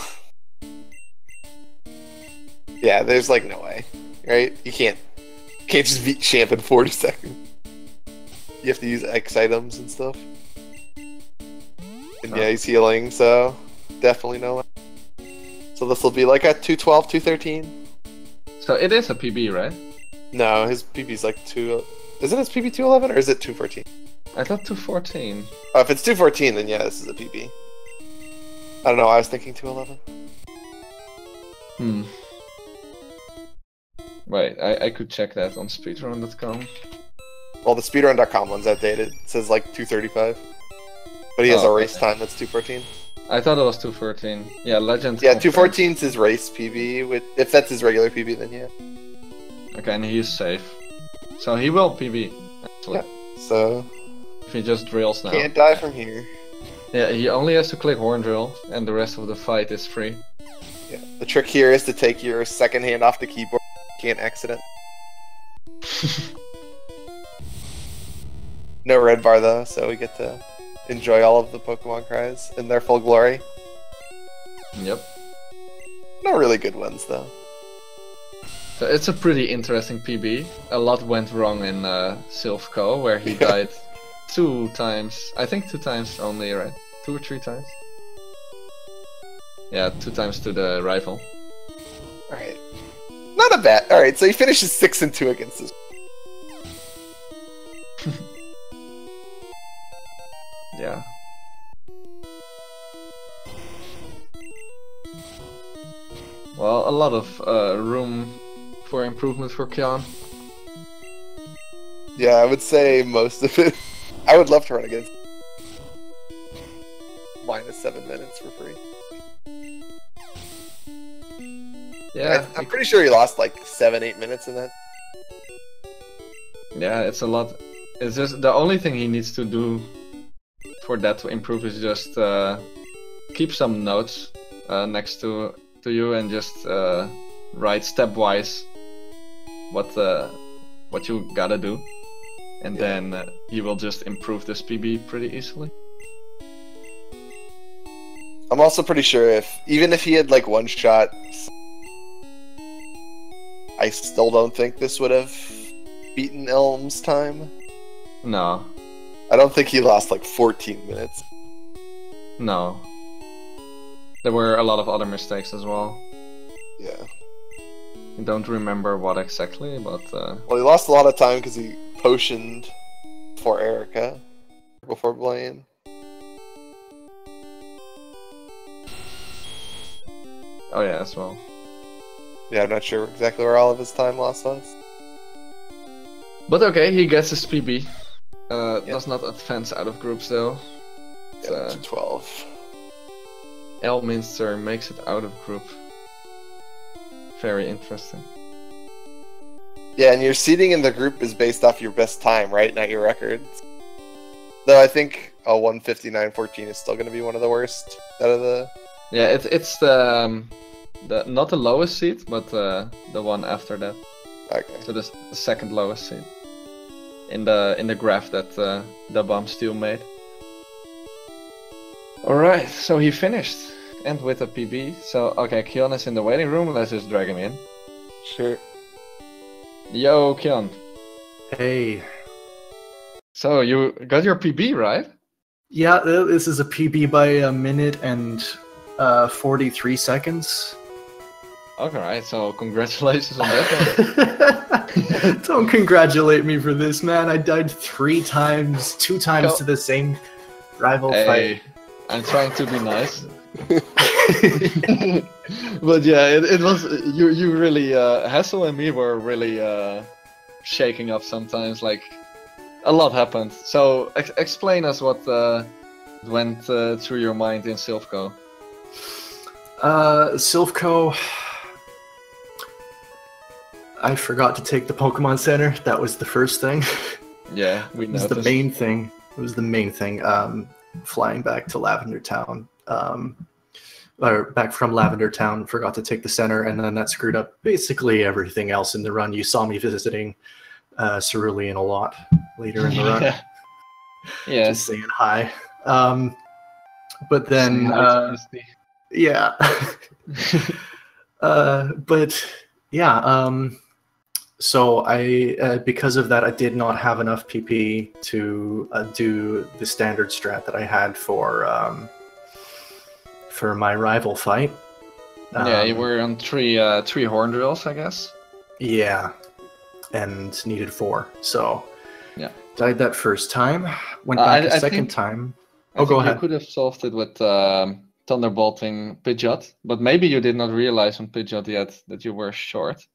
Yeah, there's like no way, right? You can't just beat Champ in 40 seconds. You have to use X items and stuff. And yeah, he's healing, so definitely no way. So this will be like a 212, 213. So it is a PB, right? No, his PB's like 2... Isn't his PB 211 or is it 214? I thought 214. Oh, if it's 214, then yeah, this is a PB. I don't know, I was thinking 211. Hmm. Wait, I could check that on speedrun.com. Well, the speedrun.com one's outdated. It says like 2:35. But he has a race time that's 2:14. I thought it was 2:14. Yeah, Legend. Yeah, 2:14 is his race PB. If that's his regular PB, then yeah. Okay, and he's safe. So he will PB, actually. Yeah, so... If he just drills now. Can't die from here. Yeah, he only has to click horn drill, and the rest of the fight is free. Yeah. The trick here is to take your second hand off the keyboard. You can't accident. No red bar though, so we get to enjoy all of the Pokemon cries in their full glory. Yep. No really good ones though. So it's a pretty interesting PB. A lot went wrong in Silphco, where he died 2 times. I think 2 times only, right? 2 or 3 times? Yeah, 2 times to the rival. Alright. Not a bad. Alright, so he finishes 6-2 against this. Yeah. Well, a lot of room for improvement for Kyon. Yeah, I would say most of it. I would love to run against -7 minutes for free. Yeah, I'm pretty sure he lost like 7-8 minutes in that. Yeah, it's a lot. It's just the only thing he needs to do for that to improve is just keep some notes next to you and just write stepwise what you gotta do, and then he will just improve this PB pretty easily. I'm also pretty sure even if he had like one shot, I still don't think this would have beaten Elm's time. No. I don't think he lost like 14 minutes. No. There were a lot of other mistakes as well. Yeah. I don't remember what exactly, but... Well, he lost a lot of time because he potioned for Erica before Blaine. Oh yeah, as well. Yeah, I'm not sure exactly where all of his time loss was. But okay, he gets his PB. Does not advance out of groups though. Yeah, to 12. Elminster makes it out of group. Very interesting. Yeah, and your seeding in the group is based off your best time, right? Not your records. Though I think a 1:59.14 is still going to be one of the worst out of the... Yeah, it's the not the lowest seed, but the one after that. Okay. So the second lowest seed in the graph that the bomb steel made. All right, so he finished, and with a PB. So okay, Kyon is in the waiting room. Let's just drag him in. Sure. Yo, Kyon. Hey. So you got your PB, right? Yeah, this is a PB by a minute and 43 seconds. Alright, so congratulations on that one. Don't congratulate me for this, man. I died 3 times, 2 times to the same rival fight. I'm trying to be nice. But yeah, it was you really Hassel and me were really shaking up sometimes. Like a lot happened. So explain us what went through your mind in Silphco. Silphco, I forgot to take the Pokemon Center. That was the first thing. Yeah, we noticed. It was the main thing. It was the main thing. Flying back to Lavender Town, or back from Lavender Town, forgot to take the center, and then that screwed up basically everything else in the run. You saw me visiting Cerulean a lot later in the run. Yeah. Just saying hi. But then, yeah. But yeah, so I, because of that, I did not have enough PP to do the standard strat that I had for my rival fight. Yeah, you were on three horn drills, I guess. Yeah, and needed 4. So yeah, died that first time. Went back a second time. Oh, go ahead. You could have solved it with thunderbolting Pidgeot, but maybe you did not realize on Pidgeot yet that you were short.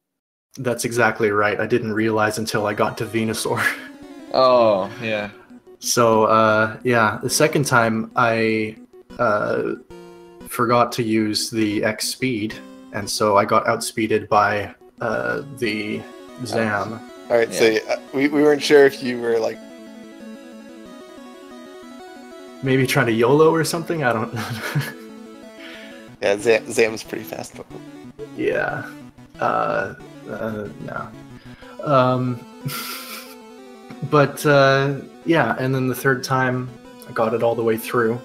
That's exactly right. I didn't realize until I got to Venusaur. Oh, yeah. So, yeah, the second time I forgot to use the X speed, and so I got outspeeded by the Zam. All right, so we weren't sure if you were like maybe trying to YOLO or something. I don't. Yeah, Zam's pretty fast. Yeah. No. But yeah, and then the third time I got it all the way through,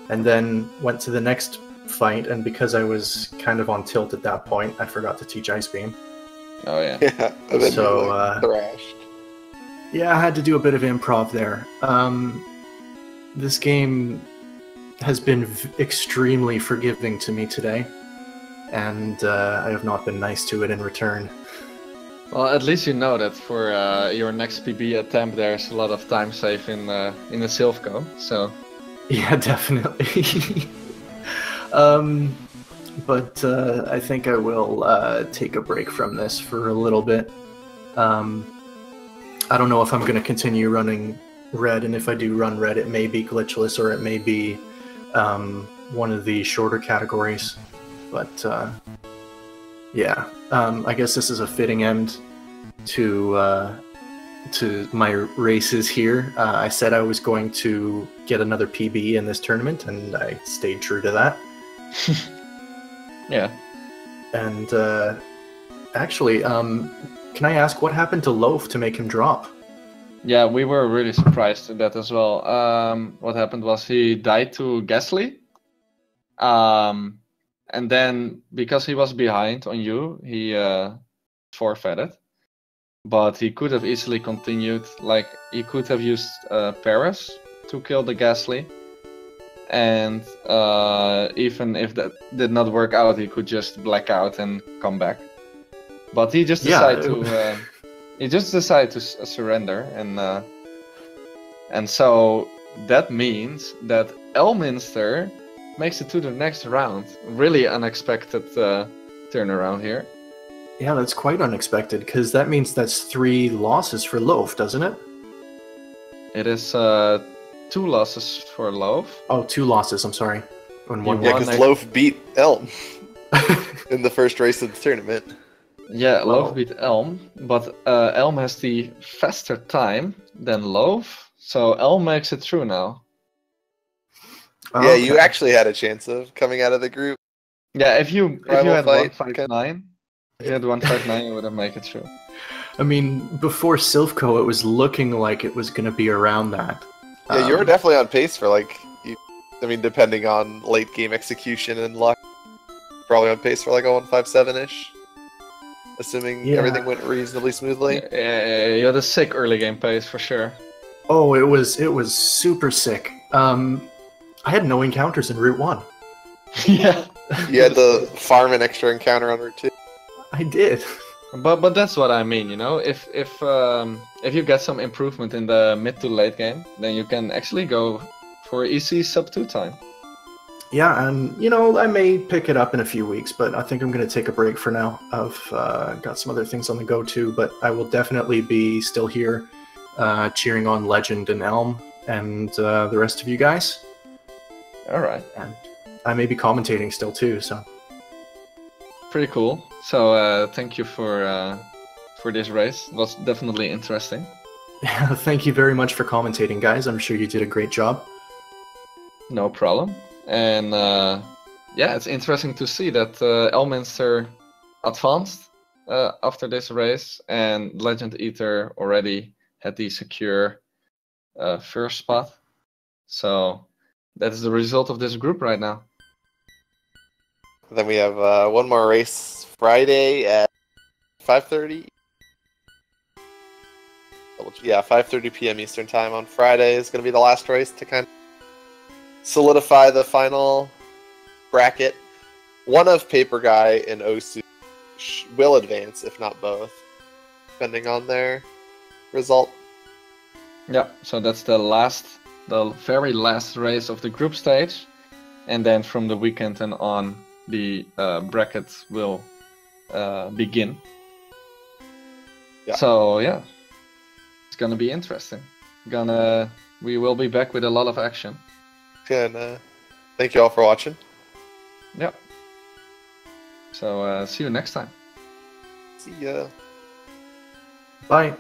and then went to the next fight, and because I was kind of on tilt at that point, I forgot to teach Ice Beam. Oh yeah. Yeah, and then So, you, like, thrashed. Yeah, I had to do a bit of improv there. This game has been extremely forgiving to me today, and I have not been nice to it in return. Well, at least you know that for your next PB attempt, there's a lot of time saved in the Silphco. So. Yeah, definitely. But I think I will take a break from this for a little bit. I don't know if I'm going to continue running Red, and if I do run Red, it may be Glitchless or it may be one of the shorter categories. But yeah, I guess this is a fitting end to my races here. I said I was going to get another PB in this tournament, and I stayed true to that. Yeah. And actually, can I ask what happened to Loaf to make him drop? Yeah, we were really surprised at that as well. What happened was he died to Ghastly. And then because he was behind on you, he forfeited. But he could have easily continued. Like, he could have used Paris to kill the Ghastly. And even if that did not work out, he could just black out and come back. But he just decided to surrender, and so that means that Elminster makes it to the next round. Really unexpected turnaround here. Yeah, that's quite unexpected, because that means that's 3 losses for Loaf, doesn't it? It is 2 losses for Loaf. Oh, 2 losses, I'm sorry. And one Yeah, because Loaf beat Elm in the first race of the tournament. Yeah, Loaf beat Elm, but Elm has the faster time than Loaf, so Elm makes it through now. Oh, Yeah, okay. you actually had a chance of coming out of the group. Yeah, if you Rival had fight, 159, if you had 159, you would have made it through. I mean, before Silphco, it was looking like it was going to be around that. Yeah, you were definitely on pace for I mean, depending on late game execution and luck, probably on pace for like a 157-ish. Assuming everything went reasonably smoothly. Yeah, you had a sick early game pace for sure. Oh, it was super sick. I had no encounters in Route 1. Yeah. You had the farm an extra encounter on Route 2. I did. But that's what I mean, you know. If you get some improvement in the mid to late game, then you can actually go for easy sub 2 time. Yeah, and you know, I may pick it up in a few weeks, but I think I'm going to take a break for now. I've got some other things on the go too, but I will definitely be still here cheering on Legend and Elm and the rest of you guys. All right. And I may be commentating still too, so. Pretty cool. So thank you for this race. It was definitely interesting. Yeah, thank you very much for commentating, guys. I'm sure you did a great job. No problem. And yeah, it's interesting to see that Elminster advanced after this race, and Legend Eater already had the secure first spot. So that is the result of this group right now. Then we have one more race Friday at 5:30. Yeah, 5:30 p.m. Eastern Time on Friday is going to be the last race to kind of solidify the final bracket. One of Paper Guy and Osu will advance, if not both, depending on their result. Yeah, so that's the very last race of the group stage. and then from the weekend and on, the brackets will begin. Yeah. So yeah, it's gonna be interesting. We will be back with a lot of action. And thank you all for watching. Yeah. So see you next time. See ya. Bye.